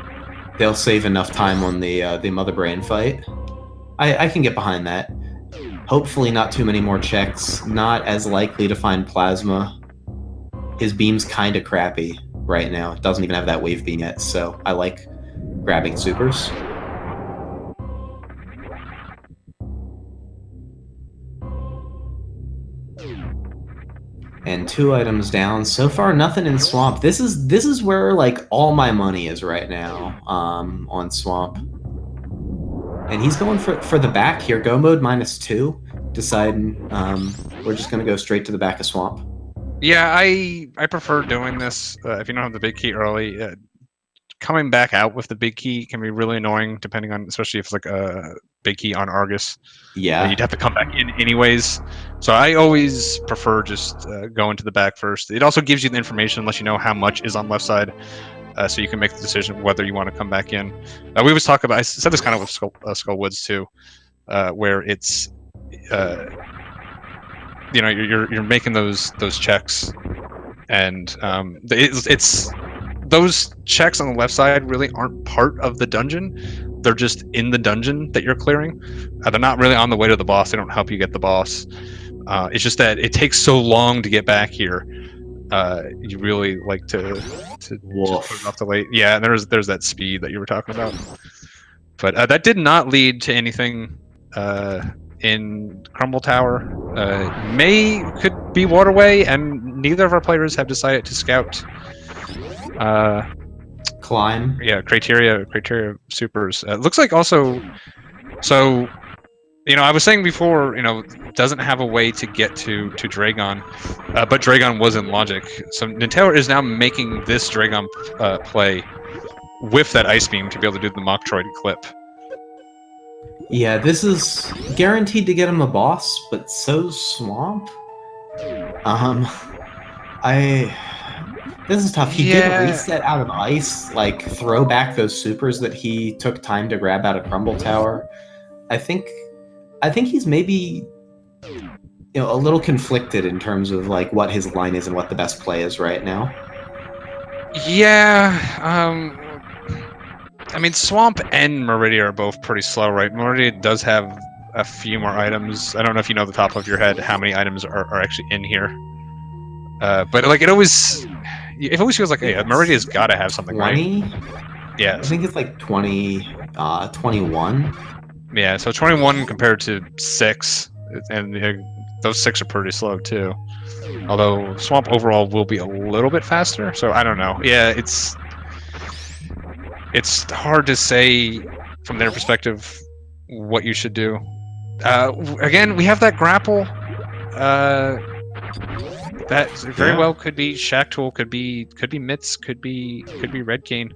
they'll save enough time on the Mother Brain fight. I can get behind that. Hopefully not too many more checks. Not as likely to find plasma. His beam's kind of crappy right now. It doesn't even have that wave beam yet, so I like grabbing supers. And 2 items down. So far, nothing in swamp. This is where like all my money is right now. On swamp. And he's going for the back here. Go mode -2. Deciding we're just gonna go straight to the back of swamp. Yeah, I prefer doing this. If you don't have the big key early, coming back out with the big key can be really annoying, depending on, especially if it's like a big key on Argus. Yeah, you'd have to come back in anyways. So I always prefer just going to the back first. It also gives you the information, unless you know how much is on left side, so you can make the decision whether you want to come back in. We always talk about. I said this kind of with Skull Woods too, where it's. You know, you're making those checks, and it's those checks on the left side really aren't part of the dungeon. They're just in the dungeon that you're clearing. They're not really on the way to the boss. They don't help you get the boss. It's just that it takes so long to get back here. You really like to just put it off the late. Yeah, there's that speed that you were talking about, but that did not lead to anything. In Crumble Tower, could be Waterway, and neither of our players have decided to scout. Climb. Yeah, criteria supers. Looks like also. So, you know, I was saying before, you know, doesn't have a way to get to Dragon, but Dragon was in logic. So NinTaylor is now making this Dragon play with that Ice Beam to be able to do the Metroid clip. Yeah, this is guaranteed to get him a boss, but so's Swamp. This is tough. He did reset out of ice, like throw back those supers that he took time to grab out of Crumble Tower. I think he's maybe, you know, a little conflicted in terms of like what his line is and what the best play is right now. Yeah, I mean, Swamp and Meridia are both pretty slow, right? Meridia does have a few more items. I don't know if you know the top of your head how many items are actually in here. But like it always feels like, hey, Meridia's got to have something, 20? right? Yeah. I think it's like 21. Yeah, so 21 compared to 6, and those 6 are pretty slow too. Although Swamp overall will be a little bit faster, so I don't know. Yeah, it's hard to say from their perspective what you should do. Again, we have that grapple. That very well could be Shack Tool, could be Mitts, could be Red Cane.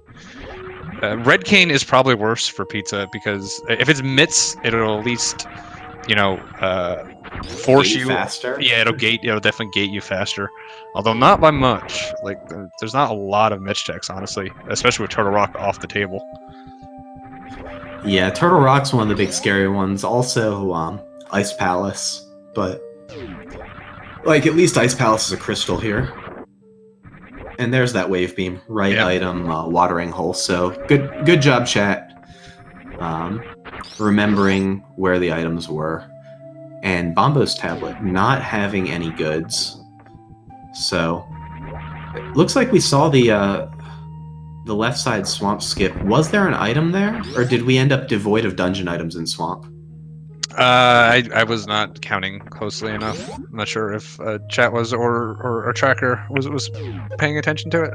Red Cane is probably worse for Pizza because if it's Mitts, it'll at least, you know, force you faster. Yeah, it'll definitely gate you faster. Although not by much. Like there's not a lot of Mitch checks, honestly, especially with Turtle Rock off the table. Yeah, Turtle Rock's one of the big scary ones. Also, Ice Palace, but like at least Ice Palace is a crystal here. And there's that wave beam, right item, watering hole. So good job, chat. Remembering where the items were. And Bombo's tablet not having any goods. So it looks like we saw the left side swamp skip. Was there an item there, or did we end up devoid of dungeon items in swamp? I was not counting closely enough. I'm not sure if chat was or a tracker was paying attention to it.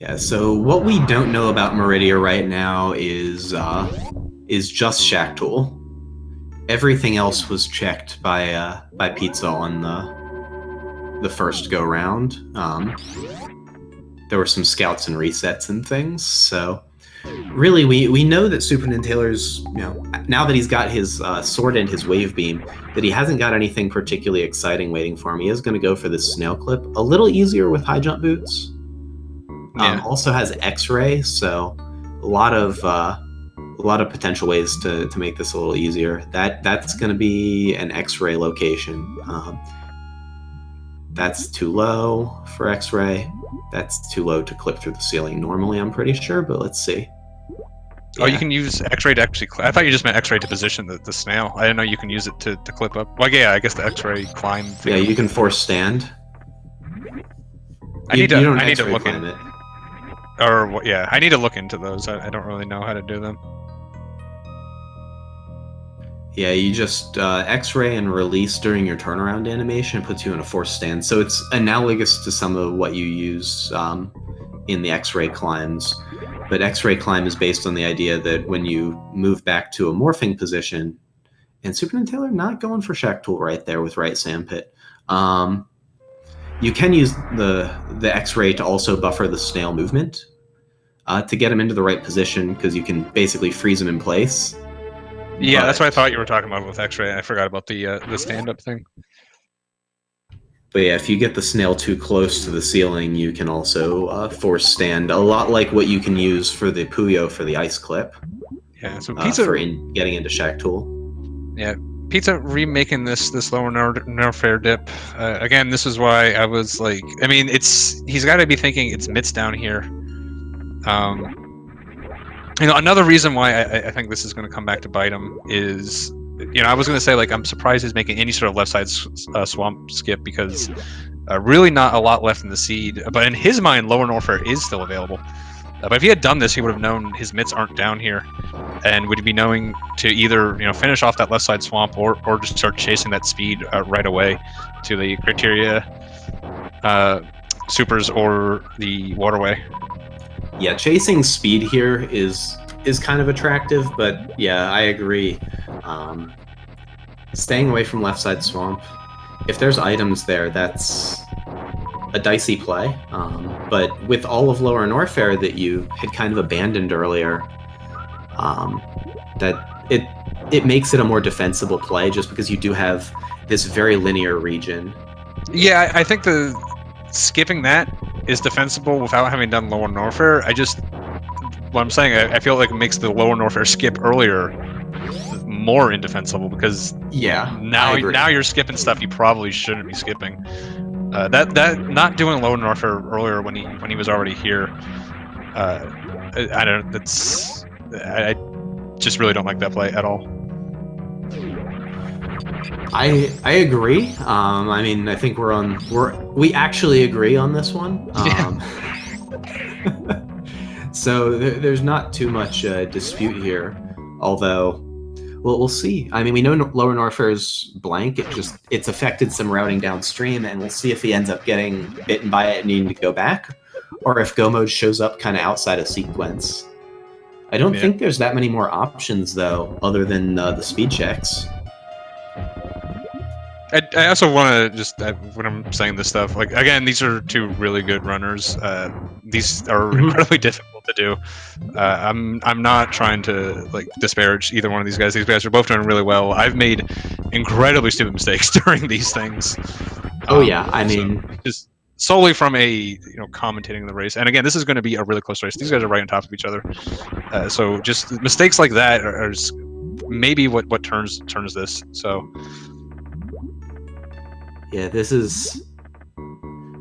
Yeah, so what we don't know about Meridia right now is just Shack Tool. everything else was checked by Pizza on the first go round. There were some scouts and resets and things, so really we know that SuperNinTaylor's, now that he's got his sword and his wave beam, that he hasn't got anything particularly exciting waiting for him. He is going to go for this snail clip, a little easier with high jump boots. Also has X-ray, so a lot of potential ways to make this a little easier. That's going to be an X-ray location. That's too low for X-ray. That's too low to clip through the ceiling normally, I'm pretty sure, but let's see. Oh, you can use X-ray to actually I thought you just meant X-ray to position the snail. I didn't know you can use it to clip up. Well, yeah, I guess the X-ray climb thing. Yeah, you can force stand. I need to look climb it. Or, yeah, I need to look into those. I don't really know how to do them. Yeah, you just X-ray and release during your turnaround animation. It puts you in a forced stand. So it's analogous to some of what you use in the X-ray climbs. But X-ray climb is based on the idea that when you move back to a morphing position, and SuperNinTaylor not going for Shack Tool right there with right sandpit. You can use the X-ray to also buffer the snail movement to get him into the right position, because you can basically freeze him in place. Yeah, that's what I thought you were talking about with X-ray. I forgot about the stand-up thing. But yeah, if you get the snail too close to the ceiling, you can also force stand, a lot like what you can use for the Puyo for the ice clip. Yeah, so Pizza for getting into Shack Tool. Yeah, Pizza remaking this lower nerf air dip. Again, this is why I was like, I mean, he's got to be thinking it's mitts down here. Another reason why I think this is going to come back to bite him is, I was going to say, like, I'm surprised he's making any sort of left side swamp skip, because really not a lot left in the seed. But in his mind, lower Norfair is still available. But if he had done this, he would have known his mitts aren't down here, and would be knowing to either finish off that left side swamp or just start chasing that speed right away to the criteria supers or the waterway. Yeah, chasing speed here is kind of attractive, but yeah, I agree. Staying away from left side swamp, if there's items there, that's a dicey play. But with all of lower Norfair that you had kind of abandoned earlier, that it makes it a more defensible play, just because you do have this very linear region. Yeah, I think the skipping that is defensible without having done lower Norfair. What I'm saying, I feel like it makes the lower Norfair skip earlier more indefensible, because now you're skipping stuff you probably shouldn't be skipping. That not doing lower Norfair earlier when he was already here, I don't. I just really don't like that play at all. I agree. I mean, I think we actually agree on this one. So there's not too much dispute here, although we'll see. I mean, we know lower Norfair's blank. It's affected some routing downstream, and we'll see if he ends up getting bitten by it and needing to go back, or if go mode shows up kind of outside of sequence. I don't think there's that many more options, though, other than the speed checks. I also want to just, when I'm saying this stuff, like, again, these are two really good runners. These are incredibly difficult to do. I'm not trying to disparage either one of these guys. These guys are both doing really well. I've made incredibly stupid mistakes during these things. I mean, so just solely from commentating the race. And again, this is going to be a really close race. These guys are right on top of each other. So just mistakes like that are maybe what turns this. So. Yeah, this is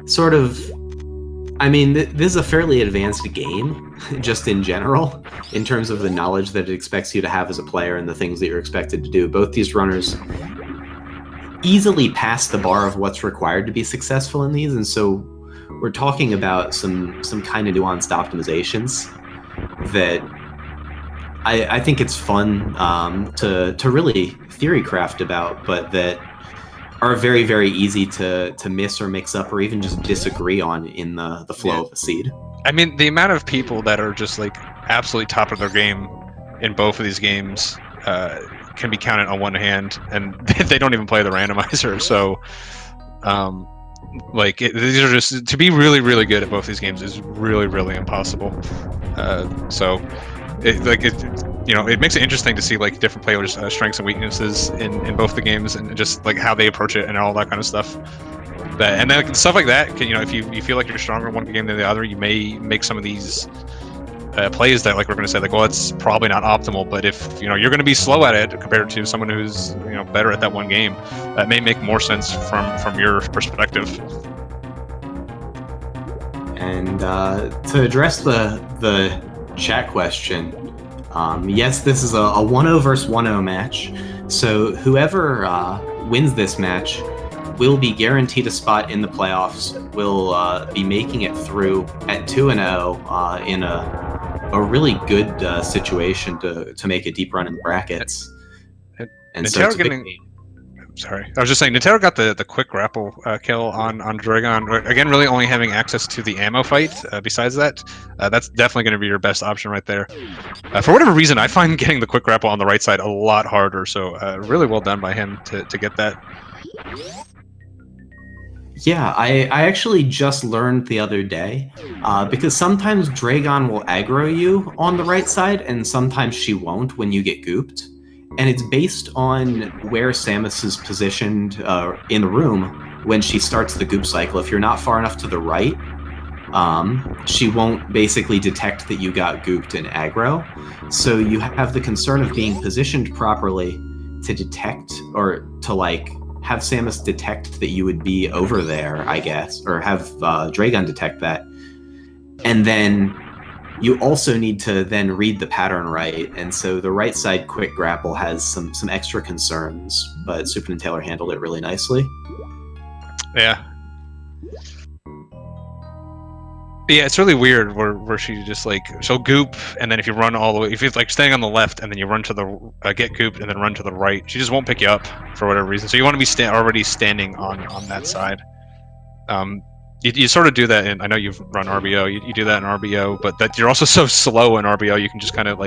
sort of... I mean, this is a fairly advanced game, just in general, in terms of the knowledge that it expects you to have as a player and the things that you're expected to do. Both these runners easily pass the bar of what's required to be successful in these, and so we're talking about some kind of nuanced optimizations that I think it's fun to really theory craft about, but that are very, very easy to miss or mix up or even just disagree on in the flow of the seed. I mean, the amount of people that are just absolutely top of their game in both of these games can be counted on one hand, and they don't even play the randomizer. So, like these are just to be really, really good at both these games is really, really impossible. So, it makes it interesting to see like different players' strengths and weaknesses in both the games, and just like how they approach it and all that kind of stuff. And then stuff like that, if you feel like you're stronger in one game than the other, you may make some of these plays that, like, we're going to say, like, well, it's probably not optimal, but if you're going to be slow at it compared to someone who's better at that one game, that may make more sense from your perspective. And to address the chat question, yes, this is a 1-0 versus 1-0 match. So whoever wins this match will be guaranteed a spot in the playoffs. Will be making it through at 2-0 in a really good situation to make a deep run in the brackets. And so sorry, I was just saying, Nintendo got the quick grapple kill on Dragon. Again, really only having access to the ammo fight. Besides that, that's definitely going to be your best option right there. For whatever reason, I find getting the quick grapple on the right side a lot harder. So really well done by him to get that. Yeah, I actually just learned the other day, because sometimes Dragon will aggro you on the right side, and sometimes she won't when you get gooped. And it's based on where Samus is positioned in the room when she starts the goop cycle. If you're not far enough to the right, she won't basically detect that you got gooped and aggro. So you have the concern of being positioned properly to detect, or to have Samus detect that you would be over there, I guess, or have Dragon detect that. And then you also need to then read the pattern right, and so the right side quick grapple has some extra concerns, but SuperNinTaylor handled it really nicely. Yeah. Yeah, it's really weird where she just she'll goop, and then if you run all the way, if you're staying on the left and then you run to the get gooped and then run to the right, she just won't pick you up for whatever reason. So you want to be already standing on that side. You sort of do that in, I know you've run RBO, you do that in RBO, but that you're also so slow in RBO, you can just kind of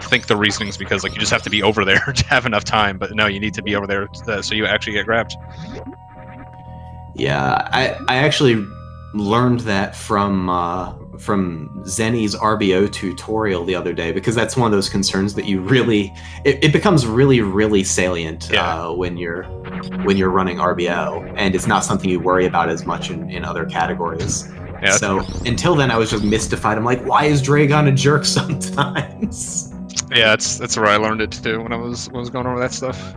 think the reasonings, because you just have to be over there to have enough time, but no, you need to be over there so you actually get grabbed. Yeah, I actually learned that from Zenny's RBO tutorial the other day, because that's one of those concerns that you really, it becomes really, really salient when you're running RBO, and it's not something you worry about as much in other categories. Yeah, so until then, I was just mystified. I'm like, why is Dragon a jerk sometimes? Yeah, that's where I learned it too, when I was going over that stuff.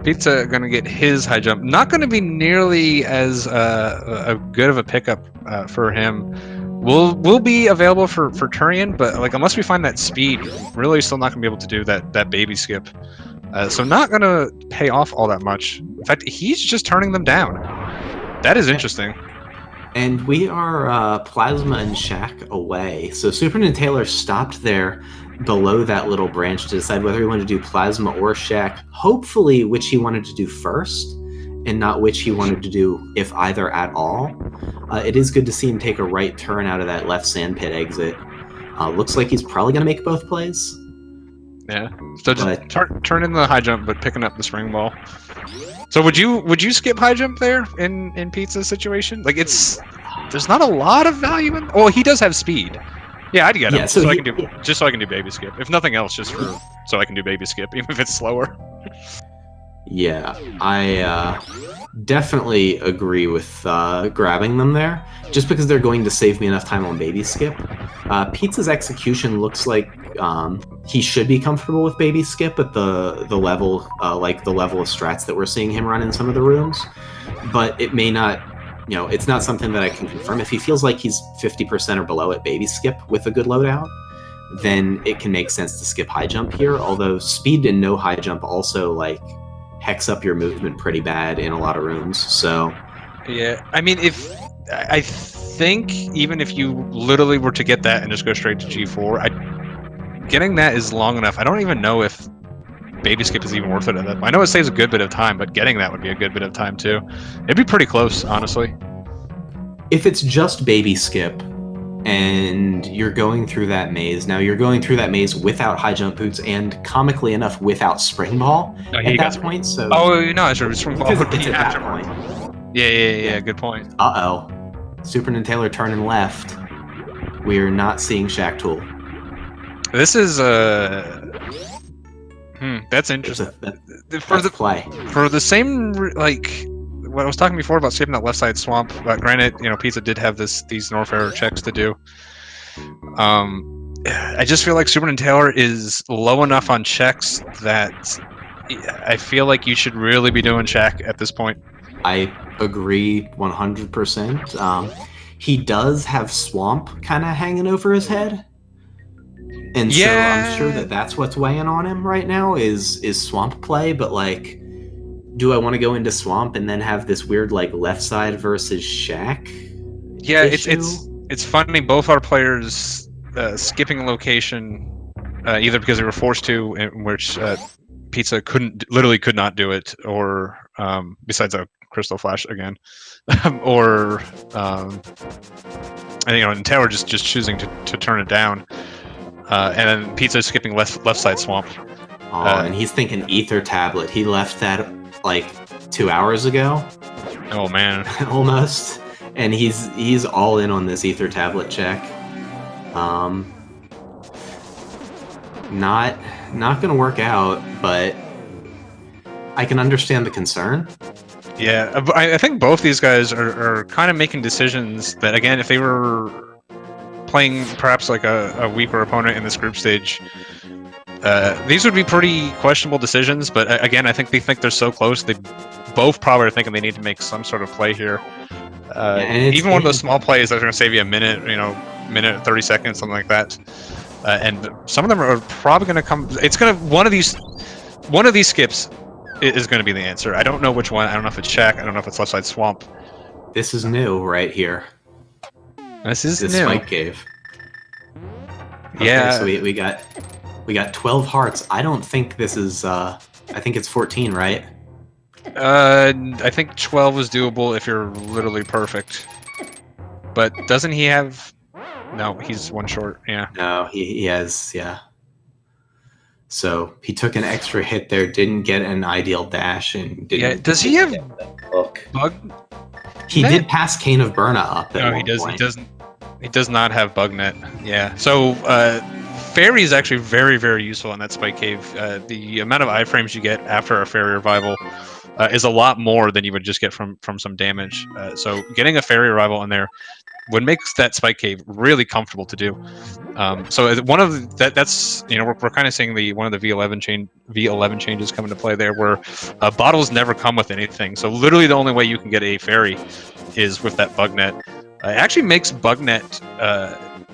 Pizza going to get his high jump. Not going to be nearly as a good of a pickup for him. Will be available for Turian, but unless we find that speed, really still not going to be able to do that baby skip. So not going to pay off all that much. In fact, he's just turning them down. That is interesting. And we are Plasma and Shaq away. So SuperNinTaylor stopped there below that little branch to decide whether he wanted to do Plasma or Shaq. Hopefully which he wanted to do first, and not which he wanted to do, if either at all. It is good to see him take a right turn out of that left sandpit exit. Looks like he's probably going to make both plays. Yeah, so just turn in the high jump, but picking up the spring ball. So would you skip high jump there in Pizza's situation? There's not a lot of value in. Well, he does have speed. Yeah, I'd get him so I can do baby skip. If nothing else, just so I can do baby skip, even if it's slower. Yeah, I definitely agree with grabbing them there, just because they're going to save me enough time on baby skip. Pizza's execution looks like he should be comfortable with baby skip at the level the level of strats that we're seeing him run in some of the rooms, but it may not. It's not something that I can confirm. If he feels like he's 50% or below at baby skip with a good loadout, then it can make sense to skip high jump here. Although speed and no high jump also hex up your movement pretty bad in a lot of rooms. So yeah, I mean, I think even if you literally were to get that and just go straight to G4, getting that is long enough. I don't even know if baby skip is even worth it at that point. I know it saves a good bit of time, but getting that would be a good bit of time too. It'd be pretty close, honestly. If it's just baby skip and you're going through that maze. Now you're going through that maze without high jump boots and, comically enough, without spring ball at that point. So no, it's spring ball. because it's at that point. Yeah. Good point. Uh-oh. SuperNinTaylor turning left. We're not seeing Shack Tool. This is that's interesting. That's play. For the same like what I was talking before about skipping that left side swamp. Granted, Pizza did have these Norfair checks to do. I just feel like SuperNinTaylor is low enough on checks that I feel like you should really be doing Shack at this point. I agree 100%. He does have Swamp kind of hanging over his head. And so I'm sure that's what's weighing on him right now is Swamp play, but like, do I want to go into Swamp and then have this weird like left side versus Shack? Yeah, issue? it's funny. Both our players skipping location either because they were forced to, in which Pizza literally could not do it, or besides a Crystal Flash again, or and Taylor just choosing to turn it down. And then Pizza skipping left side swamp. Oh, and he's thinking Ether Tablet. He left that like 2 hours ago. Oh man, almost. And he's all in on this Ether Tablet check. Not gonna work out, but I can understand the concern. Yeah, I think both these guys are kind of making decisions that, again, if they were playing perhaps like a weaker opponent in this group stage, these would be pretty questionable decisions. But again, I think they think they're so close. They both probably are thinking they need to make some sort of play here. Even one of those small plays that's going to save you a minute, minute 30 seconds, something like that. And some of them are probably going to come. It's going to one of these skips is going to be the answer. I don't know which one. I don't know if it's Shack. I don't know if it's left side swamp. This is new right here. This is new. Spike cave. Okay, yeah. So we got 12 hearts. I don't think this is. I think it's 14, right? I think 12 is doable if you're literally perfect. But doesn't he have? No, he's one short. Yeah. No, he has. Yeah. So he took an extra hit there, didn't get an ideal dash, and didn't. Yeah, does he have bug? He did pass Cane of Burna up. No, he does. He doesn't. He does not have bug net. Yeah. So fairy is actually very, very useful in that spike cave. The amount of iframes you get after a fairy revival is a lot more than you would just get from some damage. So getting a fairy revival in there would make that spike cave really comfortable to do. So one of that's we're kind of seeing one of the V11 changes come into play there, where bottles never come with anything. So literally the only way you can get a fairy is with that bug net. It actually makes bug net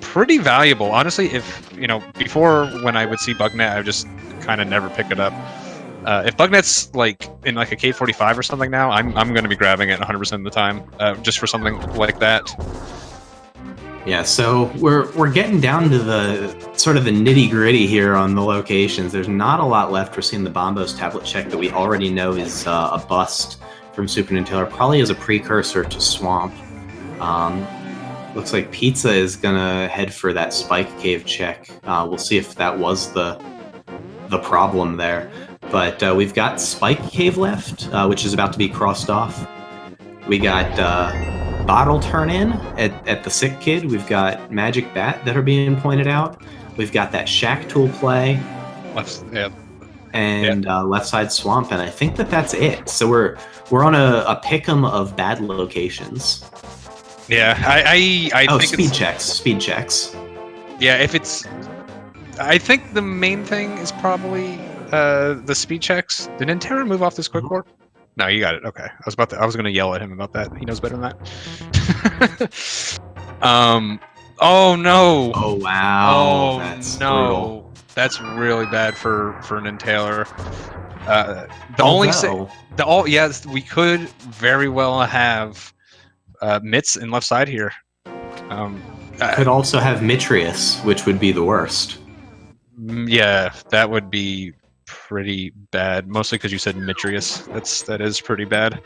pretty valuable, honestly. If before, when I would see bug net, I would just kind of never pick it up. If bug net's like in like a K45 or something now, I'm going to be grabbing it 100% of the time, just for something like that. Yeah, so we're getting down to the sort of the nitty gritty here on the locations. There's not a lot left. We're seeing the Bombos tablet check that we already know is a bust from SuperNinTaylor, probably as a precursor to Swamp. Looks like Pizza is gonna head for that Spike Cave check. We'll see if that was the problem there. But we've got Spike Cave left, which is about to be crossed off. We got Bottle turn in at the Sick Kid. We've got Magic Bat that are being pointed out. We've got that Shack Tool play. Left side Swamp, and I think that's it. So we're on a pick'em of bad locations. Yeah, I think speed checks. Yeah, I think the main thing is probably the speed checks. Did Nintendo move off this quick warp? No, you got it. Okay, I was going to yell at him about that. He knows better than that. Oh no. Oh wow. Oh that's no. Brutal. That's really bad for NinTaylor. We could very well have Mitz in left side here. Could also have Mitrius, which would be the worst. Yeah, that would be pretty bad. Mostly because you said Mitrius. That is pretty bad.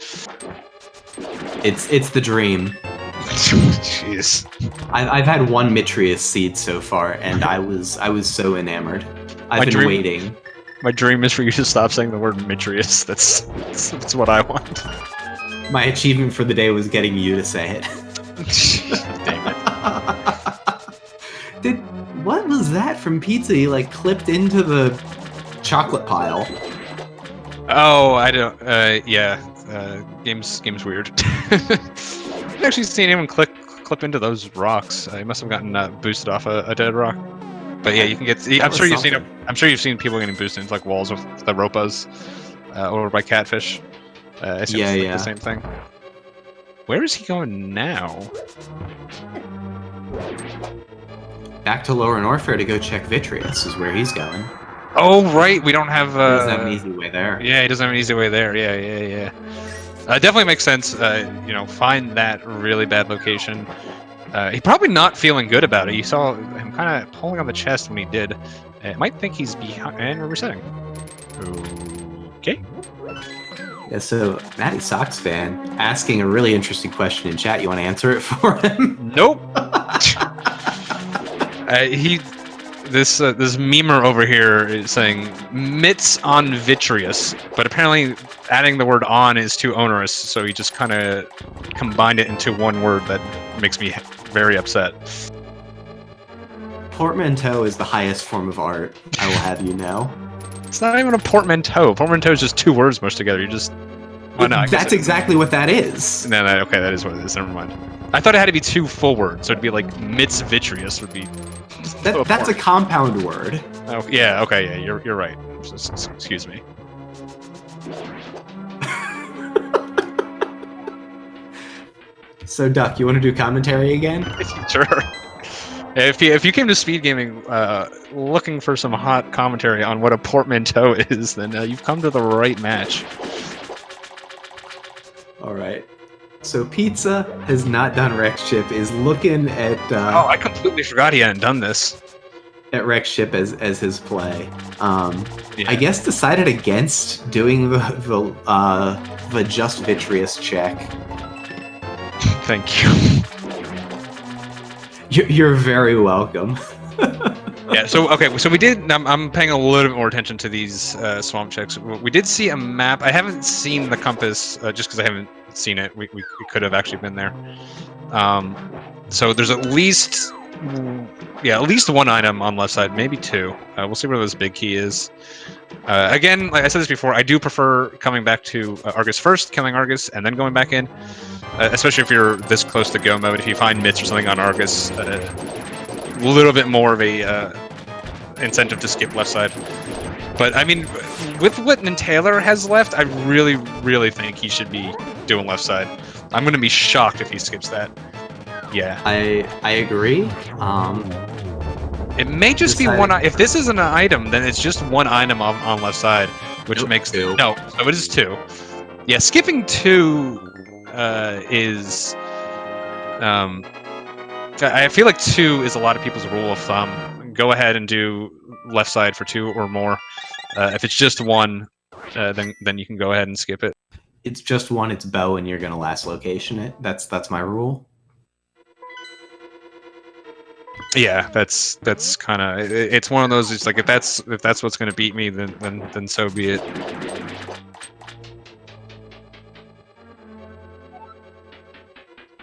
It's the dream. Jeez. I've had one Mitrius seed so far, and I was so enamored. I've been waiting. My dream is for you to stop saying the word Mitrius. That's what I want. My achievement for the day was getting you to say it. Dang it. What was that from Pizza? He like clipped into the chocolate pile. Oh, I don't. Yeah. Game's weird. I've actually seen anyone clip into those rocks. He must have gotten boosted off a dead rock. But yeah, you can get. I'm sure you've seen it. I'm sure you've seen people getting boosted into like walls with the ropas over by catfish. It's yeah. the same thing. Where is he going now? Back to Lower Norfair to go check Vitreous is where he's going. Oh right, we don't have. He doesn't have an easy way there. Yeah, he doesn't have an easy way there. Yeah. Definitely makes sense. Find that really bad location. He's probably not feeling good about it. You saw him kind of pulling on the chest when he did. Might think he's behind, and we're resetting. Okay. Yeah, so Matty Sox fan asking a really interesting question in chat. You want to answer it for him? Nope. This memer over here is saying mitts on vitreous, but apparently adding the word on is too onerous, so he just kind of combined it into one word that makes me very upset. Portmanteau is the highest form of art, I will have you know. It's not even a portmanteau. Portmanteau is just two words mushed together. You just... Well, no, that's exactly what that is. No, okay, that is what it is. Never mind. I thought it had to be two full words, so it'd be like mitts vitreous would be... That's a compound word. Oh, yeah, okay, yeah, you're right. Excuse me. So, Duck, you want to do commentary again? Sure. If you came to SpeedGaming looking for some hot commentary on what a portmanteau is, then you've come to the right match. All right. So Pizza has not done Rex Ship, is looking at... oh, I completely forgot he hadn't done this. At Rex Ship as his play. Yeah. I guess decided against doing the just vitreous check. Thank you. You're very welcome. Yeah, so we did... I'm paying a little bit more attention to these swamp checks. We did see a map. I haven't seen the compass, just because I haven't seen it. We could have actually been there. So there's at least one item on left side, maybe two. We'll see where this big key is. Again, like I said this before, I do prefer coming back to Argus first, killing Argus, and then going back in. Especially if you're this close to go mode. If you find mitts or something on Argus, a little bit more of a incentive to skip left side. But I mean, with what SuperNinTaylor has left, I really, really think he should be doing left side. I'm going to be shocked if he skips that. Yeah. I agree. It may just be one. If this isn't an item, then it's just one item on left side, which makes two. No, so it is two. Yeah, skipping two is. I feel like two is a lot of people's rule of thumb. Go ahead and do left side for two or more. If it's just one, then you can go ahead and skip it. It's just one. It's bow, and you're gonna last location it. That's my rule. Yeah, that's kind of. It's one of those. It's like if that's what's gonna beat me, then so be it.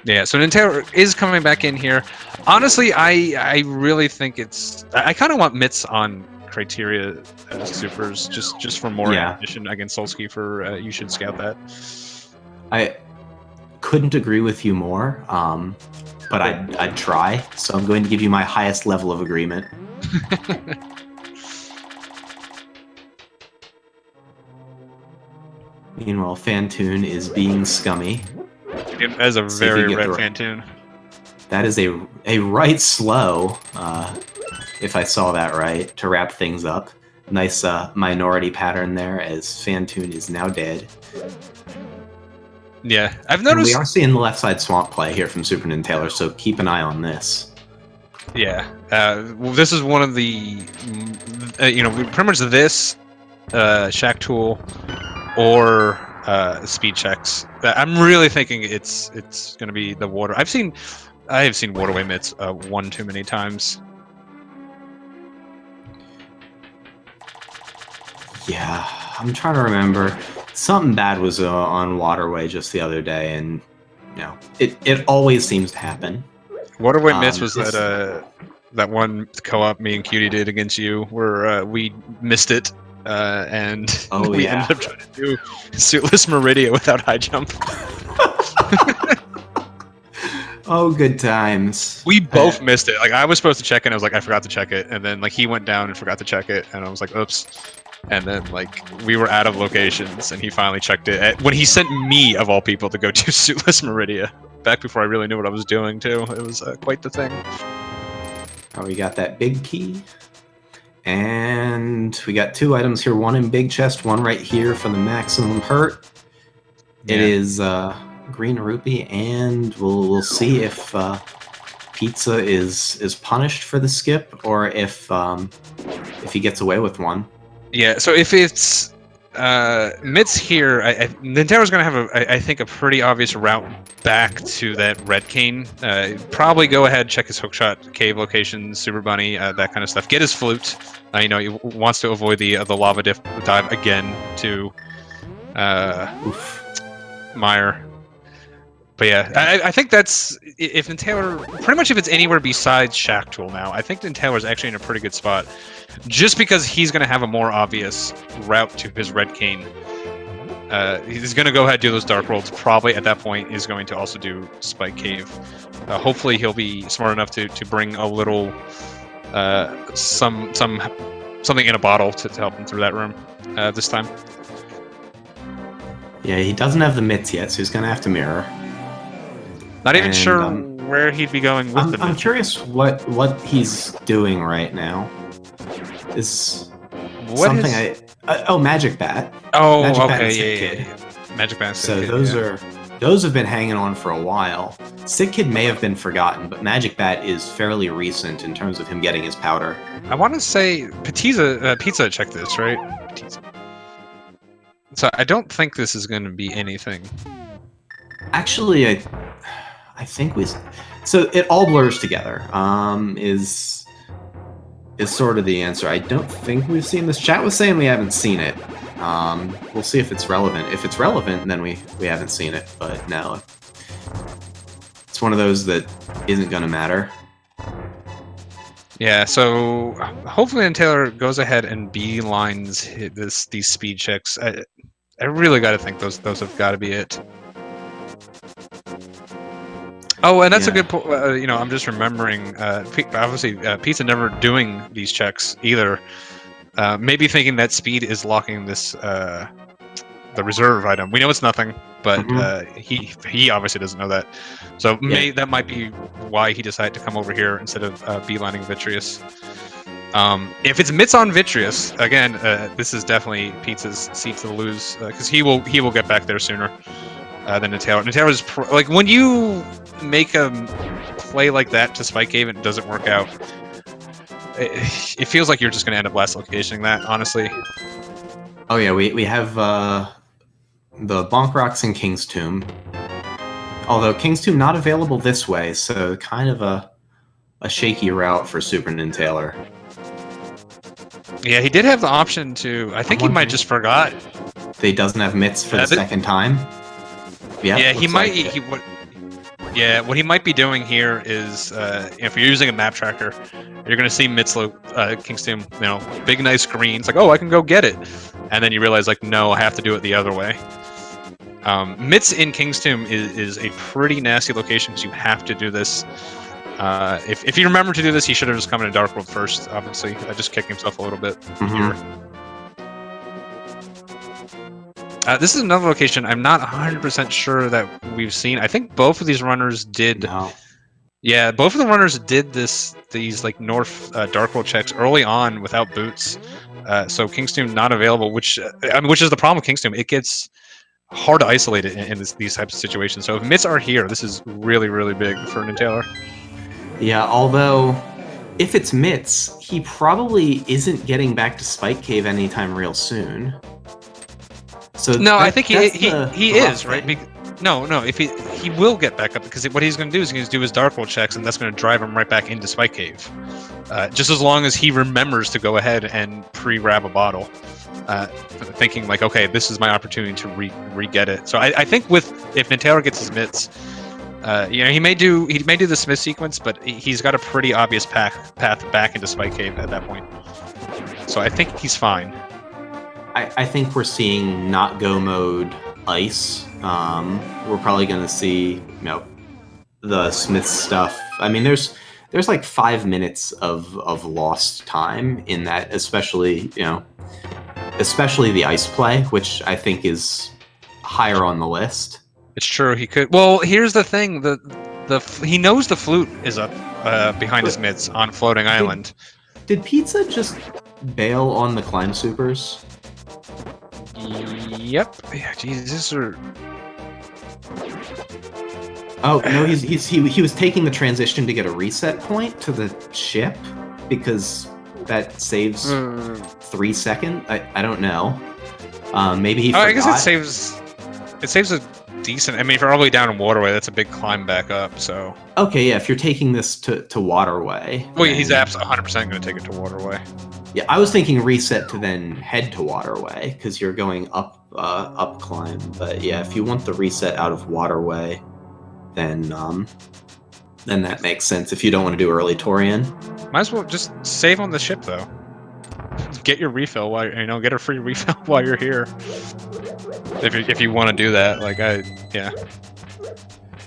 Yeah, so SuperNinTaylor is coming back in here. Honestly, I really think it's... I kind of want mitts on criteria supers, just for more ammunition against Solsky for... you should scout that. I couldn't agree with you more, but I'd try, so I'm going to give you my highest level of agreement. Meanwhile, Fantoon is being scummy. That is a very red Fantoon. That is a right slow, if I saw that right, to wrap things up. Nice minority pattern there, as Fantoon is now dead. Yeah, I've noticed... And we are seeing the left side swamp play here from SuperNinTaylor, so keep an eye on this. Yeah, well, this is one of the... pretty much this Shack Tool or speed checks. I'm really thinking it's going to be the water. I have seen waterway mitts one too many times. Yeah, I'm trying to remember. Something bad was on waterway just the other day, and it always seems to happen. Waterway mitts was that one co-op me and Cutie did against you, where we missed it, and we ended up trying to do suitless Meridia without high jump. Oh, good times. We both missed it. Like, I was supposed to check it, and I was like, I forgot to check it, and then like he went down and forgot to check it, and I was like, oops. And then like we were out of locations, and he finally checked it when he sent me, of all people, to go to suitless Meridia. Back before I really knew what I was doing too. It was quite the thing. Oh, we got that big key, and we got 2 items here. One in big chest, one right here for the maximum hurt. Yeah. It is green rupee, and we'll see if Pizza is punished for the skip, or if he gets away with one. Yeah, so if it's Mitts here, Nintendo's going to have, I think, a pretty obvious route back to that red cane. Probably go ahead, check his hookshot, cave location, Super Bunny, that kind of stuff. Get his flute. He wants to avoid the lava dive again to Meyer. But yeah, I think that's, if Nintaylor, pretty much if it's anywhere besides Shack Tool now, I think Nintaylor's actually in a pretty good spot. Just because he's going to have a more obvious route to his red cane. He's going to go ahead and do those Dark Worlds. Probably at that point is going to also do Spike Cave. Hopefully he'll be smart enough to bring a little, something in a bottle to help him through that room this time. Yeah, he doesn't have the mitts yet, so he's going to have to mirror. Not even sure where he'd be going with the mitts. I'm curious what he's doing right now. Is something Magic Bat. Oh, Magic okay, Bat and yeah. Magic Bat. So those have been hanging on for a while. Sick Kid may have been forgotten, but Magic Bat is fairly recent in terms of him getting his powder. I want to say Pizza checked this, right? Pizza. So I don't think this is going to be anything. Actually, I think so it all blurs together. Is sort of the answer. I don't think we've seen this. Chat was saying we haven't seen it. We'll see if it's relevant. If it's relevant, then we haven't seen it. But no, it's one of those that isn't going to matter. Yeah, so hopefully Nintaylor goes ahead and beelines these speed checks. I really got to think those have got to be it. Oh, and that's a good point. I'm just remembering. Obviously, Pizza never doing these checks either. Maybe thinking that speed is locking this the reserve item. We know it's nothing, but he obviously doesn't know that. So that might be why he decided to come over here instead of beelining Vitreous. If it's Mitts on Vitreous, again, this is definitely Pizza's seat to lose because he will get back there sooner than Nintaylor. Nintaylor's like when you make a play like that to Spike Cave and it doesn't work out, it feels like you're just going to end up last locationing that, honestly. Oh yeah, we have the Bonk Rocks in King's Tomb. Although King's Tomb not available this way, so kind of a shaky route for SuperNinTaylor. Yeah, he did have the option to. I think he might just forgot. He doesn't have mitts for the second time. Yeah, he might. What he might be doing here is, if you're using a map tracker, you're going to see Mitslow, King's Tomb, big nice green. It's like, oh, I can go get it, and then you realize, like, no, I have to do it the other way. Mitts in King's Tomb is a pretty nasty location because you have to do this. If you remember to do this, he should have just come into Dark World first. Obviously, just kicking himself a little bit here. This is another location I'm not 100% sure that we've seen. I think both of these runners did. No. Yeah, both of the runners did these like North Dark World checks early on without boots. So King's Tomb not available, which is the problem with King's Tomb. It gets hard to isolate it in these types of situations. So if mitts are here, this is really, really big for Nintaylor. Yeah, although if it's mitts, he probably isn't getting back to Spike Cave anytime real soon. So No, I think that's he the rough is right. thing. No, if he will get back up because what he's going to do is he's going to do his dark roll checks, and that's going to drive him right back into Spike Cave. Just as long as he remembers to go ahead and pre-grab a bottle, thinking like, okay, this is my opportunity to re-get it. So I think if NinTaylor gets his mitts, he may do the Smith sequence, but he's got a pretty obvious path back into Spike Cave at that point. So I think he's fine. I think we're seeing not go mode ice. We're probably going to see, the Smith stuff. I mean, there's like 5 minutes of lost time in that, especially the ice play, which I think is higher on the list. It's true. He could. Well, here's the thing: he knows the flute is up behind his mitts on floating island. Did Pizza just bail on the climb supers? Yep. Yeah, Jesus. Oh no, he was taking the transition to get a reset point to the ship because that saves 3 seconds. I don't know. Maybe he forgot. I guess it saves a decent. I mean, if you're all the way down in Waterway, that's a big climb back up. So okay, yeah. If you're taking this to Waterway, well, he's absolutely 100% going to take it to Waterway. Yeah, I was thinking reset to then head to Waterway because you're going up climb. But yeah, if you want the reset out of Waterway, then that makes sense. If you don't want to do early Torian, might as well just save on the ship though. Get your refill while get a free refill while you're here. If you want to do that,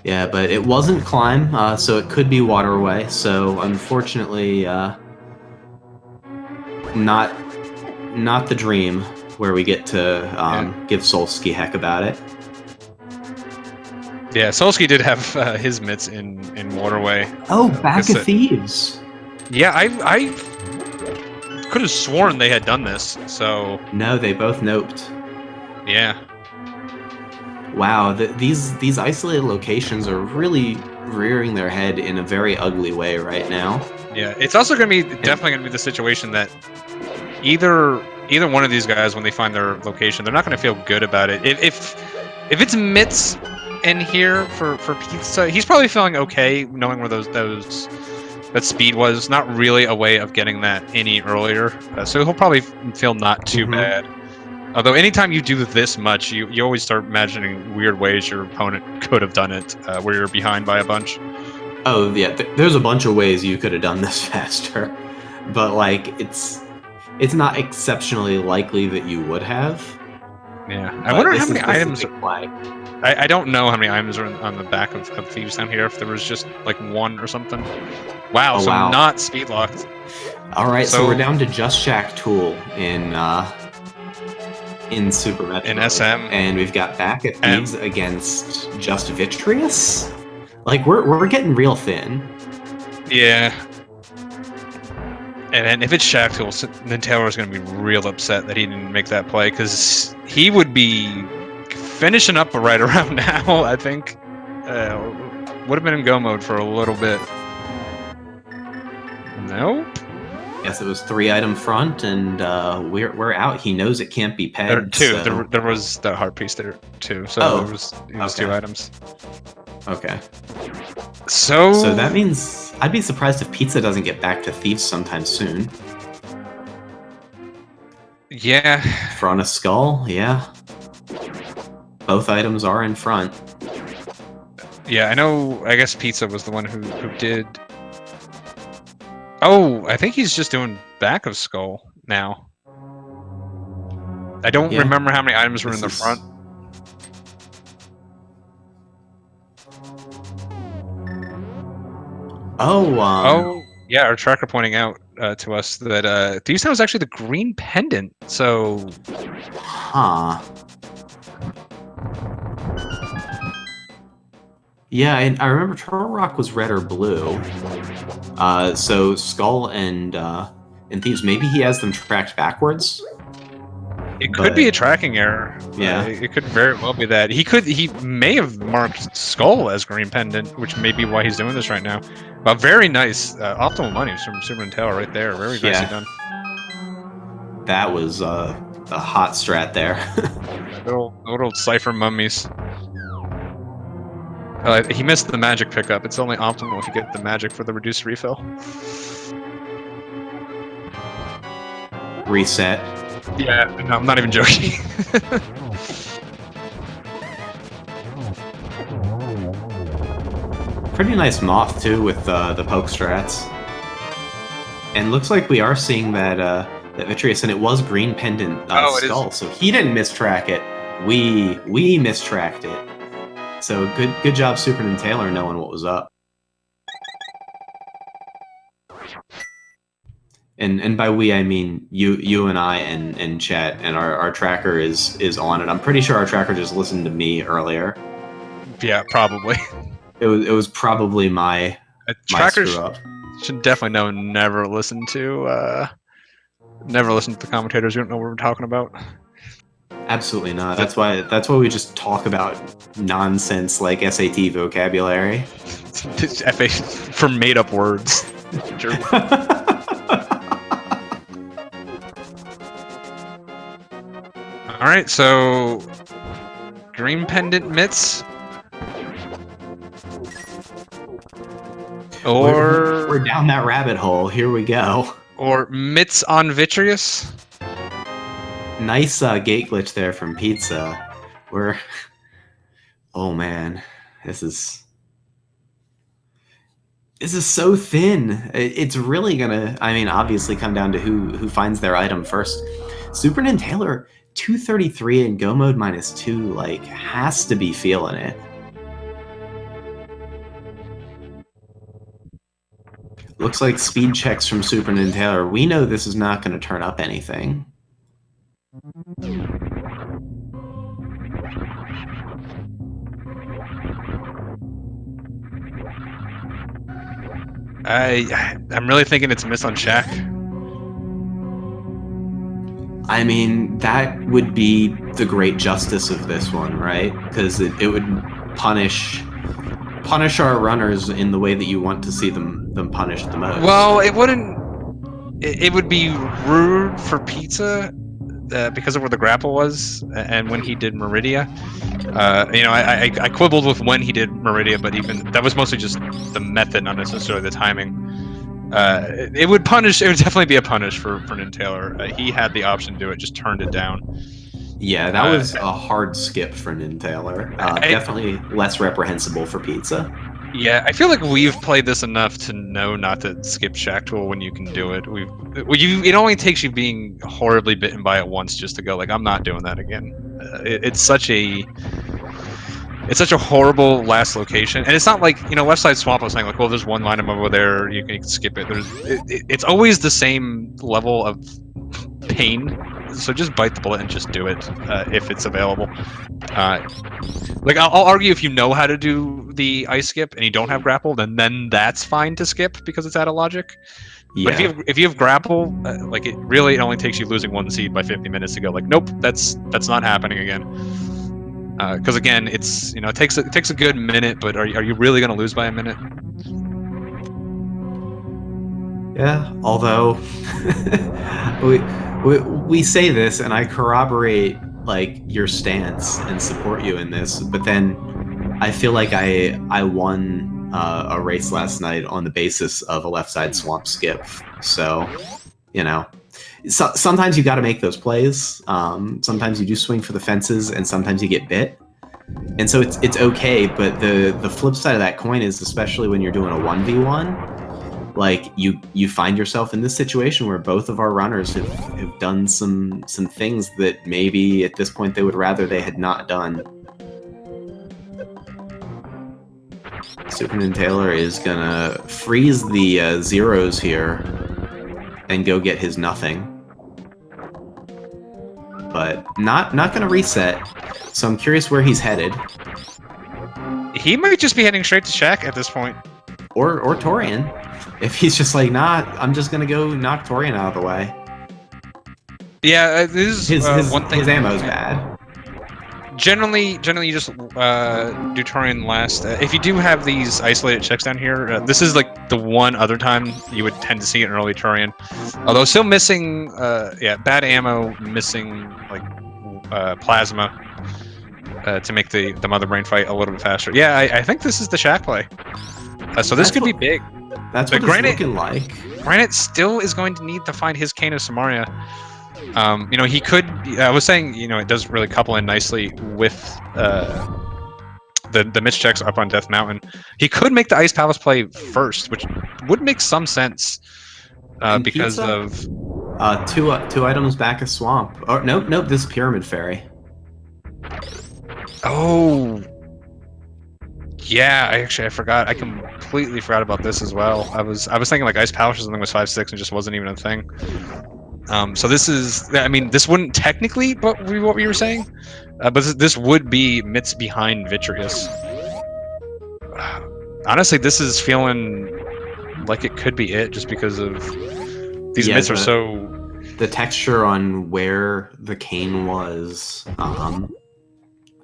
Yeah, but it wasn't climb, so it could be Waterway. So unfortunately, not the dream where we get to give Solsky heck about it. Yeah, Solsky did have his mitts in Waterway. Oh, Back of Thieves. Yeah, I could have sworn they had done this. So no, they both noped. Yeah. Wow, these isolated locations are really rearing their head in a very ugly way right now. Yeah, it's also definitely gonna be the situation that either one of these guys, when they find their location, they're not gonna feel good about it. If it's mitts in here for Pizza, he's probably feeling okay knowing where that speed was. Not really a way of getting that any earlier, so he'll probably feel not too bad. Although anytime you do this much, you always start imagining weird ways your opponent could have done it, where you're behind by a bunch. Oh yeah, there's a bunch of ways you could have done this faster, but like it's not exceptionally likely that you would have. Yeah, I wonder how many items. Flag. I don't know how many items are on the back of Thieves down here. If there was just like one or something. Wow, oh, so wow. Not speed locked. All right, so we're down to just Shack Tool in Super Metroid. In SM. And we've got Back at Thieves against Just Vitreous. Like we're getting real thin. Yeah. And if it's Shack Tool, NinTaylor is going to be real upset that he didn't make that play, because he would be finishing up right around now, I think. Would have been in go mode for a little bit. Nope. Yes, it was 3-item front, and we're out. He knows it can't be pegged. There was the heart piece there too. So it was 2 items. Okay. So that means I'd be surprised if Pizza doesn't get back to Thieves sometime soon. Yeah. Front of Skull, yeah. Both items are in front. Yeah, I know. I guess Pizza was the one who did. Oh, I think he's just doing Back of Skull now. I don't remember how many items were in the front. Oh, yeah, our tracker pointing out to us that Thieves Town was actually the green pendant, so... Huh. Yeah, I remember Turtle Rock was red or blue. So Skull and Thieves, maybe he has them tracked backwards? It could be a tracking error. Yeah. It could very well be that. He may have marked Skull as green pendant, which may be why he's doing this right now. But very nice. Optimal money from SuperNinTaylor right there. Very nicely done. That was a hot strat there. little Cypher mummies. He missed the magic pickup. It's only optimal if you get the magic for the reduced refill. Reset. Yeah, no, I'm not even joking. Pretty nice moth too with the poke strats. And looks like we are seeing that Vitreous, and it was green pendant skull, so he didn't mistrack it. We mistracked it. So good job, SuperNinTaylor, knowing what was up. And by we I mean you and I and chat, and our tracker is on it. I'm pretty sure our tracker just listened to me earlier. Yeah, probably. It was probably my trackers screw up. Should definitely know never listen to the commentators. You don't know what we're talking about. Absolutely not. That's why we just talk about nonsense like SAT vocabulary. FA for made up words. All right, so green pendant mitts, or we're down that rabbit hole. Here we go. Or mitts on Vitreous. Nice gate glitch there from Pizza. Oh man, this is so thin. It's really gonna, I mean, obviously come down to who finds their item first. SuperNinTaylor 233 and go mode -2, like, has to be feeling it. Looks like speed checks from SuperNinTaylor. We know this is not going to turn up anything. I'm really thinking it's miss on Shaq. I mean, that would be the great justice of this one, right? Because it would punish our runners in the way that you want to see them punished the most. Well, it wouldn't. It would be rude for Pizza because of where the grapple was and when he did Meridia. I quibbled with when he did Meridia, but even that was mostly just the method, not necessarily the timing. It would definitely be a punish for NinTaylor. He had the option to do it, just turned it down. Yeah, that was a hard skip for NinTaylor. Definitely less reprehensible for Pizza. Yeah, I feel like we've played this enough to know not to skip Shack Tool when you can do it. It only takes you being horribly bitten by it once just to go like, I'm not doing that again. It's such a horrible last location, and it's not like, Left Side Swamp was saying like, well, there's one item over there, you can skip it. It's always the same level of pain, so just bite the bullet and just do it if it's available. I'll argue if you know how to do the ice skip and you don't have grapple, then that's fine to skip because it's out of logic. Yeah. But if you have grapple, it only takes you losing one seed by 50 minutes to go like, nope, that's not happening again. Because again, it's it takes a good minute, but are you really going to lose by a minute? Yeah, although we say this, and I corroborate your stance and support you in this, but then I feel like I won a race last night on the basis of a Left Side Swamp skip. So, sometimes you got to make those plays. Sometimes you do swing for the fences, and sometimes you get bit. And so it's okay, but the flip side of that coin is, especially when you're doing a 1v1, you find yourself in this situation where both of our runners have done some things that maybe at this point they would rather they had not done. SuperNinTaylor is gonna freeze the zeros here and go get his nothing, but not gonna reset. So I'm curious where he's headed. He might just be heading straight to Shaq at this point, or Torian. If he's just like, nah, I'm just gonna go knock Torian out of the way. Yeah, this is his one thing. His ammo's bad. Generally, you just do Torian last. If you do have these isolated checks down here, this is like the one other time you would tend to see an early Torian. Although still missing, bad ammo, missing like plasma to make the Mother Brain fight a little bit faster. Yeah, I think this is the Shack play. So this could be big. That's what it's looking like. Granite still is going to need to find his Cane of Samaria. He could. I was saying, it does really couple in nicely with the Mitch checks up on Death Mountain. He could make the Ice Palace play first, which would make some sense because Pizza? of two items back a swamp. Oh nope, this Pyramid Fairy. Oh, yeah. I forgot. I completely forgot about this as well. I was thinking like Ice Palace or something was 5/6 and just wasn't even a thing. So this is, this wouldn't technically be what we were saying, but this would be Mitts behind Vitreous. Honestly, this is feeling like it could be it, just because of these Mitts are so... The texture on where the Cane was,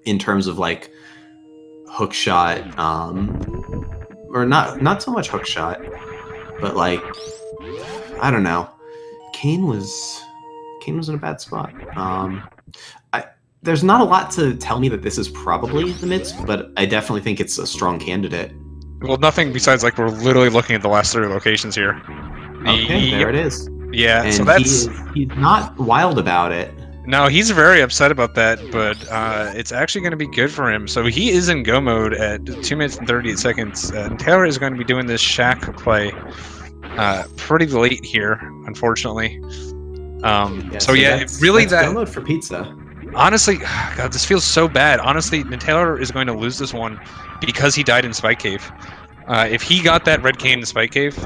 in terms of like hook shot, or not so much hook shot, but like, I don't know. Cane was in a bad spot. There's not a lot to tell me that this is probably the Mitts, but I definitely think it's a strong candidate. Well, nothing besides like we're literally looking at the last 3 locations here. Okay, there it is. Yeah, and so that's... he's not wild about it. No, he's very upset about that, but it's actually going to be good for him. So he is in go mode at 2 minutes and 38 seconds. And Taylor is going to be doing this Shack play pretty late here, unfortunately. Really that's go mode for Pizza. Honestly, God, this feels so bad. Honestly, Taylor is going to lose this one because he died in Spike Cave. If he got that red cane in Spike Cave,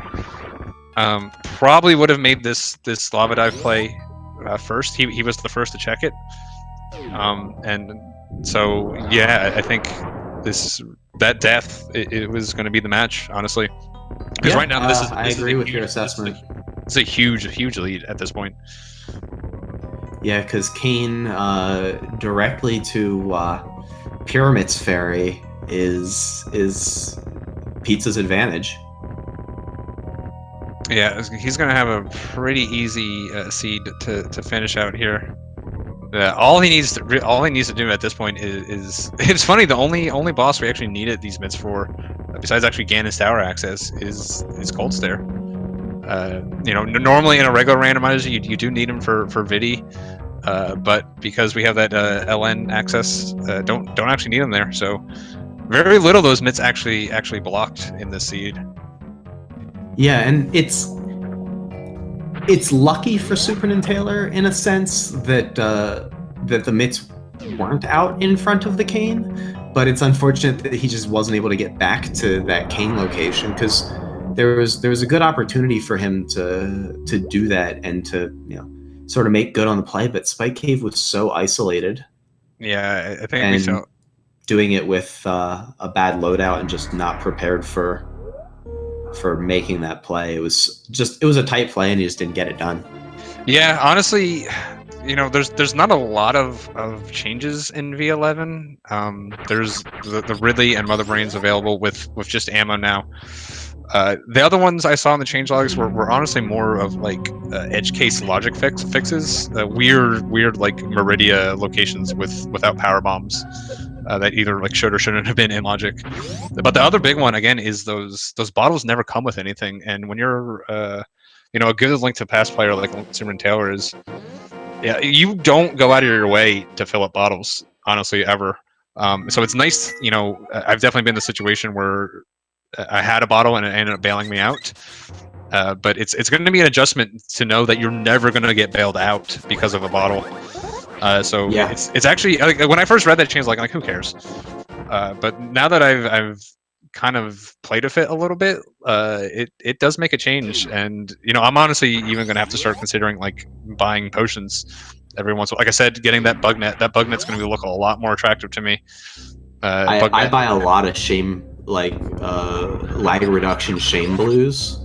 probably would have made this lava dive play first. He was the first to check it, and so yeah, I think that death it was going to be the match, honestly. Because right now I agree with your assessment. It's a huge lead at this point. Yeah, because Cane directly to Pyramid's Fairy is Pizza's advantage. Yeah, he's gonna have a pretty easy seed to finish out here. All he needs to do at this point is it's funny. The only boss we actually needed these mitts for, besides actually Ganon's tower access, is Cold Stare. Normally in a regular randomizer you do need him for Vidi, but because we have that LN access, don't actually need him there. So very little of those mitts actually blocked in this seed. Yeah, and it's lucky for SuperNinTaylor in a sense that the mitts weren't out in front of the Cane, but it's unfortunate that he just wasn't able to get back to that Cane location, because there was a good opportunity for him to do that and to sort of make good on the play, but Spike Cave was so isolated. Yeah, I think we felt doing it with a bad loadout and just not prepared for making that play. It was a tight play and he just didn't get it done. Yeah, honestly, there's not a lot of changes in V11. There's the Ridley and Mother Brains available with just ammo now. The other ones I saw in the changelogs were honestly more of like edge case logic fixes, weird like Meridia locations without power bombs. That either like should or shouldn't have been in logic. But the other big one again is those bottles never come with anything, and when you're a good Link to Past player like SuperNinTaylor is, yeah, you don't go out of your way to fill up bottles, honestly, ever. So it's nice, I've definitely been in the situation where I had a bottle and it ended up bailing me out. But it's going to be an adjustment to know that you're never going to get bailed out because of a bottle. So yeah, it's actually like, when I first read that change, like who cares? But now that I've kind of played with it a little bit, it does make a change, and I'm honestly even gonna have to start considering like buying potions every once. Like I said, getting that bug net. That bug net's gonna look a lot more attractive to me. I buy a lot of shame lag reduction shame blues,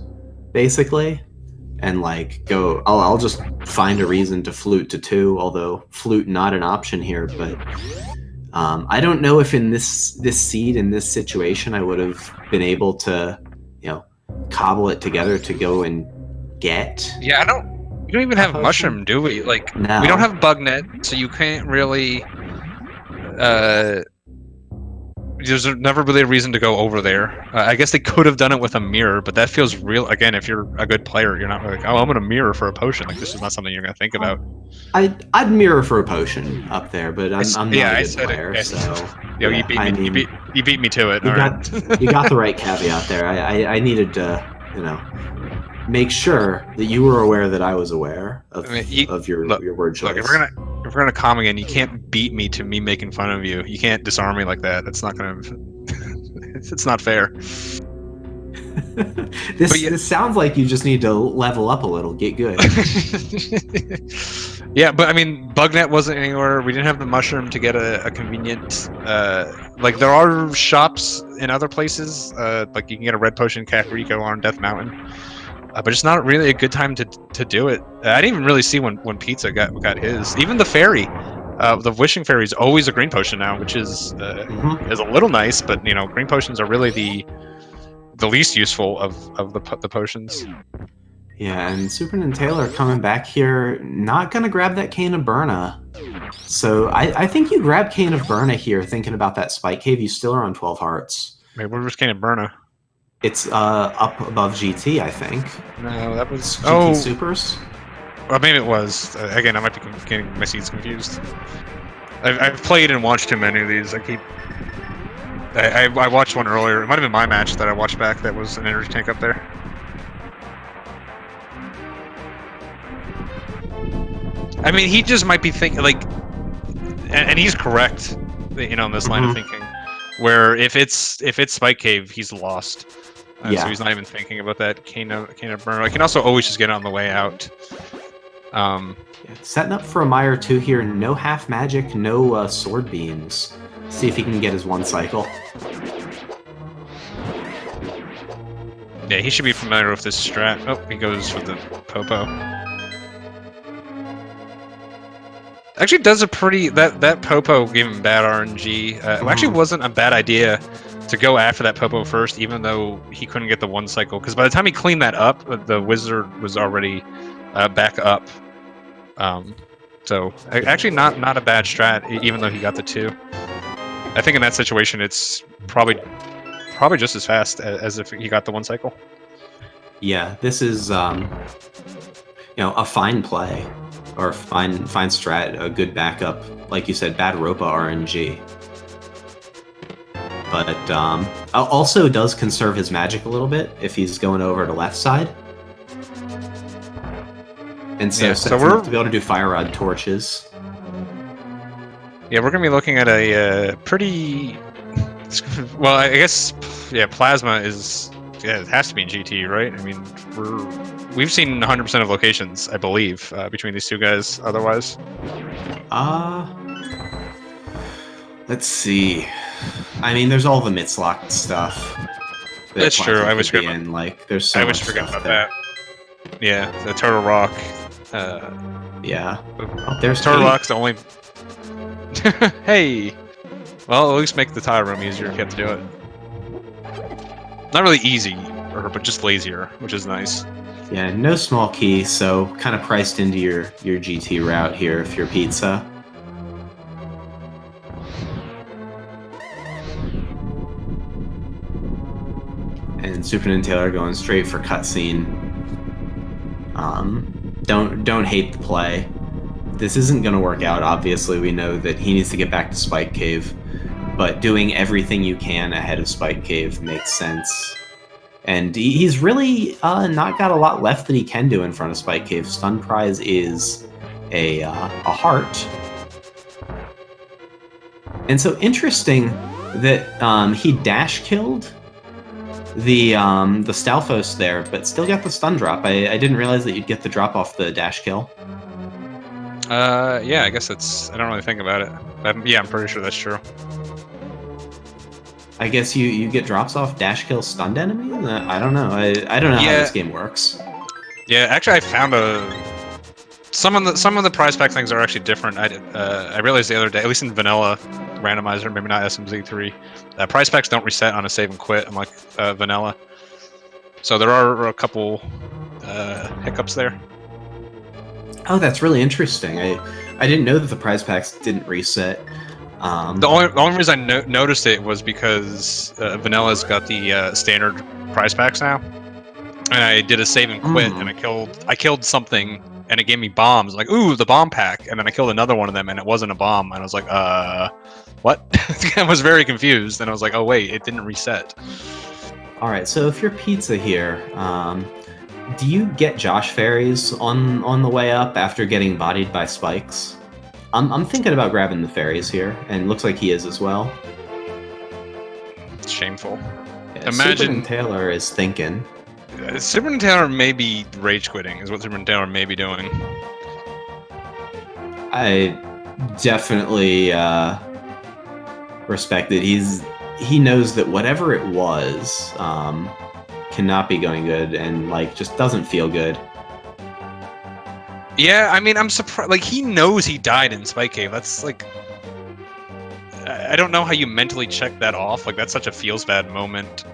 basically. And I'll just find a reason to flute to 2, although flute not an option here. But I don't know if in this seed, in this situation, I would have been able to, cobble it together to go and get. Yeah, we don't even have potion? mushroom, do we? Like, No. we don't have bug net, so you can't really. There's never really a reason to go over there. I guess they could have done it with a mirror, but that feels real. Again, if you're a good player, you're not like, oh, I'm gonna mirror for a potion. Like, this is not something you're gonna think about. I'd mirror for a potion up there, but I'm not a good player, so. Yo, you beat me. You beat me to it. You got the right caveat there. I needed to, make sure that you were aware that I was aware of your word choice. Look, if we're gonna calm again, you can't beat me to me making fun of you. You can't disarm me like that. That's not gonna. It's not fair. This sounds like you just need to level up a little, get good. Yeah, but I mean, Bugnet wasn't anywhere. We didn't have the mushroom to get a convenient. Like, there are shops in other places. Like, you can get a red potion, Kakariko on Death Mountain. But it's not really a good time to do it. I didn't even really see when Pizza got his. Even the fairy, the wishing fairy is always a green potion now, which is a little nice. But green potions are really the least useful of the potions. Yeah, and SuperNinTaylor coming back here, not gonna grab that Cane of Burna. So I think you grab Cane of Burna here, thinking about that Spike Cave. You still are on 12 hearts. Wait, where's Cane of Burna? It's up above GT, I think. No, that was GT Supers. Well, maybe it was. Again, I might be getting my seeds confused. I've played and watched too many of these. I watched one earlier. It might have been my match that I watched back. That was an energy tank up there. I mean, he just might be thinking like, and he's correct, in this line of thinking, where if it's Spike Cave, he's lost. So he's not even thinking about that Cane of Burn. I can also always just get on the way out. Setting up for a Mire 2 here. No half magic, no sword beams. See if he can get his one cycle. Yeah, he should be familiar with this strat. Oh, he goes for the Popo. Actually, does a pretty that Popo gave him bad RNG. It actually wasn't a bad idea to go after that Popo first, even though he couldn't get the one cycle. Because by the time he cleaned that up, the wizard was already back up. So actually, not a bad strat, even though he got the 2. I think in that situation, it's probably just as fast as if he got the one cycle. Yeah, this is a fine play. Or fine strat, a good backup. Like you said, bad Ropa RNG. But also does conserve his magic a little bit if he's going over to left side. And so we're to be able to do Fire Rod torches. Yeah, we're gonna be looking at a pretty. Well, I guess Plasma is. Yeah, it has to be in GT, right? I mean, we've seen 100% of locations, I believe, between these two guys. Otherwise, let's see. I mean, there's all the Mitzlock stuff. That's true. I always forget. There's so much forget stuff about that. Yeah, the Turtle Rock. Yeah. There's Turtle Rock's the only. Hey. Well, at least make the tile room easier if you have to do it. Not really easy, but just lazier, which is nice. Yeah, no small key, so kind of priced into your GT route here if you're Pizza. And SuperNinTaylor going straight for cutscene. Don't hate the play. This isn't going to work out, obviously. We know that he needs to get back to Spike Cave. But doing everything you can ahead of Spike Cave makes sense. And he's really not got a lot left that he can do in front of Spike Cave. Stun prize is a heart. And so interesting that he dash killed the Stalfos there, but still got the stun drop. I didn't realize that you'd get the drop off the dash kill. Yeah, I guess I don't really think about it. Yeah, I'm pretty sure that's true. I guess you get drops off dash kill stunned enemies? I don't know. I don't know how this game works. Yeah, actually I found Some of the prize pack things are actually different. I realized the other day, at least in vanilla randomizer, maybe not SMZ3, prize packs don't reset on a save and quit unlike vanilla. So there are a couple hiccups there. Oh, that's really interesting. I didn't know that the prize packs didn't reset. The only reason I noticed it was because Vanilla's got the standard prize packs now, and I did a save and quit, and I killed something, and it gave me bombs. Like, ooh, the bomb pack, and then I killed another one of them, and it wasn't a bomb, and I was like, what? I was very confused, and I was like, oh wait, it didn't reset. All right, so if you're Pizza here, do you get Josh fairies on the way up after getting bodied by spikes? I'm thinking about grabbing the fairies here, and looks like he is as well. It's shameful. Yeah, Imagine SuperNinTaylor is thinking. SuperNinTaylor may be rage quitting, is what SuperNinTaylor may be doing. I definitely respect it. He knows that whatever it was cannot be going good, and like just doesn't feel good. Yeah, I mean, I'm surprised. Like, he knows he died in Spike Cave. That's like, I don't know how you mentally check that off. Like, that's such a feels bad moment.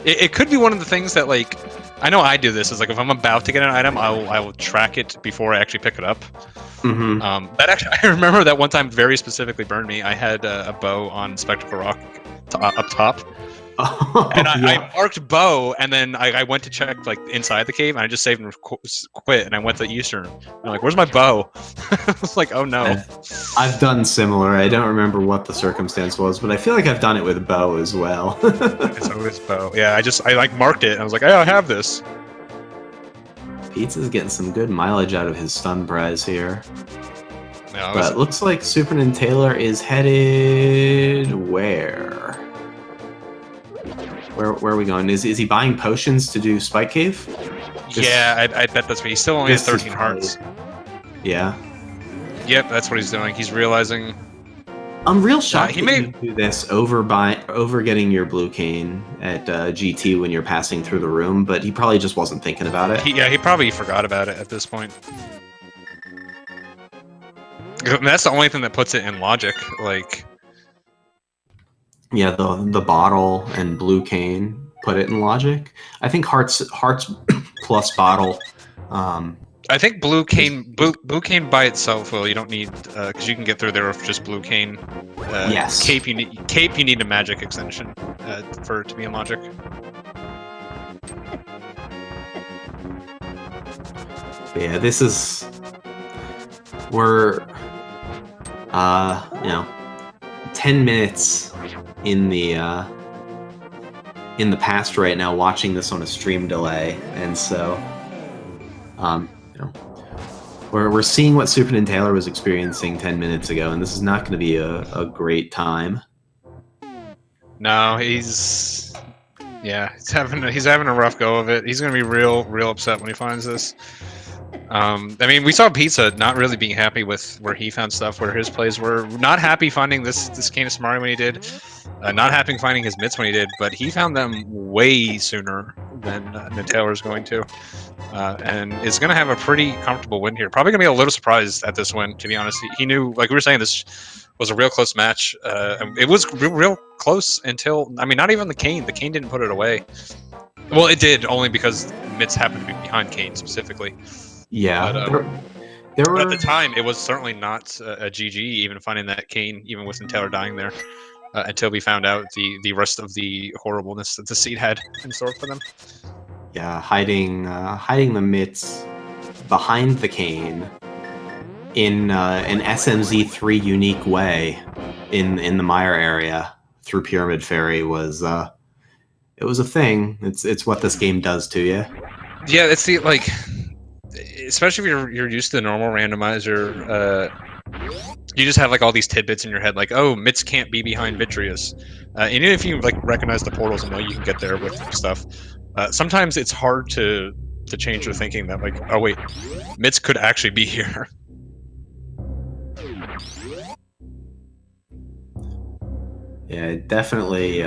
It could be one of the things that, like, I know I do this. Is like, if I'm about to get an item, I will track it before I actually pick it up. Mm-hmm. That actually, I remember that one time very specifically burned me. I had a bow on Spectacle Rock up top. And I marked bow, and then I went to check like inside the cave, and I just saved and quit, and I went to Eastern. And I'm like, "Where's my bow?" I was like, "Oh no." I've done similar. I don't remember what the circumstance was, but I feel like I've done it with bow as well. It's always bow. Yeah, I like marked it, and I was like, "Oh, I have this." Pizza's getting some good mileage out of his stun prize here. No, but it looks like SuperNinTaylor is headed where? Where are we going? Is he buying potions to do Spike Cave? Yeah, I bet that's what he's still only at 13 hearts. Yeah. Yep, that's what he's doing. He's realizing. I'm real shocked he that may you do this over getting your blue cane at GT when you're passing through the room, but he probably just wasn't thinking about it. He probably forgot about it at this point. That's the only thing that puts it in logic. Like. Yeah, the bottle and blue cane put it in logic. I think hearts plus bottle. I think blue cane by itself. Well, you don't need because you can get through there with just blue cane. Yes. Cape you need a magic extension for it to be in logic. Yeah, this is we're 10 minutes in the past right now, watching this on a stream delay, and so we're seeing what SuperNinTaylor was experiencing 10 minutes ago, and this is not going to be a great time. No, he's having a rough go of it. He's going to be real upset when he finds this. I mean, we saw Pizza not really being happy with where he found stuff, where his plays were. Not happy finding this Cane of Samari when he did. Not happy finding his mitts when he did, but he found them way sooner than Taylor's going to. And is going to have a pretty comfortable win here. Probably going to be a little surprised at this win, to be honest. He knew, like we were saying, this was a real close match. It was real close until, I mean, not even the Cane. The Cane didn't put it away. Well, it did, only because mitts happened to be behind Cane specifically. Yeah, but, there were... at the time, it was certainly not a GG, even finding that Cane, even with Taylor dying there, until we found out the rest of the horribleness that the seed had in store for them. Yeah, hiding the mitts behind the Cane in an SMZ3 unique way in the Mire area through Pyramid Fairy was it was a thing. It's what this game does to you. Yeah, it's the like. Especially if you're used to the normal randomizer, you just have like all these tidbits in your head, like, oh, mitts can't be behind Vitreous. And even if you like recognize the portals and know you can get there with stuff, sometimes it's hard to change your thinking that like, oh wait, mitts could actually be here. Yeah, definitely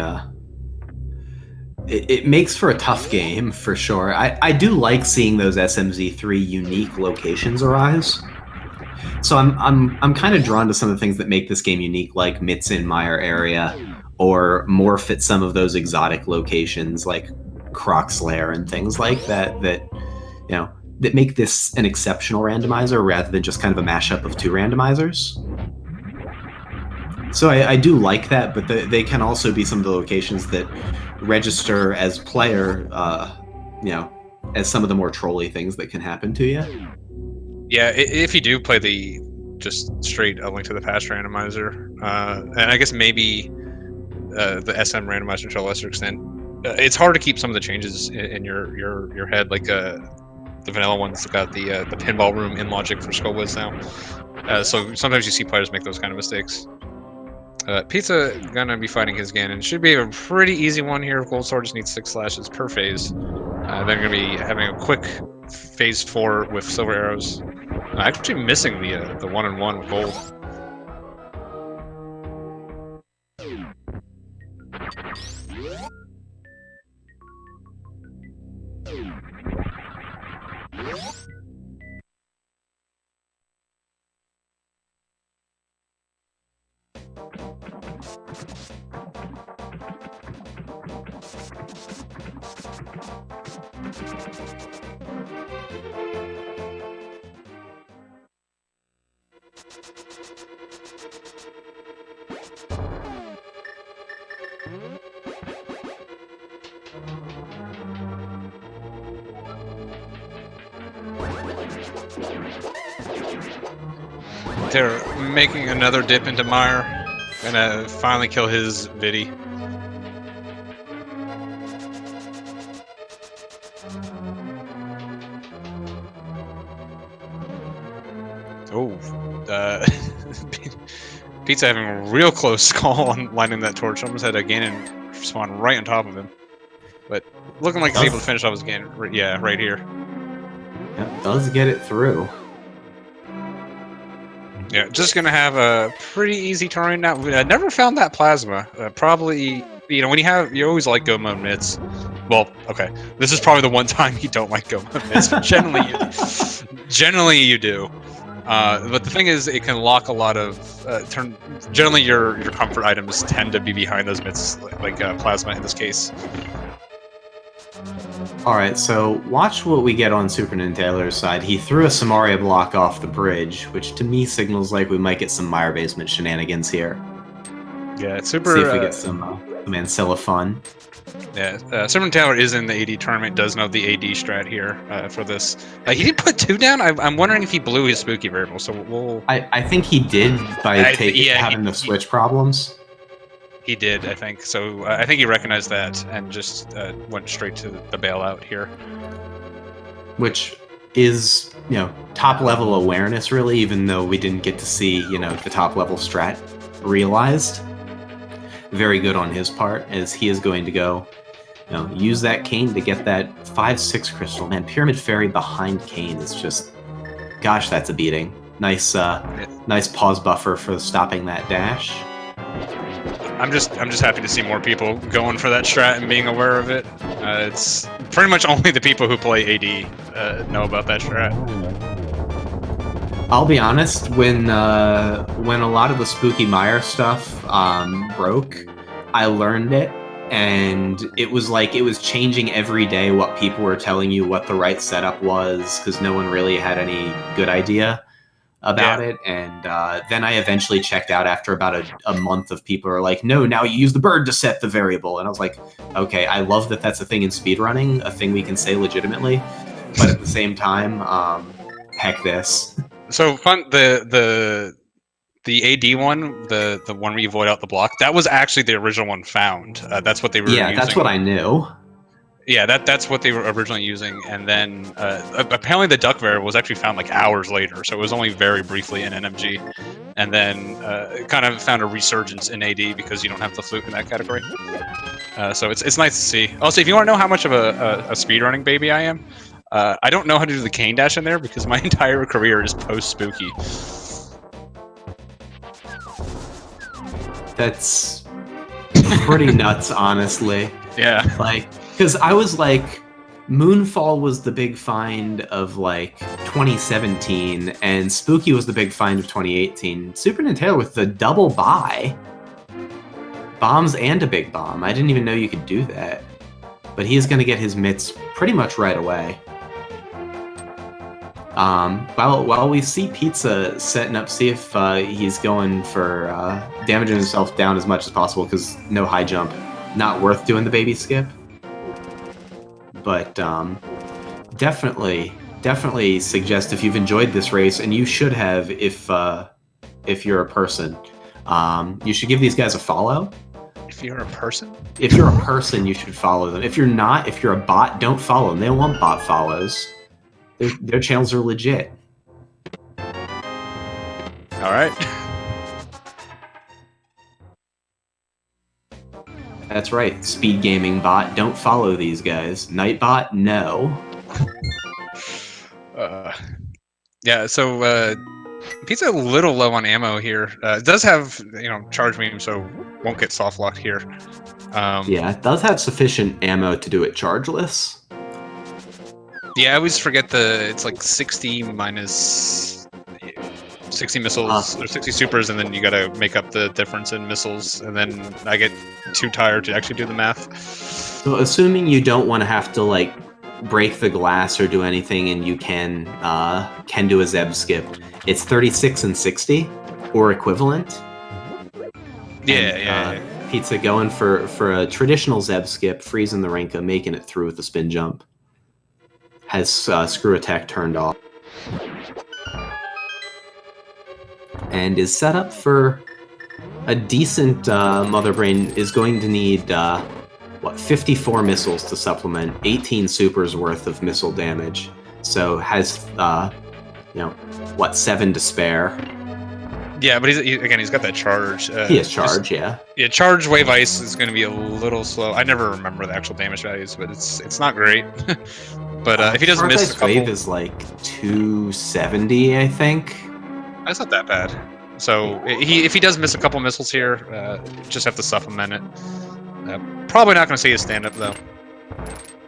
it makes for a tough game for sure. I do like seeing those SMZ3 unique locations arise. So I'm kind of drawn to some of the things that make this game unique, like Mitzenmeyer area, or morph at some of those exotic locations like Croc's Lair and things like that. That make this an exceptional randomizer rather than just kind of a mashup of two randomizers. So I do like that, but they can also be some of the locations that register as player, as some of the more trolly things that can happen to you. Yeah, if you do play the just straight A Link to the Past randomizer, and I guess maybe the SM randomizer to a lesser extent, it's hard to keep some of the changes in your head, like the vanilla one's got the pinball room in logic for Skull Wiz now. So sometimes you see players make those kind of mistakes. Pizza gonna be fighting his Ganon. Should be a pretty easy one here. Gold Sword just needs 6 slashes per phase. They're gonna be having a quick phase 4 with silver arrows. Actually missing the 1-on-1 with gold. They're making another dip into Mire. Gonna finally kill his Viddy. Oh, Pizza having a real close call on lighting that torch. Almost had a Ganon spawn right on top of him. But looking like he's able to finish off his Ganon. Yeah, right here. Yeah, does get it through. Yeah, just gonna have a pretty easy turn now. I never found that plasma. Probably, when you always like go mode mitts. Well, okay, this is probably the one time you don't like go mode mitts. But generally you do. But the thing is, it can lock a lot of generally your comfort items tend to be behind those mitts, like plasma in this case. Alright, so watch what we get on SuperNinTaylor's side. He threw a Samaria block off the bridge, which to me signals like we might get some Mire basement shenanigans here. Yeah, it's super. See if we get some Mancilla fun. Yeah, SuperNinTaylor is in the AD tournament, does know the AD strat here for this. He didn't put 2 down. I'm wondering if he blew his spooky variable, so we'll... I think he did by having the switch problems. He did, I think. So I think he recognized that and just went straight to the bailout here. Which is, top level awareness, really, even though we didn't get to see, the top level strat realized. Very good on his part, as he is going to go, use that cane to get that 5-6 crystal. Man, Pyramid Fairy behind cane is just, gosh, that's a beating. Nice pause buffer for stopping that dash. I'm just happy to see more people going for that strat and being aware of it. It's pretty much only the people who play AD know about that strat. I'll be honest, when a lot of the spooky Mire stuff broke, I learned it, and it was like it was changing every day what people were telling you what the right setup was, because no one really had any good idea about it. And then I eventually checked out after about a month of people are like, no, now you use the bird to set the variable. And I was like, okay, I love that that's a thing in speedrunning, a thing we can say legitimately, but at the same time, heck this. So fun, the AD one, the one where you void out the block, that was actually the original one found. That's what they were using. That's what I knew. Yeah, that's what they were originally using, and then apparently the duck variable was actually found like hours later, so it was only very briefly in NMG, and then it kind of found a resurgence in AD because you don't have the flute in that category. So it's nice to see. Also, if you want to know how much of a speedrunning baby I am, I don't know how to do the cane dash in there because my entire career is post-spooky. That's pretty nuts, honestly. Yeah. Like, because I was like, Moonfall was the big find of like 2017, and Spooky was the big find of 2018. SuperNinTaylor with the double buy, bombs and a big bomb. I didn't even know you could do that. But he's going to get his mitts pretty much right away. While we see Pizza setting up, see if he's going for damaging himself down as much as possible, because no high jump, not worth doing the baby skip. But definitely suggest, if you've enjoyed this race, and you should have if you're a person, you should give these guys a follow. If you're a person? If you're a person, you should follow them. If you're not, if you're a bot, don't follow them. They don't want bot follows. Their channels are legit. All right. That's right. SpeedGaming bot, don't follow these guys. Nightbot, no. Yeah, so Pizza a little low on ammo here. It does have, charge beam, so won't get soft locked here. Yeah, it does have sufficient ammo to do it chargeless. Yeah, I always forget it's like 60 minus 60 missiles or 60 supers, and then you gotta make up the difference in missiles, and then I get too tired to actually do the math. So assuming you don't want to have to like break the glass or do anything, and you can do a Zeb skip, it's 36 and 60 or equivalent. Yeah. Pizza going for a traditional Zeb skip, freezing the Rinka, making it through with the spin jump. Has screw attack turned off. And is set up for a decent Mother Brain. Is going to need 54 missiles to supplement 18 supers worth of missile damage. So has 7 to spare. Yeah, but he's got that charge. He has charge, yeah. Yeah, charge wave ice is going to be a little slow. I never remember the actual damage values, but it's not great. But if he doesn't miss a couple, wave is like 270, I think. That's not that bad. So if he does miss a couple missiles here, just have to supplement it. Probably not going to see his stand up though.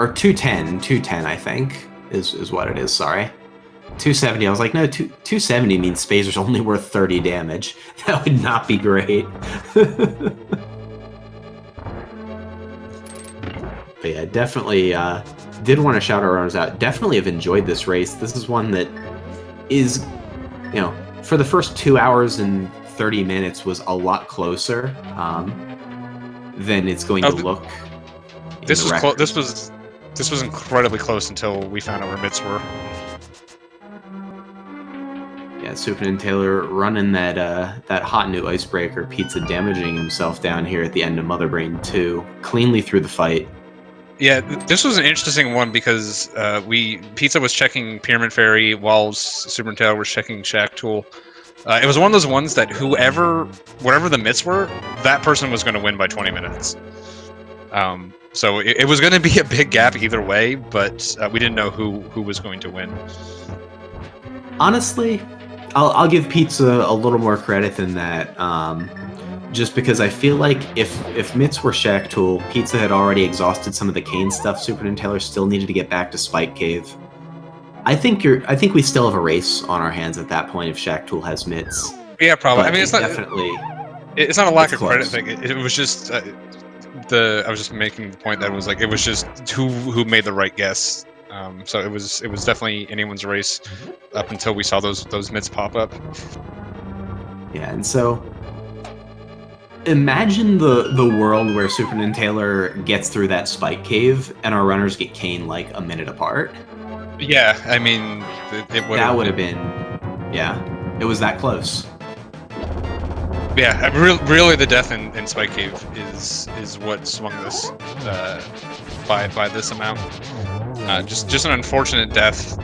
Or 210, I think is what it is. Sorry, 270. I was like, no, 270 means Spazer's only worth 30 damage. That would not be great. But yeah, definitely did want to shout our runners out. Definitely have enjoyed this race. This is one that is, for the first 2 hours and 30 minutes was a lot closer than it's going to look. This was incredibly close until we found out where mitts were. Yeah, SuperNinTaylor running that hot new icebreaker. Pizza damaging himself down here at the end of Mother Brain 2, cleanly through the fight. Yeah, this was an interesting one because Pizza was checking Pyramid Fairy while SuperNinTaylor was checking Shack Tool. It was one of those ones that whatever the mitts were, that person was going to win by 20 minutes. So it was going to be a big gap either way, but we didn't know who was going to win. Honestly, I'll give Pizza a little more credit than that. Just because I feel like if mitts were Shack Tool, Pizza had already exhausted some of the Kane stuff. SuperNinTaylor still needed to get back to Spike Cave. I think we still have a race on our hands at that point if Shack Tool has mitts. Yeah, probably. But I mean, it's not a lack of credit thing. It was just I was just making the point that it was just who made the right guess. So it was definitely anyone's race up until we saw those mitts pop up. Yeah, and so imagine the world where SuperNinTaylor gets through that Spike Cave and our runners get Kane like a minute apart. Yeah, I mean, that would have been, yeah, it was that close. Yeah, really, the death in Spike Cave is what swung this by this amount. Just an unfortunate death.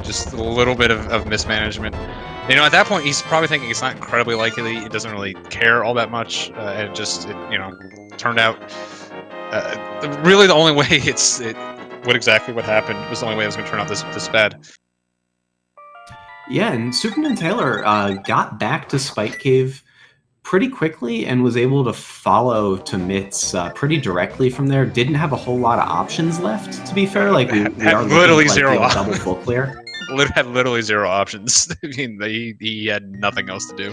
Just a little bit of mismanagement. At that point, he's probably thinking it's not incredibly likely. He doesn't really care all that much, and it turned out. Really, the only way what happened was the only way it was going to turn out this bad. Yeah, and SuperNinTaylor got back to Spike Cave pretty quickly and was able to follow to mitts pretty directly from there. Didn't have a whole lot of options left, to be fair. Like we are literally looking zero. Like double full clear. Had literally zero options. I mean, he had nothing else to do.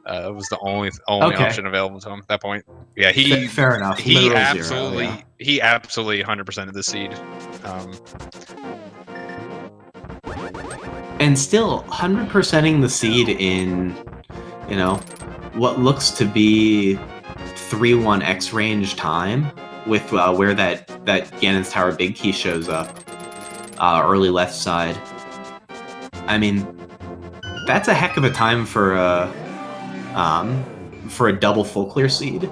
It was the only option available to him at that point. Yeah, fair enough. He absolutely 100% of the seed. And still 100%ing the seed in, you know, what looks to be 3-1 X range time with where that Ganon's Tower big key shows up, early left side. I mean, that's a heck of a time for a double full clear seed.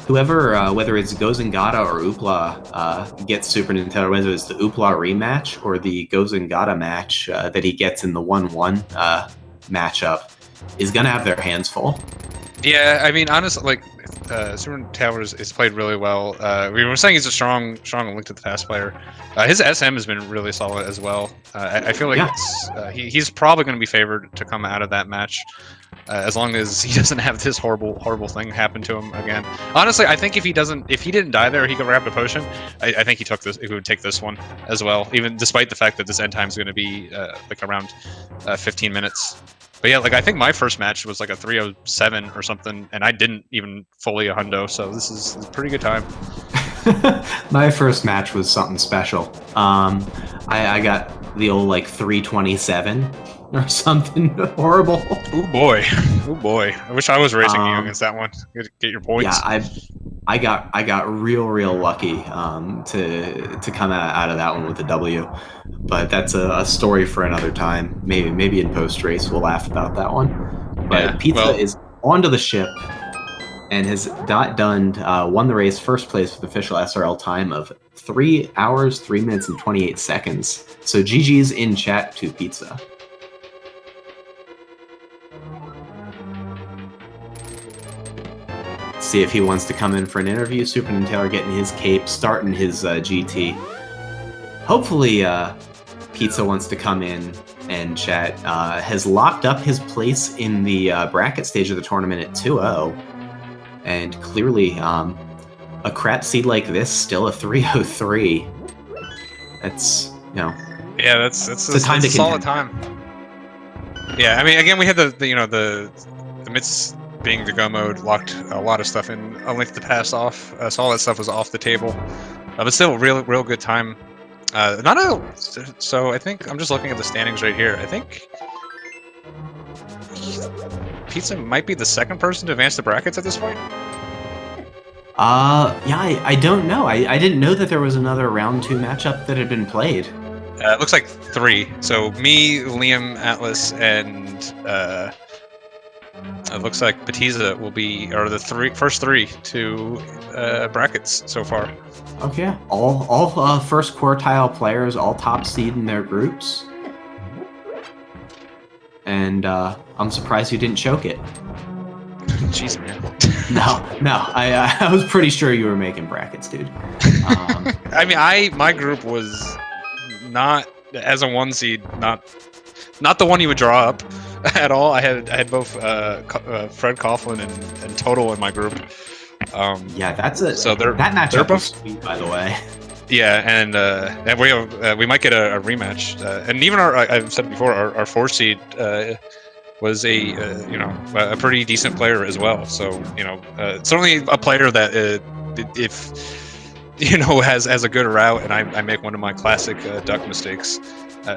Whoever, whether it's Gozengata or Oopla, gets SuperNinTaylor, whether it's the Oopla rematch or the Gozengata match that he gets in the 1-1 matchup, is going to have their hands full. Yeah, I mean, honestly, like, SuperNinTaylor is played really well. We were saying he's a strong Link to the Past player. His SM has been really solid as well. I feel like he's probably going to be favored to come out of that match. As long as he doesn't have this horrible thing happen to him again. Honestly, I think if he didn't die there, he could grab the potion. I think he would take this one as well, even despite the fact that this end time is going to be like around 15 minutes. But yeah, like I think my first match was like a 307 or something, and I didn't even fully a hundo, so this is a pretty good time. My first match was something special. I got the old like 327 or something horrible. Oh boy. I wish I was racing you against that one. Get your points. Yeah, I got real lucky to come out of that one with a W. But that's a story for another time. Maybe in post race we'll laugh about that one. But Pizza is onto the ship and has won the race first place with official SRL time of 3 hours, 3 minutes, and 28 seconds. So GG's in chat to Pizza. See if he wants to come in for an interview. SuperNinTaylor getting his cape, starting his GT. Hopefully, Pizza wants to come in and chat. Has locked up his place in the bracket stage of the tournament at 2-0. And clearly, a crap seed like this, still a 303. That's, you know... Yeah, that's a solid time. Yeah, I mean, again, we had the midst being the go mode locked a lot of stuff in A Link to the Past off, so all that stuff was off the table, but still real good time. So I think I'm just looking at the standings right here. I think Pizza might be the second person to advance the brackets at this point. Yeah, I don't know. I didn't know that there was another round 2 matchup that had been played. It looks like 3. So me, Liam, Atlas, and it looks like Batiza will be the first 3 to brackets so far. Okay, all first quartile players, all top seed in their groups, and I'm surprised you didn't choke it. Jeez, man. No, I was pretty sure you were making brackets, dude. I mean, my group was not as a 1 seed, not the one you would draw up at all. I had both Fred Coughlin and Total in my group. Yeah, that matchup was sweet, by the way. Yeah, and we might get a rematch. And even I've said before, our 4 seed was a pretty decent player as well. So certainly a player that if has a good route, and I make one of my classic duck mistakes,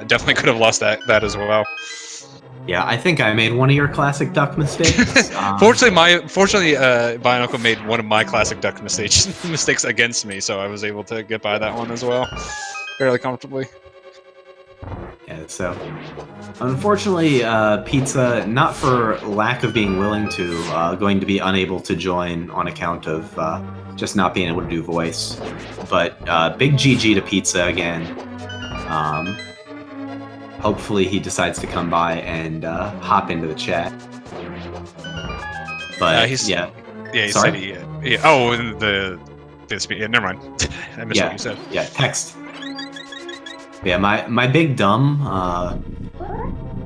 definitely could have lost that as well. Yeah, I think I made one of your classic duck mistakes. Fortunately, Bailout made one of my classic duck mistakes against me, so I was able to get by that one as well, fairly comfortably. Yeah, so unfortunately, Pizza, not for lack of being willing to, going to be unable to join on account of just not being able to do voice. But big GG to Pizza again. Hopefully he decides to come by and hop into the chat. But he sorry? said he. Oh, the speed. Yeah, never mind. I missed what you said. Yeah, text. Yeah, my big dumb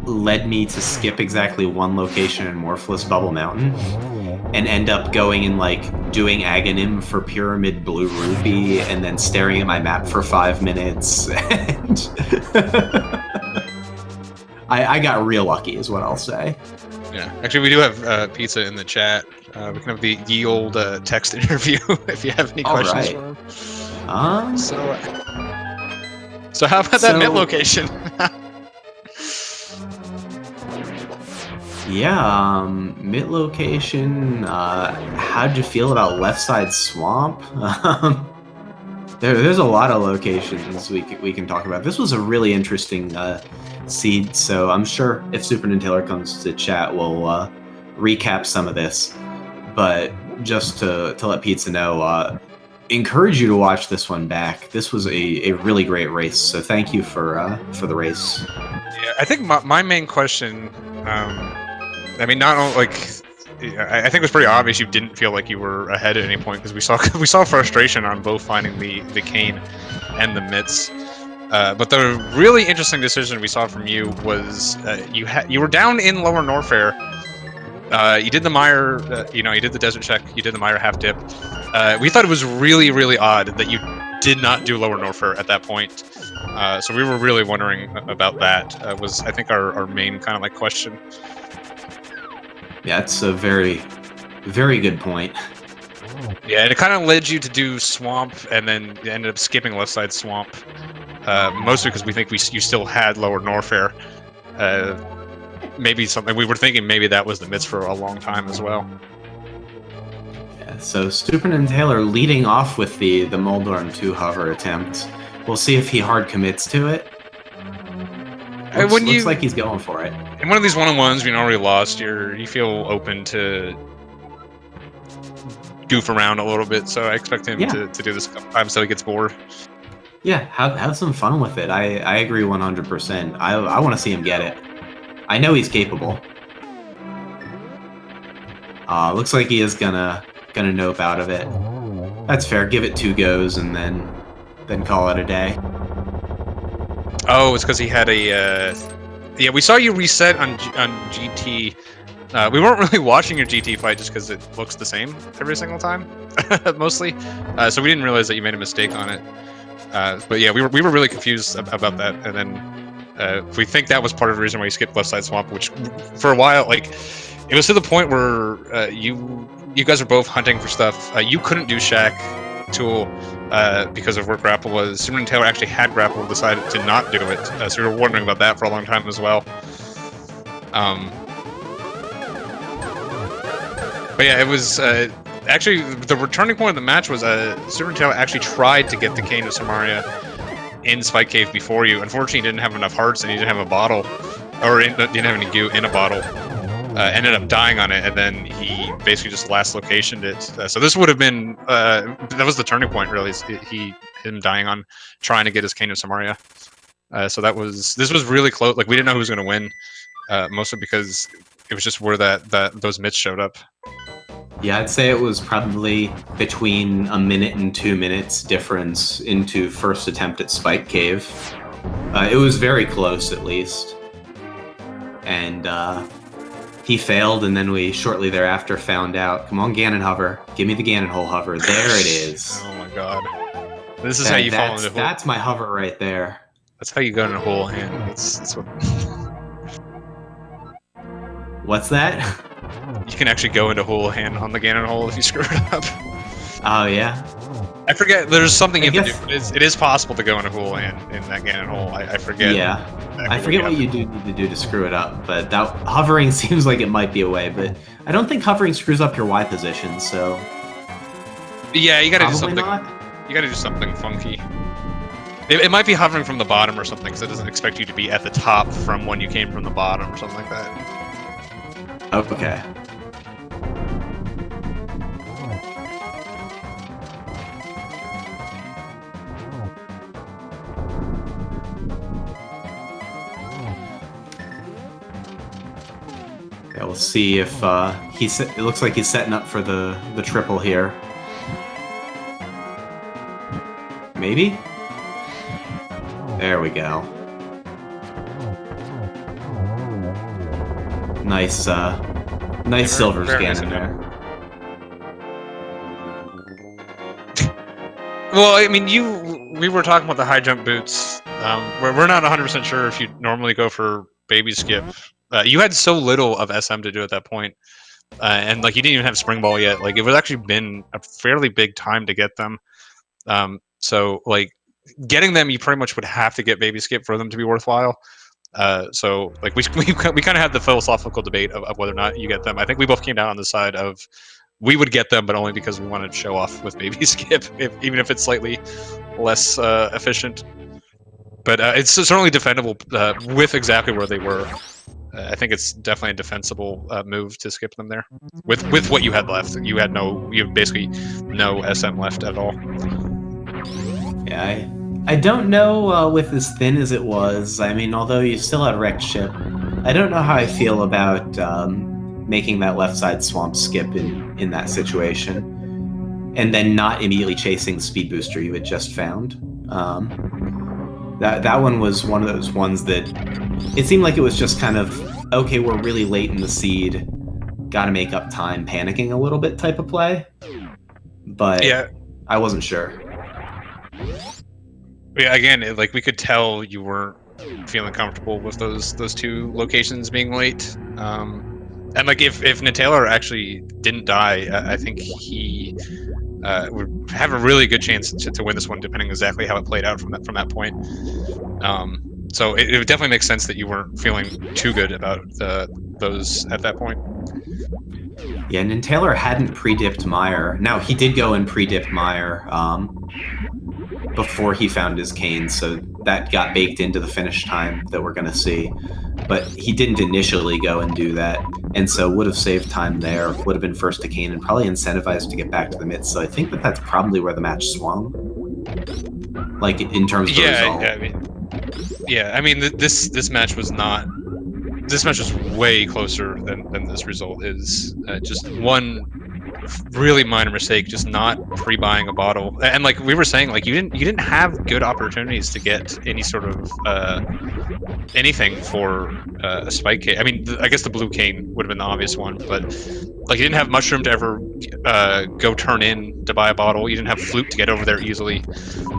led me to skip exactly one location in Morphless Bubble Mountain, and end up going and like doing Aghanim for Pyramid Blue Rupee and then staring at my map for 5 minutes. And I got real lucky, is what I'll say. Yeah, actually, we do have Pizza in the chat. We can have the ye old text interview if you have any questions for him. So how about that mid location? Yeah, mid location. How'd you feel about left side swamp? There's a lot of locations we can talk about. This was a really interesting seed, so I'm sure if SuperNinTaylor comes to chat, we'll recap some of this. But just to let Pizza know, encourage you to watch this one back. This was a really great race, so thank you for the race. Yeah, I think my main question, I mean, not only like, I think it was pretty obvious you didn't feel like you were ahead at any point because we saw frustration on both finding the cane and the mitts. But the really interesting decision we saw from you was you were down in Lower Norfair. You did the mire, you did the desert check. You did the mire half dip. We thought it was really, really odd that you did not do Lower Norfair at that point. So we were really wondering about that. Was I think our main kind of like question. Yeah, it's a very, very good point. Yeah, and it kind of led you to do swamp, and then you ended up skipping left side swamp. Mostly because we think you still had Lower Norfair. Maybe something we were thinking maybe that was the mitts for a long time as well. Yeah, so SuperNinTaylor leading off with the Moldorm 2 hover attempt. We'll see if he hard commits to it. Looks like he's going for it. In one of these one-on-ones, you already lost. You feel open to goof around a little bit, so I expect him to do this a couple times so he gets bored. Yeah, have some fun with it. I agree 100%. I want to see him get it. I know he's capable. Looks like he is gonna nope out of it. That's fair. Give it 2 goes and then call it a day. Oh, it's because he had a. Yeah, we saw you reset on GT. We weren't really watching your GT fight just because it looks the same every single time, mostly. So we didn't realize that you made a mistake on it. But yeah, we were really confused about that, and then we think that was part of the reason why you skipped left side swamp, which for a while, like, it was to the point where you guys were both hunting for stuff. You couldn't do Shack Tool because of where grapple was. SuperNinTaylor actually had grapple, decided to not do it, so we were wondering about that for a long time as well. But yeah, it was actually the returning point of the match was SuperNinTaylor actually tried to get the Cane of Samaria in Spike Cave before you. Unfortunately, he didn't have enough hearts and he didn't have a bottle, or didn't have any goo in a bottle. Ended up dying on it, and then he basically just last locationed it. So this would have been that was the turning point, really. Him dying on trying to get his Cane of Samaria. So this was really close. Like, we didn't know who was going to win, mostly because it was just where those mitts showed up. Yeah, I'd say it was probably between 1 minute and 2 minutes difference into first attempt at Spike Cave. It was very close, at least. And he failed, and then we shortly thereafter found out. Come on, Ganon hover. Give me the Ganon hole hover. There it is. Oh my god. This is how you fall into hole. That's my hover right there. That's how you go in a hole hand. That's what... What's that? You can actually go into hole hand on the Ganon hole if you screw it up. Oh, yeah? I forget, there's something you have to do. It is possible to go into hole hand in that Ganon hole. I forget. Yeah. Exactly I forget what you do need to do to screw it up, but that hovering seems like it might be a way, but I don't think hovering screws up your Y position, so... Yeah, you gotta do something. Not. You gotta do something funky. It might be hovering from the bottom or something, because it doesn't expect you to be at the top from when you came from the bottom or something like that. Okay. Yeah, we'll see if it looks like he's setting up for the triple here. Maybe? There we go. Nice silver scan in there. Well, I mean, we were talking about the high jump boots. We're not 100% sure if you normally go for baby skip. You had so little of SM to do at that point, and like you didn't even have spring ball yet. Like it was actually been a fairly big time to get them. So like getting them, you pretty much would have to get baby skip for them to be worthwhile. So like we kind of had the philosophical debate of whether or not you get them. I think we both came down on the side of we would get them, but only because we wanted to show off with baby skip, even if it's slightly less efficient. But it's certainly defendable with exactly where they were. I think it's definitely a defensible move to skip them there. With what you had left, you had basically no SM left at all. Yeah, I don't know with as thin as it was. I mean, although you still had wrecked ship, I don't know how I feel about making that left side swamp skip in that situation, and then not immediately chasing the speed booster you had just found. That one was one of those ones that it seemed like it was just kind of, okay, we're really late in the seed, gotta make up time, panicking a little bit type of play. But yeah, I wasn't sure. Yeah, again, like we could tell you weren't feeling comfortable with those two locations being late. And like if SuperNinTaylor actually didn't die, I think he would have a really good chance to win this one, depending exactly how it played out from that point. So it would definitely make sense that you weren't feeling too good about those at that point. Yeah, SuperNinTaylor hadn't pre-dipped Meyer. Now, he did go and pre-dip Meyer before he found his cane, so that got baked into the finish time that we're going to see. But he didn't initially go and do that, and so would have saved time there, would have been first to cane, and probably incentivized to get back to the mid. So I think that's probably where the match swung. Like, in terms of the result. I mean, this match was not... This match was way closer than this result is. Just one really minor mistake, just not pre-buying a bottle, and like we were saying, like you didn't have good opportunities to get any sort of anything for a spike cane. I mean, I guess the blue cane would have been the obvious one, but like you didn't have mushroom to ever go turn in to buy a bottle. You didn't have flute to get over there easily.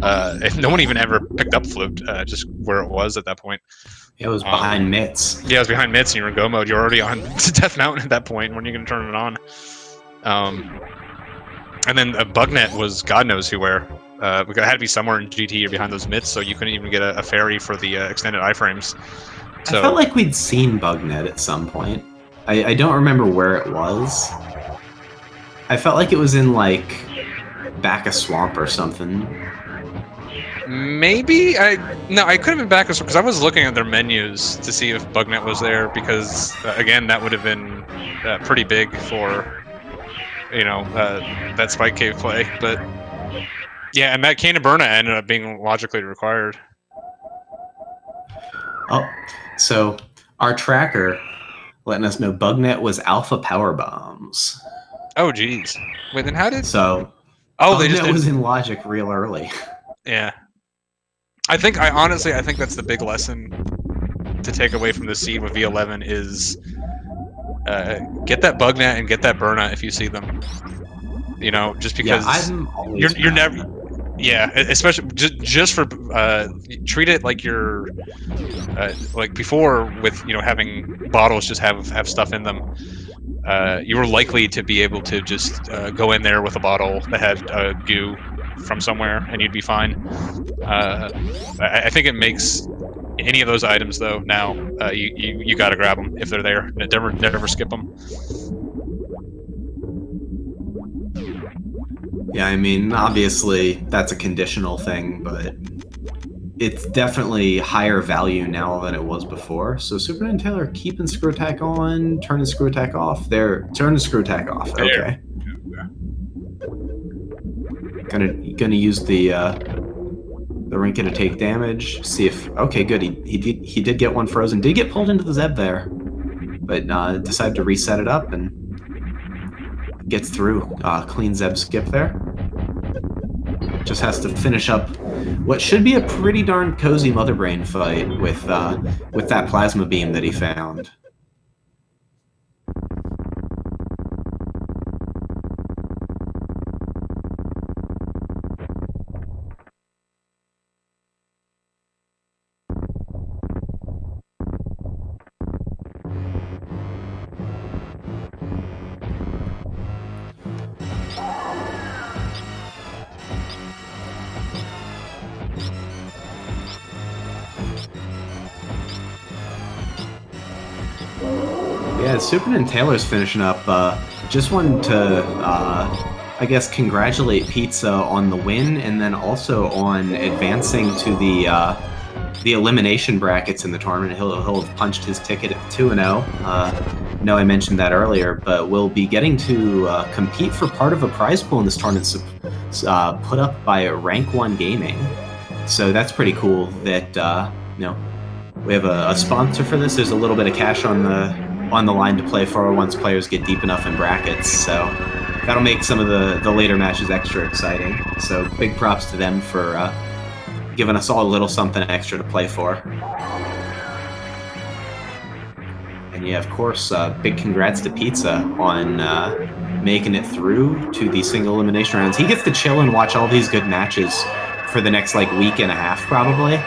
No one even ever picked up flute, just where it was at that point. It was behind mitts. Yeah, it was behind mitts, and you were in go mode. You're already on Death Mountain at that point. When are you going to turn it on? And then a Bugnet was God knows who where. It had to be somewhere in GT or behind those mitts, so you couldn't even get a fairy for the extended iframes. So, I felt like we'd seen Bugnet at some point. I don't remember where it was. I felt like it was in, like, back a swamp or something. Maybe? No, I could have been back because I was looking at their menus to see if Bugnet was there, because, again, that would have been pretty big for, you know, that Spike Cave play. But, yeah, and that Cane of Burna ended up being logically required. Oh, so our tracker letting us know Bugnet was Alpha Power Bombs. Oh, geez. Wait, then how did... So, Bugnet was in Logic real early. Yeah. I think that's the big lesson to take away from the seed with V11 is get that Bugnet and get that Burna if you see them. You know, just because you're never... Yeah, especially just for treat it like you're like before with, you know, having bottles just have stuff in them. You were likely to be able to just go in there with a bottle that had goo from somewhere and you'd be fine. I think it makes any of those items though now you got to grab them if they're there. Never skip them. Yeah, I mean, obviously that's a conditional thing, but it's definitely higher value now than it was before. So SuperNinTaylor keeping screw attack on, turning screw attack off. There, turn the screw attack off. Okay. Gonna use the Rinka to take damage. See if good. He did get one frozen. Did get pulled into the Zeb there, but decided to reset it up and gets through. Clean Zeb skip there. Just has to finish up what should be a pretty darn cozy Mother Brain fight with that plasma beam that he found. Yeah, SuperNinTaylor's finishing up. Just wanted to, I guess, congratulate Pizza on the win, and then also on advancing to the elimination brackets in the tournament. He'll have punched his ticket at 2-0. No, I mentioned that earlier, but we'll be getting to compete for part of a prize pool in this tournament put up by Rank 1 Gaming. So that's pretty cool that we have a sponsor for this. There's a little bit of cash on the line to play for once players get deep enough in brackets. So that'll make some of the later matches extra exciting. So big props to them for giving us all a little something extra to play for. And yeah, of course, big congrats to Pizza on making it through to the single elimination rounds. He gets to chill and watch all these good matches for the next week and a half probably,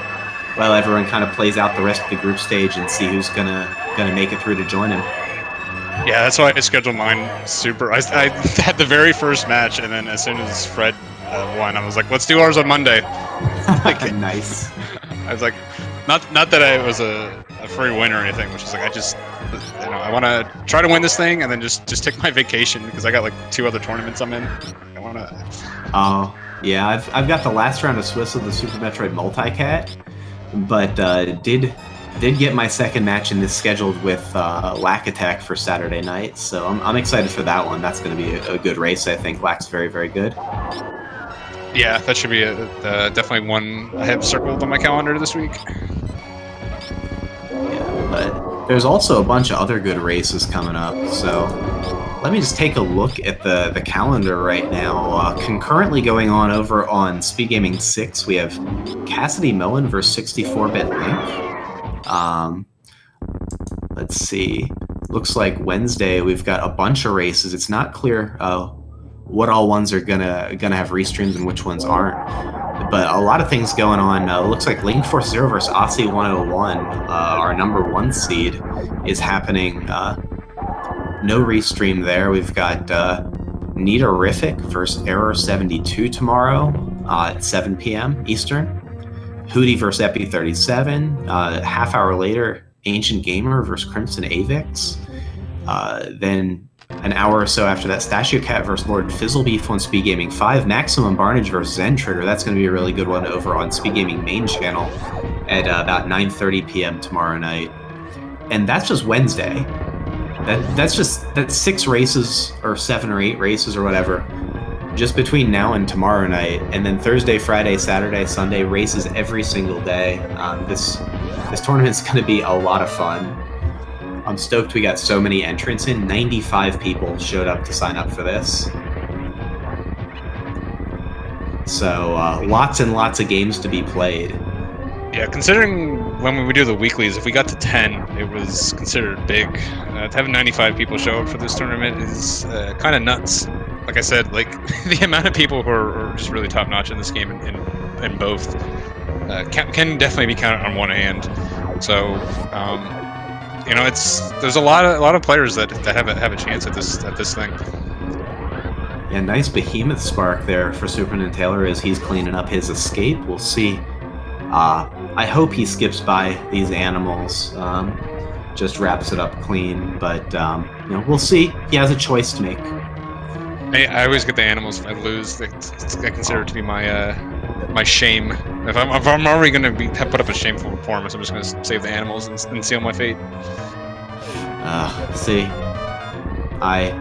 while everyone kind of plays out the rest of the group stage and see who's gonna make it through to join him. Yeah, that's why I scheduled mine super. I had the very first match, and then as soon as Fred won, I was like, let's do ours on Monday. Nice. I was like, not that I was a free winner or anything, which is I just, I want to try to win this thing and then just take my vacation because I got 2 other tournaments I'm in. I want to. Oh yeah, I've got the last round of Swiss of the Super Metroid Multicat, but did get my second match in this scheduled with Lack Attack for Saturday night, so I'm excited for that one. That's going to be a good race, I think. Lack's very, very good. Yeah, that should be definitely one I have circled on my calendar this week. Yeah, but there's also a bunch of other good races coming up, so let me just take a look at the calendar right now. Concurrently going on over on SpeedGaming 6, we have Cassidy Millen versus 64-Bit Link. Let's see. Looks like Wednesday we've got a bunch of races. It's not clear what all ones are gonna have restreams and which ones aren't. But a lot of things going on. Looks like Link Force Zero versus Aussie 101, our number 1 seed, is happening. No restream there. We've got Neaterific versus Error 72 tomorrow at 7 p.m. Eastern. Hootie versus Epi 37. Half hour later, Ancient Gamer versus Crimson Avix. Then an hour or so after that, Stachio Cat versus Lord Fizzlebeef on SpeedGaming 5. Maximum Barnage versus Zen Trigger. That's going to be a really good one over on SpeedGaming main channel at about 9:30 p.m. tomorrow night. And that's just Wednesday. That's 6 races or 7 or 8 races or whatever just between now and tomorrow night. And then Thursday, Friday, Saturday, Sunday, races every single day. This tournament's going to be a lot of fun. I'm stoked we got so many entrants in. 95 people showed up to sign up for this. So lots and lots of games to be played. Yeah, considering when we do the weeklies, if we got to 10, it was considered big. To have 95 people show up for this tournament is kind of nuts. Like I said, the amount of people who are just really top notch in this game in both can definitely be counted on one hand. So there's a lot of players that have a chance at this thing. Yeah, nice behemoth spark there for SuperNinTaylor as he's cleaning up his escape. We'll see. I hope he skips by these animals, just wraps it up clean. But we'll see. He has a choice to make. I always get the animals if I lose. I consider it to be my shame. If I'm already going to put up a shameful performance, I'm just going to save the animals and seal my fate. See, I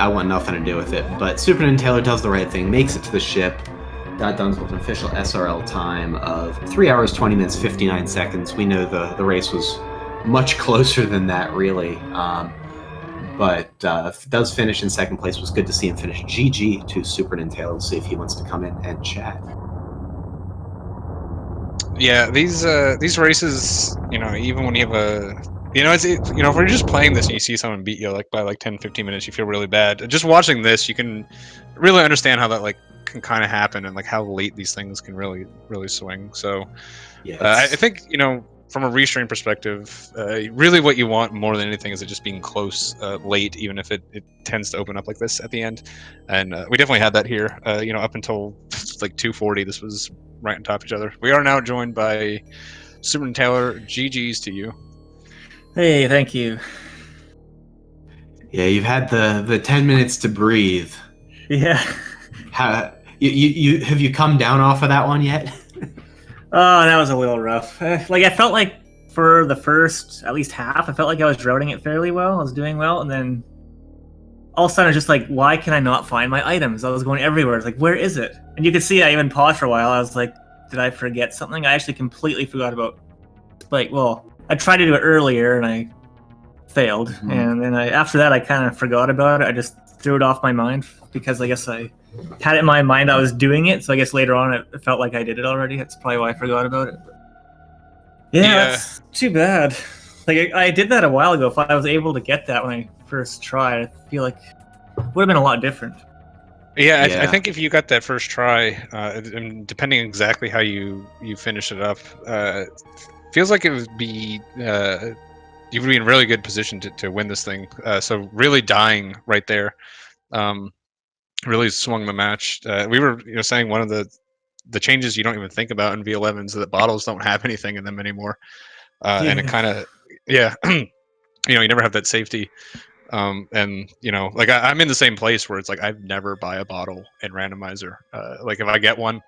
want nothing to do with it. But SuperNinTaylor does the right thing, makes it to the ship. Got done with an official SRL time of 3 hours, 20 minutes, 59 seconds. We know the race was much closer than that, really. But does finish in second place. Was good to see him finish. GG to SuperNinTaylor. We'll see if he wants to come in and chat. Yeah, these races, even when you have if we're just playing this and you see someone beat you by 10, 15 minutes, you feel really bad. Just watching this, you can really understand how that can kind of happen and how late these things can really swing. So yeah, I think from a restream perspective, really what you want more than anything is it just being close late, even if it tends to open up like this at the end. And we definitely had that here. Up until 2:40, this was right on top of each other. We are now joined by SuperNinTaylor. GG's to you. Hey, thank you. Yeah, you've had the 10 minutes to breathe. Yeah. How, you have you come down off of that one yet? Oh, that was a little rough. Like, I felt like for the first, at least half, I felt like I was routing it fairly well. I was doing well, and then all of a sudden, I was just like, why can I not find my items? I was going everywhere. It's like, where is it? And you could see I even paused for a while. I was like, did I forget something? I actually completely forgot about, like, well, I tried to do it earlier, and I failed. And then after that, I kind of forgot about it. I just threw it off my mind because I guess I had it in my mind I was doing it. So I guess later on it felt like I did it already. That's probably why I forgot about it. But yeah, that's too bad. Like I did that a while ago. If I was able to get that when I first tried, I feel like it would have been a lot different. Yeah, I think if you got that first try, and depending exactly how you finish it up, feels like it would be you would be in really good position to win this thing. So really dying right there, really swung the match. We were saying one of the changes you don't even think about in V11s that bottles don't have anything in them anymore, and it kind of you never have that safety. And like I'm in the same place where it's like I've never buy a bottle in randomizer. Like if I get one,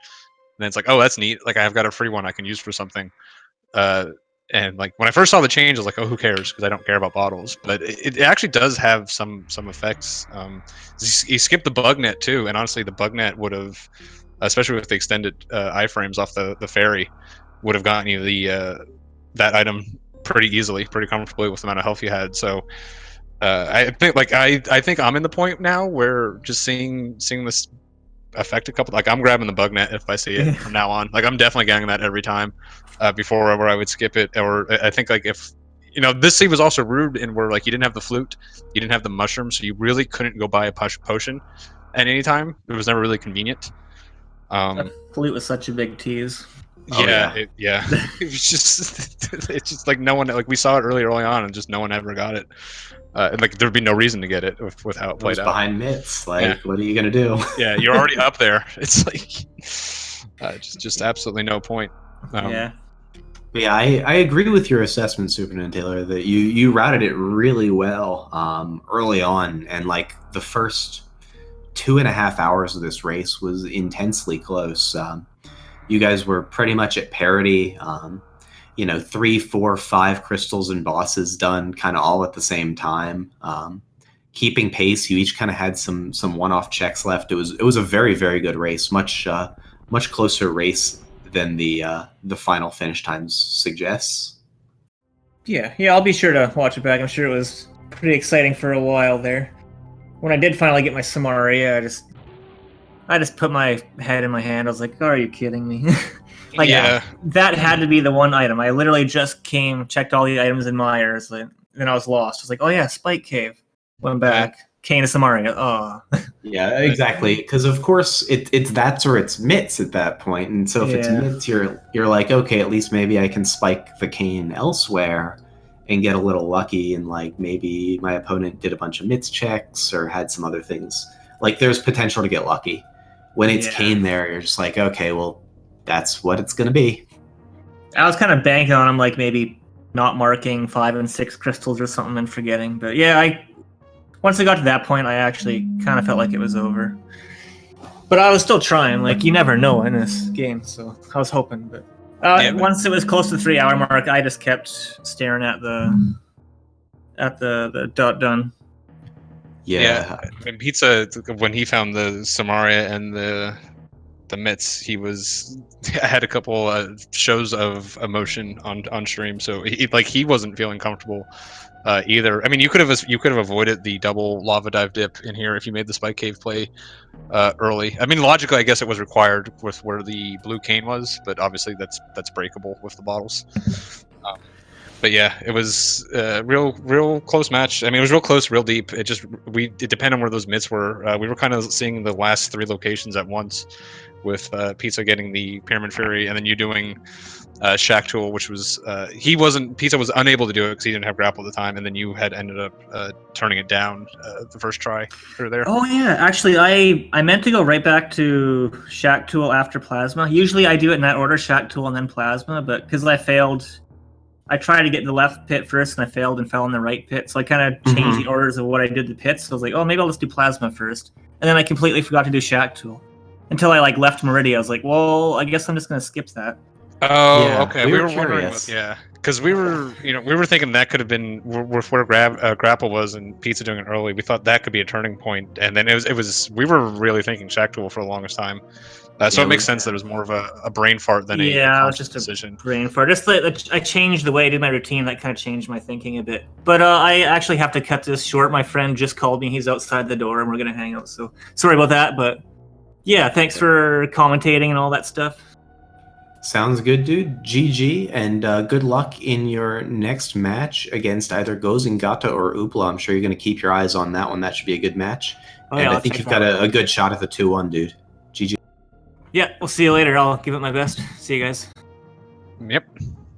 then it's like, oh, that's neat. Like I've got a free one I can use for something. And like when I first saw the change, I was like, oh, who cares? Because I don't care about bottles. But it actually does have some effects. You skip the bug net too, and honestly, the bug net would have, especially with the extended iframes off the ferry, would have gotten you the that item pretty easily, pretty comfortably with the amount of health you had. So I think like I think I'm in the point now where just seeing this affect a couple, like I'm grabbing the bug net if I see it from now on. Like I'm definitely getting that every time. Before where I would skip it, or I think like if this seed was also rude in where like you didn't have the flute, you didn't have the mushroom, so you really couldn't go buy a potion at any time. It was never really convenient. Flute was such a big tease. Yeah. It was just it's just like no one, like we saw it early on and just no one ever got it. And like there'd be no reason to get it with how it played out. Behind myths, like what are you gonna do? Yeah, you're already up there. It's like just absolutely no point. Yeah, I agree with your assessment, SuperNinTaylor, that you routed it really well early on, and like the first 2.5 hours of this race was intensely close. You guys were pretty much at parity. 3, 4, 5 crystals and bosses done kind of all at the same time. Keeping pace, you each kind of had some one-off checks left. It was a very, very good race, much closer race than the final finish times suggests. Yeah, I'll be sure to watch it back. I'm sure it was pretty exciting for a while there. When I did finally get my Samaria, I just put my head in my hand. I was like, oh, are you kidding me? Like, that had to be the one item. I literally just checked all the items in Myers, then I was lost. I was like, oh yeah, Spike Cave. Went back, came to Samaria. Oh. Yeah, exactly. Because of course it's that or it's mitts at that point, and so if it's mitts, you're like, okay, at least maybe I can spike the cane elsewhere and get a little lucky, and like maybe my opponent did a bunch of mitts checks or had some other things. Like there's potential to get lucky. When it's cane there, you're just like, okay, well, that's what it's gonna be. I was kind of banking on him, like maybe not marking 5 and 6 crystals or something and forgetting. But yeah, once I got to that point, I actually kind of felt like it was over. But I was still trying. Like you never know in this game, so I was hoping. But once it was close to the 3-hour mark, I just kept staring at the dot done. Yeah. And Pizza, when he found the Samaria and the mitts, he had a couple shows of emotion on stream, so he wasn't feeling comfortable either. I mean, you could have avoided the double lava dive dip in here if you made the Spike Cave play early. I mean, logically, I guess it was required with where the blue cane was, but obviously that's breakable with the bottles. But yeah, it was a real close match. I mean, it was real close, real deep. It depended on where those mitts were. We were kind of seeing the last 3 locations at once, with Pizza getting the Pyramid Fury, and then you doing Shack Tool, which was Pizza was unable to do it because he didn't have grapple at the time, and then you had ended up turning it down the first try through there. Oh yeah, actually, I meant to go right back to Shack Tool after Plasma. Usually I do it in that order: Shack Tool and then Plasma, but because I failed I tried to get the left pit first, and I failed and fell in the right pit. So I kind of changed the orders of what I did the pits. So I was like, oh, maybe I'll just do plasma first. And then I completely forgot to do Shack Tool until I like left Meridia. I was like, well, I guess I'm just gonna skip that. Oh, Yeah, okay. we We were were wondering, curious. yeah, because we were thinking that could have been where Grapple was and Pizza doing it early. We thought that could be a turning point, and then it was. We were really thinking Shack Tool for the longest time. So Yeah, it makes sense that it was more of a brain fart than a Yeah, it was conscious just a decision. brain fart. Just I changed the way I did my routine. That kind of changed my thinking a bit. But I actually have to cut this short. My friend just called me. He's outside the door, and we're gonna hang out. So sorry about that. But yeah, thanks for commentating and all that stuff. Sounds good, dude. GG, and good luck in your next match against either Gozingata or Oopla. I'm sure you're going to keep your eyes on that one. That should be a good match. Oh, and yeah, I I'll think check you've that got out. a good shot at the 2-1, dude. GG. Yeah, we'll see you later. I'll give it my best. See you guys. Yep.